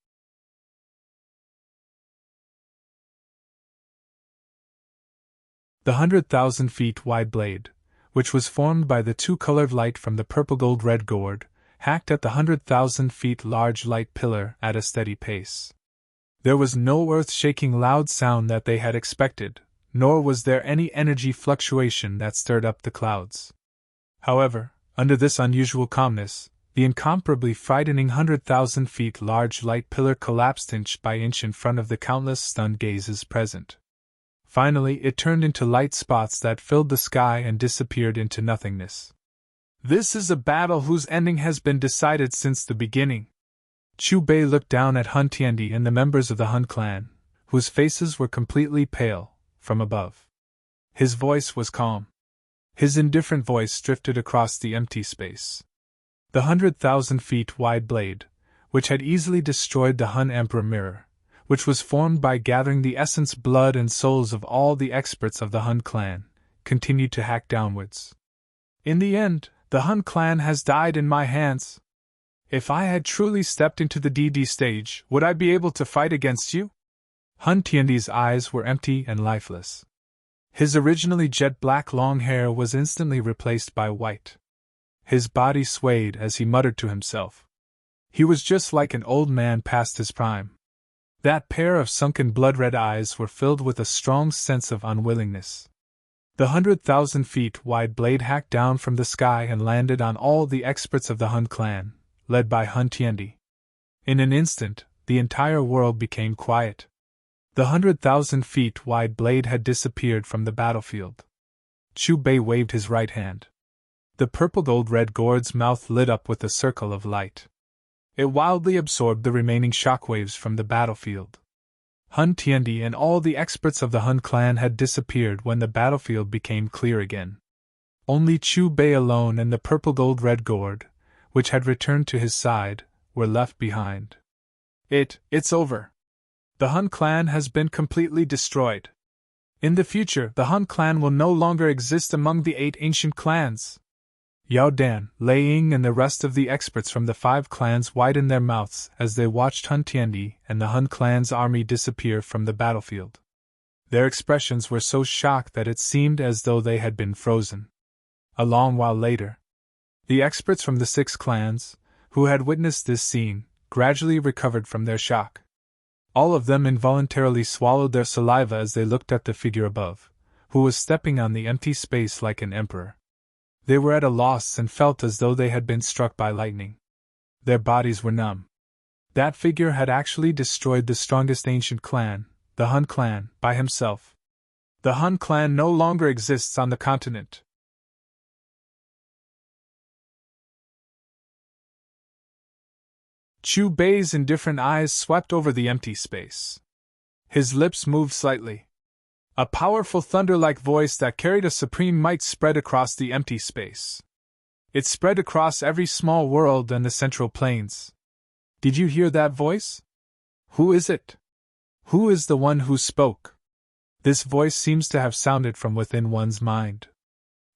The 100,000 feet wide blade, which was formed by the two-colored light from the purple-gold-red gourd, hacked at the 100,000 feet large light pillar at a steady pace. There was no earth-shaking loud sound that they had expected, nor was there any energy fluctuation that stirred up the clouds. However, under this unusual calmness, the incomparably frightening 100,000 feet large light pillar collapsed inch by inch in front of the countless stunned gazes present. Finally, it turned into light spots that filled the sky and disappeared into nothingness. This is a battle whose ending has been decided since the beginning. Chu Bei looked down at Hun Tiandi and the members of the Hun clan, whose faces were completely pale, from above. His voice was calm. His indifferent voice drifted across the empty space. The 100,000 feet wide blade, which had easily destroyed the Hun Emperor mirror, which was formed by gathering the essence, blood, and souls of all the experts of the Hun clan, continued to hack downwards. In the end, the Hun clan has died in my hands. If I had truly stepped into the DD stage, would I be able to fight against you? Hun Tiandi's eyes were empty and lifeless. His originally jet-black long hair was instantly replaced by white. His body swayed as he muttered to himself. He was just like an old man past his prime. That pair of sunken blood-red eyes were filled with a strong sense of unwillingness. The 100,000 feet wide blade hacked down from the sky and landed on all the experts of the Hun clan, led by Hun Tiandi. In an instant, the entire world became quiet. The 100,000 feet wide blade had disappeared from the battlefield. Chu Bei waved his right hand. The purple-gold-red gourd's mouth lit up with a circle of light. It wildly absorbed the remaining shockwaves from the battlefield. Hun Tiandi and all the experts of the Hun clan had disappeared when the battlefield became clear again. Only Chu Bei alone and the purple-gold-red gourd, which had returned to his side, were left behind. It's over. The Hun clan has been completely destroyed. In the future, the Hun clan will no longer exist among the 8 ancient clans. Yao Dan, Lei Ying, and the rest of the experts from the 5 clans widened their mouths as they watched Hun Tiandi and the Hun clan's army disappear from the battlefield. Their expressions were so shocked that it seemed as though they had been frozen. A long while later, the experts from the 6 clans, who had witnessed this scene, gradually recovered from their shock. All of them involuntarily swallowed their saliva as they looked at the figure above, who was stepping on the empty space like an emperor. They were at a loss and felt as though they had been struck by lightning. Their bodies were numb. That figure had actually destroyed the strongest ancient clan, the Hun clan, by himself. The Hun clan no longer exists on the continent. Chu Bei's indifferent eyes swept over the empty space. His lips moved slightly. A powerful thunder-like voice that carried a supreme might spread across the empty space. It spread across every small world and the central plains. Did you hear that voice? Who is it? Who is the one who spoke? This voice seems to have sounded from within one's mind.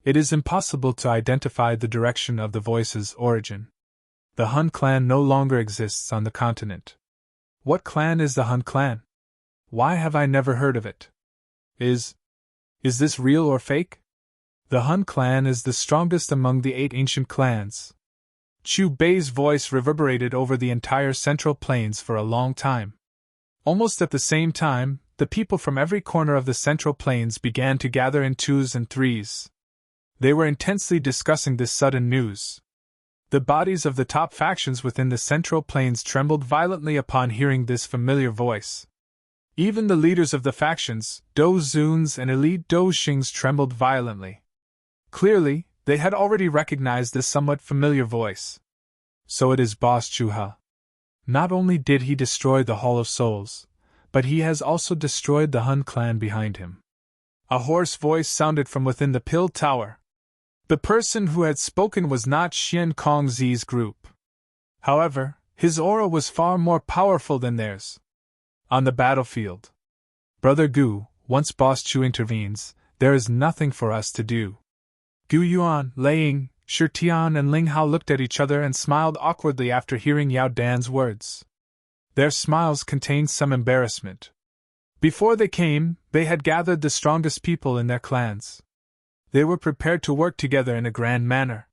It is impossible to identify the direction of the voice's origin. The Hun clan no longer exists on the continent. What clan is the Hun clan? Why have I never heard of it? Is this real or fake? The Hun clan is the strongest among the 8 ancient clans. Chu Bei's voice reverberated over the entire central plains for a long time. Almost at the same time, the people from every corner of the Central Plains began to gather in twos and threes. They were intensely discussing this sudden news. The bodies of the top factions within the Central Plains trembled violently upon hearing this familiar voice. Even the leaders of the factions, Do Zuns and Elite Do Xings, trembled violently. Clearly, they had already recognized this somewhat familiar voice. So it is Boss Chuha. Not only did he destroy the Hall of Souls, but he has also destroyed the Hun clan behind him. A hoarse voice sounded from within the Pill Tower. The person who had spoken was not Xian Kongzi's group. However, his aura was far more powerful than theirs. On the battlefield. Brother Gu, once Boss Chu intervenes, there is nothing for us to do. Gu Yuan, Laying, Shirtian and Ling Hao looked at each other and smiled awkwardly after hearing Yao Dan's words. Their smiles contained some embarrassment. Before they came, they had gathered the strongest people in their clans. They were prepared to work together in a grand manner.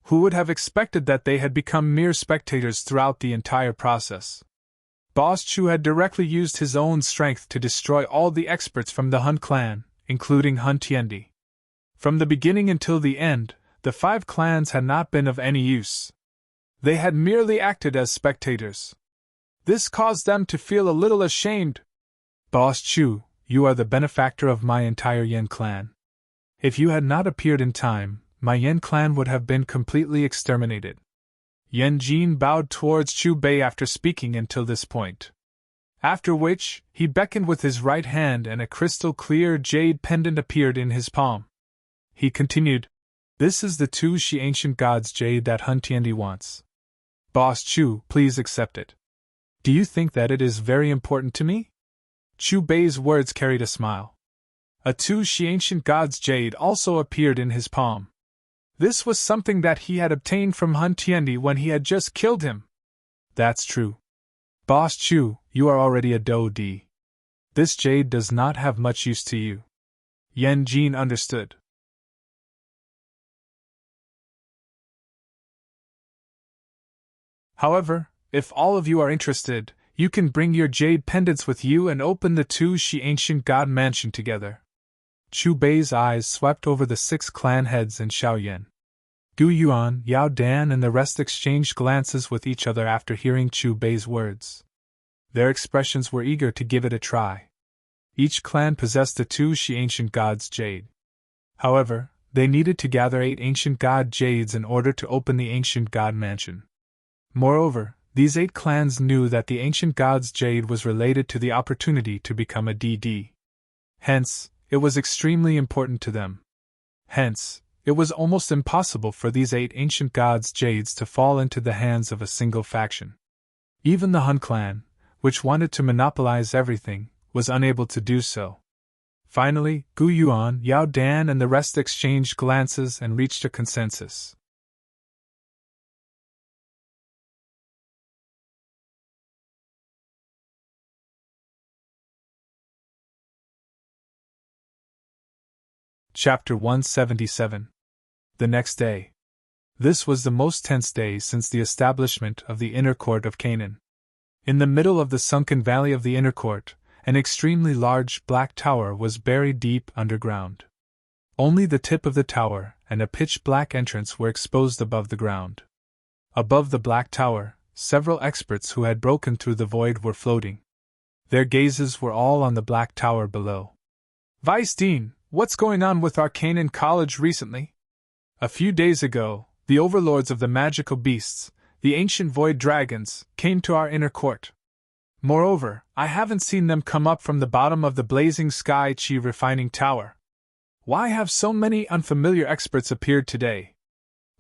Who would have expected that they had become mere spectators throughout the entire process? Boss Chu had directly used his own strength to destroy all the experts from the Hun clan, including Hun Tiendi. From the beginning until the end, the 5 clans had not been of any use. They had merely acted as spectators. This caused them to feel a little ashamed. Boss Chu, you are the benefactor of my entire Yen clan. If you had not appeared in time, my Yen clan would have been completely exterminated. Yen Jin bowed towards Chu Bei after speaking until this point. After which, he beckoned with his right hand and a crystal-clear jade pendant appeared in his palm. He continued, "This is the 2 Shi ancient gods jade that Hun Tiendi wants. Boss Chu, please accept it. Do you think that it is very important to me?" Chu Bei's words carried a smile. A 2 Shi ancient gods jade also appeared in his palm. This was something that he had obtained from Hun Tiendi when he had just killed him. That's true. Boss Chu, you are already a Do Di. This jade does not have much use to you. Yen Jin understood. However, if all of you are interested, you can bring your jade pendants with you and open the 2 Shi ancient god mansion together. Chu Bei's eyes swept over the 6 clan heads and Xiaoyan. Gu Yuan, Yao Dan and the rest exchanged glances with each other after hearing Chu Bei's words. Their expressions were eager to give it a try. Each clan possessed the 2 Shi ancient gods jade. However, they needed to gather 8 ancient god jades in order to open the ancient god mansion. Moreover, these 8 clans knew that the ancient god's jade was related to the opportunity to become a DD. Hence, it was extremely important to them. Hence, it was almost impossible for these 8 ancient gods' jades to fall into the hands of a single faction. Even the Hun clan, which wanted to monopolize everything, was unable to do so. Finally, Gu Yuan, Yao Dan and the rest exchanged glances and reached a consensus. Chapter 177. The next day. This was the most tense day since the establishment of the Inner Court of Canaan. In the middle of the sunken valley of the Inner Court, an extremely large black tower was buried deep underground. Only the tip of the tower and a pitch-black entrance were exposed above the ground. Above the black tower, several experts who had broken through the void were floating. Their gazes were all on the black tower below. "Vice Dean, what's going on with our Canaan College recently? A few days ago, the overlords of the magical beasts, the ancient void dragons, came to our inner court. Moreover, I haven't seen them come up from the bottom of the blazing sky chi refining tower. Why have so many unfamiliar experts appeared today?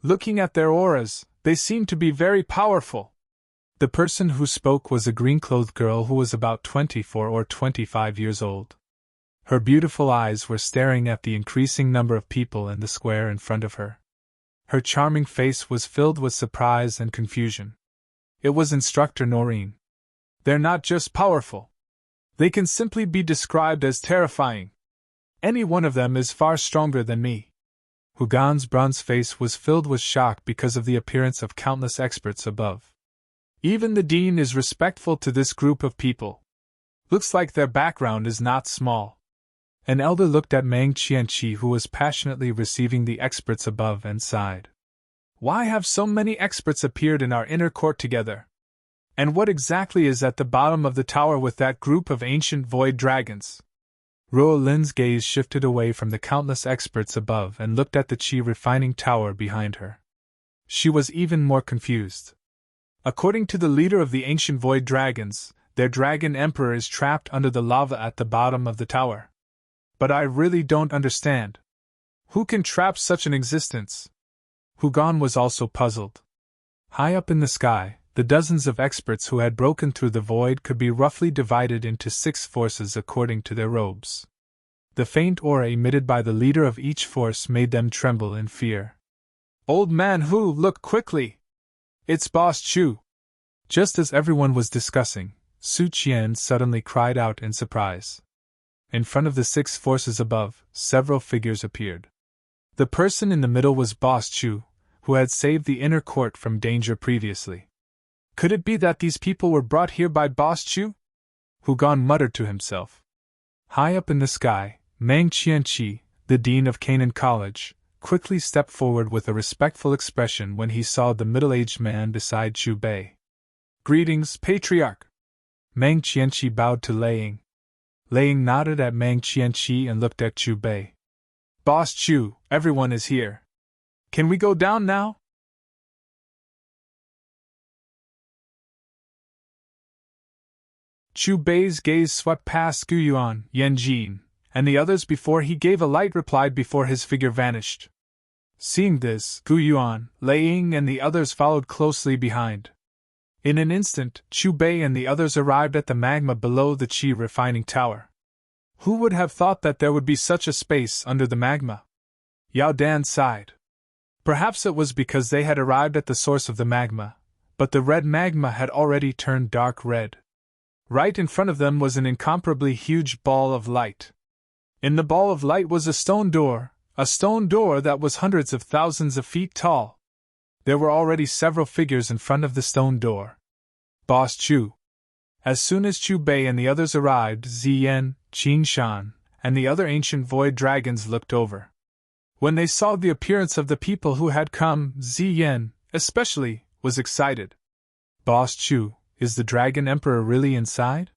Looking at their auras, they seem to be very powerful." The person who spoke was a green-clothed girl who was about 24 or 25 years old. Her beautiful eyes were staring at the increasing number of people in the square in front of her. Her charming face was filled with surprise and confusion. It was Instructor Noreen. "They're not just powerful. They can simply be described as terrifying. Any one of them is far stronger than me." Hugan's bronze face was filled with shock because of the appearance of countless experts above. "Even the dean is respectful to this group of people. Looks like their background is not small. An elder looked at Mang Qianqi, who was passionately receiving the experts above, and sighed. Why have so many experts appeared in our inner court together? And what exactly is at the bottom of the tower with that group of ancient void dragons? Ruo Lin's gaze shifted away from the countless experts above and looked at the qi refining tower behind her. She was even more confused. According to the leader of the ancient void dragons, their dragon emperor is trapped under the lava at the bottom of the tower. But I really don't understand. Who can trap such an existence? Hugon was also puzzled. High up in the sky, the dozens of experts who had broken through the void could be roughly divided into 6 forces according to their robes. The faint aura emitted by the leader of each force made them tremble in fear. Old man Hu, look quickly! It's Boss Chu! Just as everyone was discussing, Su Qian suddenly cried out in surprise. In front of the 6 forces above, several figures appeared. The person in the middle was Boss Chu, who had saved the inner court from danger previously. Could it be that these people were brought here by Boss Chu? Hugon muttered to himself. High up in the sky, Mang Qianqi, the dean of Canaan College, quickly stepped forward with a respectful expression when he saw the middle-aged man beside Chu Bei. Greetings, Patriarch! Mang Qianqi bowed to Lei Ying. Lei Ying nodded at Mang Qianqi and looked at Chu Bei. Boss Chu, everyone is here. Can we go down now? Chu Bei's gaze swept past Gu Yuan, Yan Jin, and the others before he gave a light reply before his figure vanished. Seeing this, Gu Yuan, Lei Ying, and the others followed closely behind. In an instant, Chu Bei and the others arrived at the magma below the qi refining tower. Who would have thought that there would be such a space under the magma? Yao Dan sighed. Perhaps it was because they had arrived at the source of the magma, but the red magma had already turned dark red. Right in front of them was an incomparably huge ball of light. In the ball of light was a stone door that was hundreds of thousands of feet tall. There were already several figures in front of the stone door. Boss Chu. As soon as Chu Bei and the others arrived, Ziyan, Qin Shan, and the other ancient void dragons looked over. When they saw the appearance of the people who had come, Ziyan, especially, was excited. Boss Chu, is the Dragon Emperor really inside?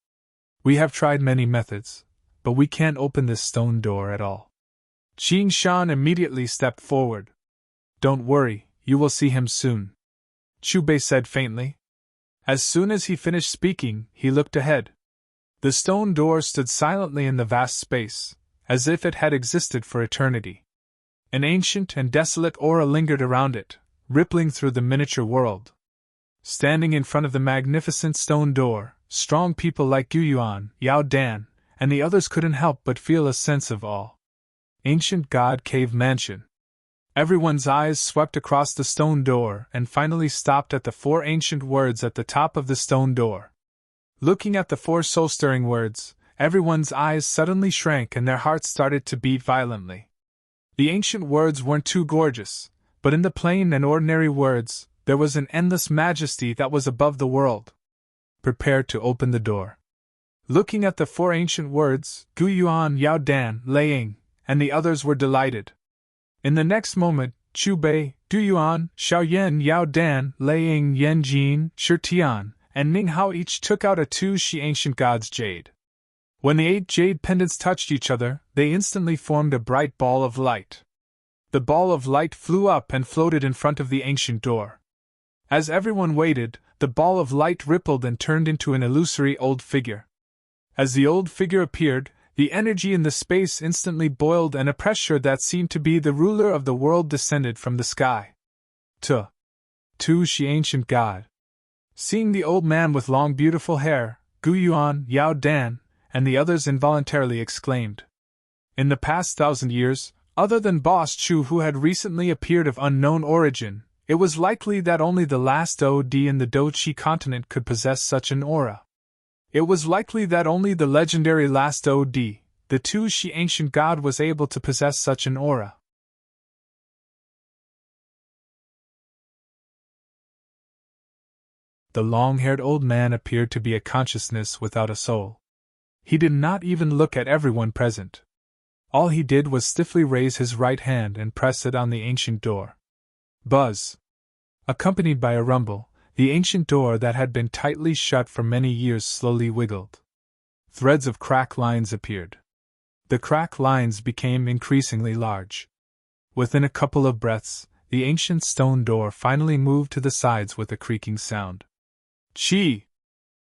We have tried many methods, but we can't open this stone door at all. Qin Shan immediately stepped forward. Don't worry, you will see him soon, Chu Bei said faintly. As soon as he finished speaking, he looked ahead. The stone door stood silently in the vast space, as if it had existed for eternity. An ancient and desolate aura lingered around it, rippling through the miniature world. Standing in front of the magnificent stone door, strong people like Gu Yuan, Yao Dan, and the others couldn't help but feel a sense of awe. Ancient God Cave Mansion. Everyone's eyes swept across the stone door and finally stopped at the 4 ancient words at the top of the stone door. Looking at the 4 soul-stirring words, everyone's eyes suddenly shrank and their hearts started to beat violently. The ancient words weren't too gorgeous, but in the plain and ordinary words, there was an endless majesty that was above the world. Prepare to open the door. Looking at the 4 ancient words, Gu Yuan, Yao Dan, Lei Ying, and the others were delighted. In the next moment, Chu Bei, Gu Yuan, Xiaoyan, Yao Dan, Lei Ying, Yan Jin, Shi Tian, and Ning Hao each took out a 2 Shi ancient god's jade. When the 8 jade pendants touched each other, they instantly formed a bright ball of light. The ball of light flew up and floated in front of the ancient door. As everyone waited, the ball of light rippled and turned into an illusory old figure. As the old figure appeared, the energy in the space instantly boiled and a pressure that seemed to be the ruler of the world descended from the sky. Tu Shi ancient god. Seeing the old man with long beautiful hair, Gu Yuan, Yao Dan, and the others involuntarily exclaimed. In the past 1,000 years, other than Boss Chu who had recently appeared of unknown origin, it was likely that only the last OD in the Do-Chi continent could possess such an aura. It was likely that only the legendary last OD, the 2 Shi ancient god, was able to possess such an aura. The long-haired old man appeared to be a consciousness without a soul. He did not even look at everyone present. All he did was stiffly raise his right hand and press it on the ancient door. Buzz! Accompanied by a rumble, the ancient door that had been tightly shut for many years slowly wiggled. Threads of crack lines appeared. The crack lines became increasingly large. Within a couple of breaths, the ancient stone door finally moved to the sides with a creaking sound. Chee!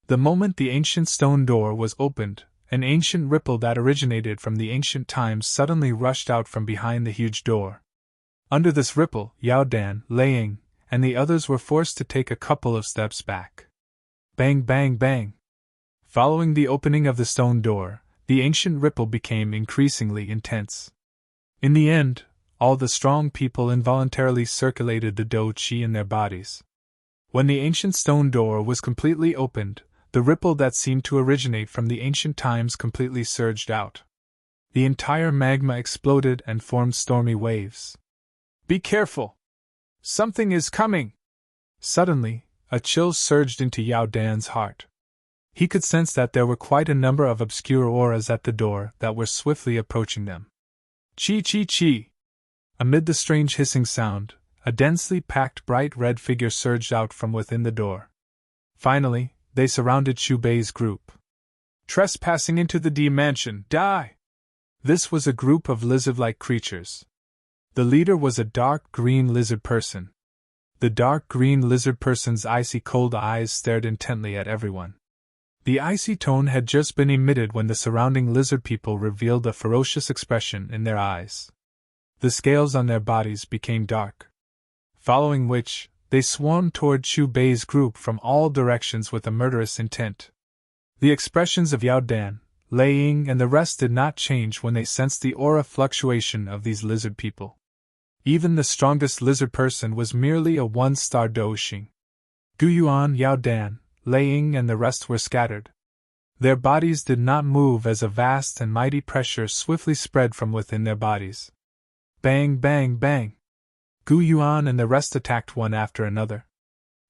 The moment the ancient stone door was opened, an ancient ripple that originated from the ancient times suddenly rushed out from behind the huge door. Under this ripple, Yao Dan, Lei Ying, and the others were forced to take a couple of steps back. Bang, bang, bang! Following the opening of the stone door, the ancient ripple became increasingly intense. In the end, all the strong people involuntarily circulated the Do Chi in their bodies. When the ancient stone door was completely opened, the ripple that seemed to originate from the ancient times completely surged out. The entire magma exploded and formed stormy waves. Be careful! Something is coming! Suddenly, a chill surged into Yao Dan's heart. He could sense that there were quite a number of obscure auras at the door that were swiftly approaching them. Chi chi chi! Amid the strange hissing sound, a densely packed bright red figure surged out from within the door. Finally, they surrounded Chu Bei's group. Trespassing into the D mansion, die! This was a group of lizard-like creatures. The leader was a dark green lizard person. The dark green lizard person's icy cold eyes stared intently at everyone. The icy tone had just been emitted when the surrounding lizard people revealed a ferocious expression in their eyes. The scales on their bodies became dark. Following which, they swarmed toward Chu Bei's group from all directions with a murderous intent. The expressions of Yao Dan, Lei Ying, and the rest did not change when they sensed the aura fluctuation of these lizard people. Even the strongest lizard person was merely a one-star Doxing. Gu Yuan, Yao Dan, Lei Ying, and the rest were scattered. Their bodies did not move as a vast and mighty pressure swiftly spread from within their bodies. Bang, bang, bang! Gu Yuan and the rest attacked one after another.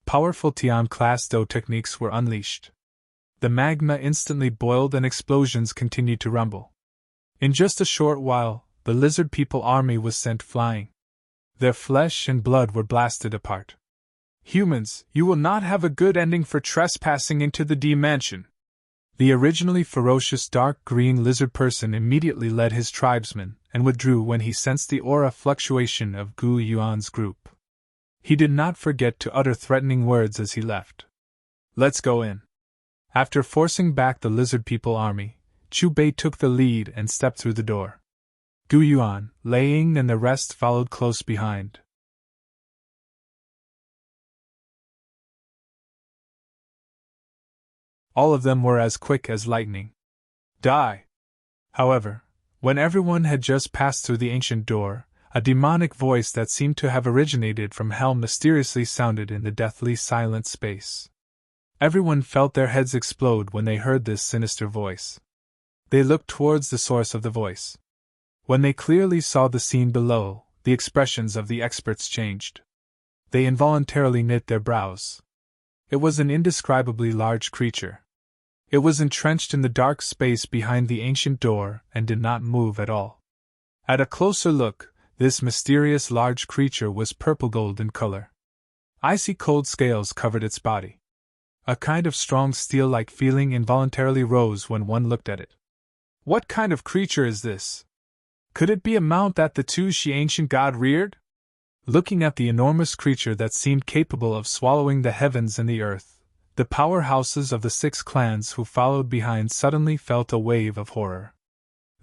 Powerful Tian-class Do techniques were unleashed. The magma instantly boiled and explosions continued to rumble. In just a short while, the lizard people army was sent flying. Their flesh and blood were blasted apart. Humans, you will not have a good ending for trespassing into the D mansion. The originally ferocious dark green lizard person immediately led his tribesmen and withdrew when he sensed the aura fluctuation of Gu Yuan's group. He did not forget to utter threatening words as he left. Let's go in. After forcing back the lizard people army, Chu Bei took the lead and stepped through the door. Gu Yuan, Lei Ying, and the rest followed close behind. All of them were as quick as lightning. Die! However, when everyone had just passed through the ancient door, a demonic voice that seemed to have originated from hell mysteriously sounded in the deathly silent space. Everyone felt their heads explode when they heard this sinister voice. They looked towards the source of the voice. When they clearly saw the scene below, the expressions of the experts changed. They involuntarily knit their brows. It was an indescribably large creature. It was entrenched in the dark space behind the ancient door and did not move at all. At a closer look, this mysterious large creature was purple-gold in color. Icy cold scales covered its body. A kind of strong steel-like feeling involuntarily rose when one looked at it. What kind of creature is this? Could it be a mount that the Tu-Shi ancient god reared? Looking at the enormous creature that seemed capable of swallowing the heavens and the earth, the powerhouses of the 6 clans who followed behind suddenly felt a wave of horror.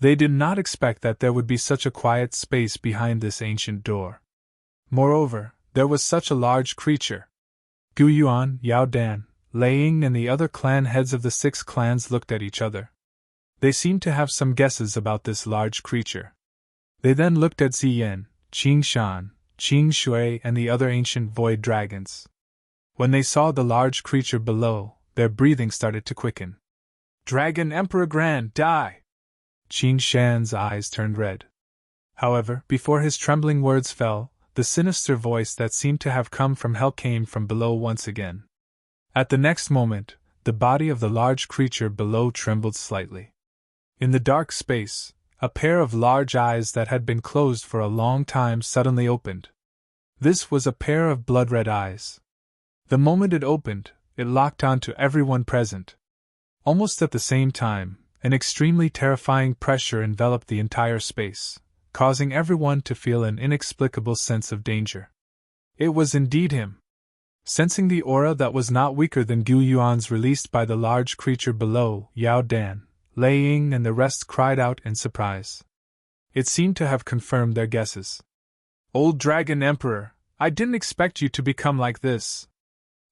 They did not expect that there would be such a quiet space behind this ancient door. Moreover, there was such a large creature. Gu Yuan, Yao Dan, Lei Ying, and the other clan heads of the 6 clans looked at each other. They seemed to have some guesses about this large creature. They then looked at Ziyan, Qing Shan, Qing Shui, and the other ancient void dragons. When they saw the large creature below, their breathing started to quicken. Dragon Emperor Grand, die! Qing Shan's eyes turned red. However, before his trembling words fell, the sinister voice that seemed to have come from hell came from below once again. At the next moment, the body of the large creature below trembled slightly. In the dark space, a pair of large eyes that had been closed for a long time suddenly opened. This was a pair of blood-red eyes. The moment it opened, it locked onto everyone present. Almost at the same time, an extremely terrifying pressure enveloped the entire space, causing everyone to feel an inexplicable sense of danger. It was indeed him. Sensing the aura that was not weaker than Gu Yuan's released by the large creature below, Yao Dan, Lei Ying and the rest cried out in surprise. It seemed to have confirmed their guesses. Old Dragon Emperor, I didn't expect you to become like this.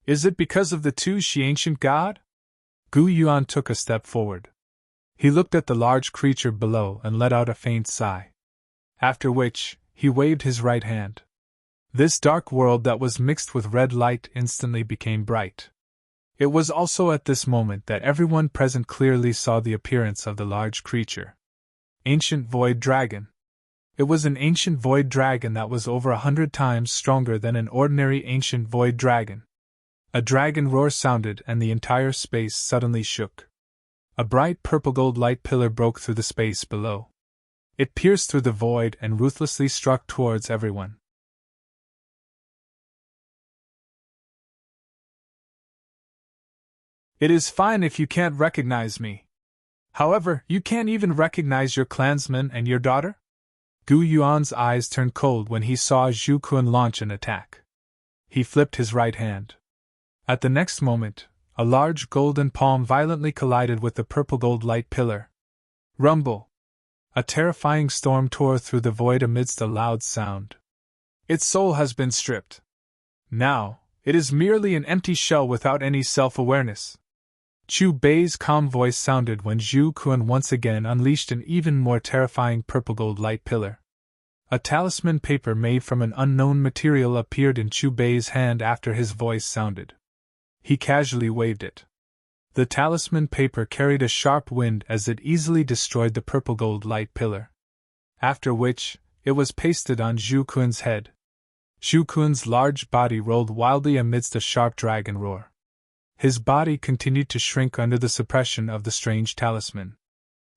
Is it because of the two Shi ancient god? Gu Yuan took a step forward. He looked at the large creature below and let out a faint sigh. After which, he waved his right hand. This dark world that was mixed with red light instantly became bright. It was also at this moment that everyone present clearly saw the appearance of the large creature. Ancient Void Dragon. It was an ancient void dragon that was over 100 times stronger than an ordinary ancient void dragon. A dragon roar sounded and the entire space suddenly shook. A bright purple-gold light pillar broke through the space below. It pierced through the void and ruthlessly struck towards everyone. It is fine if you can't recognize me. However, you can't even recognize your clansman and your daughter? Gu Yuan's eyes turned cold when he saw Zhu Kun launch an attack. He flipped his right hand. At the next moment, a large golden palm violently collided with the purple-gold light pillar. Rumble! A terrifying storm tore through the void amidst a loud sound. Its soul has been stripped. Now, it is merely an empty shell without any self-awareness. Chu Bei's calm voice sounded when Zhu Kun once again unleashed an even more terrifying purple-gold light pillar. A talisman paper made from an unknown material appeared in Chu Bei's hand after his voice sounded. He casually waved it. The talisman paper carried a sharp wind as it easily destroyed the purple-gold light pillar. After which, it was pasted on Zhu Kun's head. Zhu Kun's large body rolled wildly amidst a sharp dragon roar. His body continued to shrink under the suppression of the strange talisman.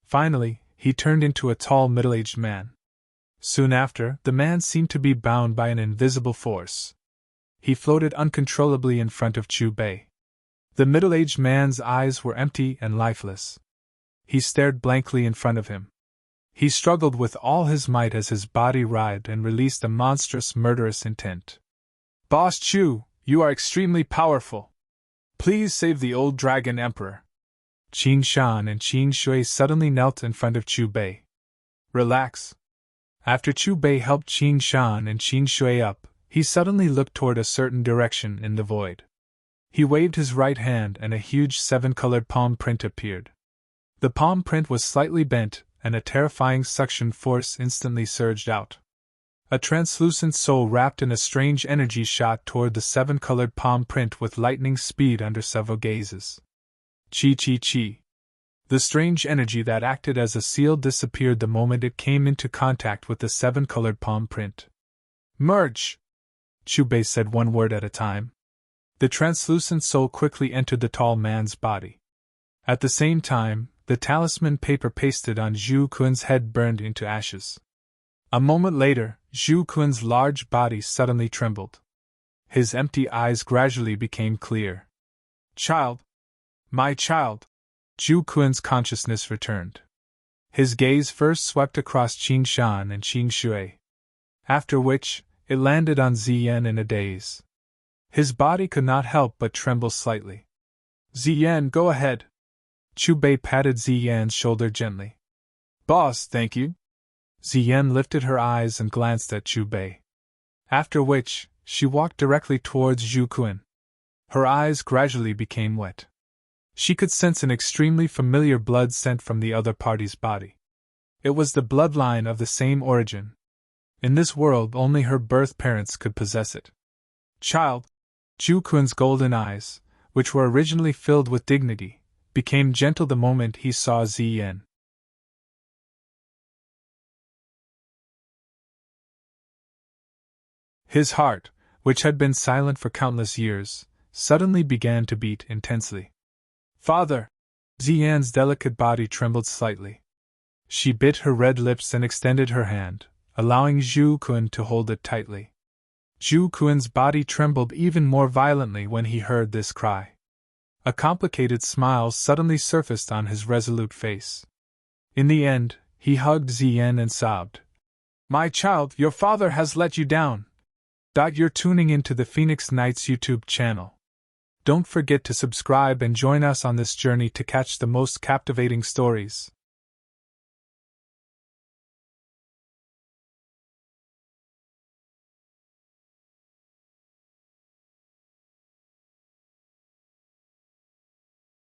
Finally, he turned into a tall middle-aged man. Soon after, the man seemed to be bound by an invisible force. He floated uncontrollably in front of Chu Bei. The middle-aged man's eyes were empty and lifeless. He stared blankly in front of him. He struggled with all his might as his body writhed and released a monstrous, murderous intent. Boss Chu, you are extremely powerful. Please save the old Dragon Emperor. Qin Shan and Qin Shui suddenly knelt in front of Chu Bei. Relax. After Chu Bei helped Qin Shan and Qin Shui up, he suddenly looked toward a certain direction in the void. He waved his right hand and a huge 7-colored palm print appeared. The palm print was slightly bent, and a terrifying suction force instantly surged out. A translucent soul wrapped in a strange energy shot toward the 7-colored palm print with lightning speed under several gazes. Chi chi chi. The strange energy that acted as a seal disappeared the moment it came into contact with the 7-colored palm print. Merge! Chu Bei said one word at a time. The translucent soul quickly entered the tall man's body. At the same time, the talisman paper pasted on Zhu Kun's head burned into ashes. A moment later, Zhu Kun's large body suddenly trembled. His empty eyes gradually became clear. Child! My child! Zhu Kun's consciousness returned. His gaze first swept across Qin Shan and Qin Shui. After which, it landed on Ziyan in a daze. His body could not help but tremble slightly. Ziyan, go ahead. Chu Bei patted Ziyan's shoulder gently. Boss, thank you. Ziyan lifted her eyes and glanced at Chu Bei. After which, she walked directly towards Zhu Kun. Her eyes gradually became wet. She could sense an extremely familiar blood scent from the other party's body. It was the bloodline of the same origin. In this world, only her birth parents could possess it. Child! Zhu Kun's golden eyes, which were originally filled with dignity, became gentle the moment he saw Ziyan. His heart, which had been silent for countless years, suddenly began to beat intensely. Father! Ziyan's delicate body trembled slightly. She bit her red lips and extended her hand, allowing Zhu Kun to hold it tightly. Zhu Kun's body trembled even more violently when he heard this cry. A complicated smile suddenly surfaced on his resolute face. In the end, he hugged Ziyan and sobbed. My child, your father has let you down. You're tuning into the Phoenix Nights YouTube channel. Don't forget to subscribe and join us on this journey to catch the most captivating stories.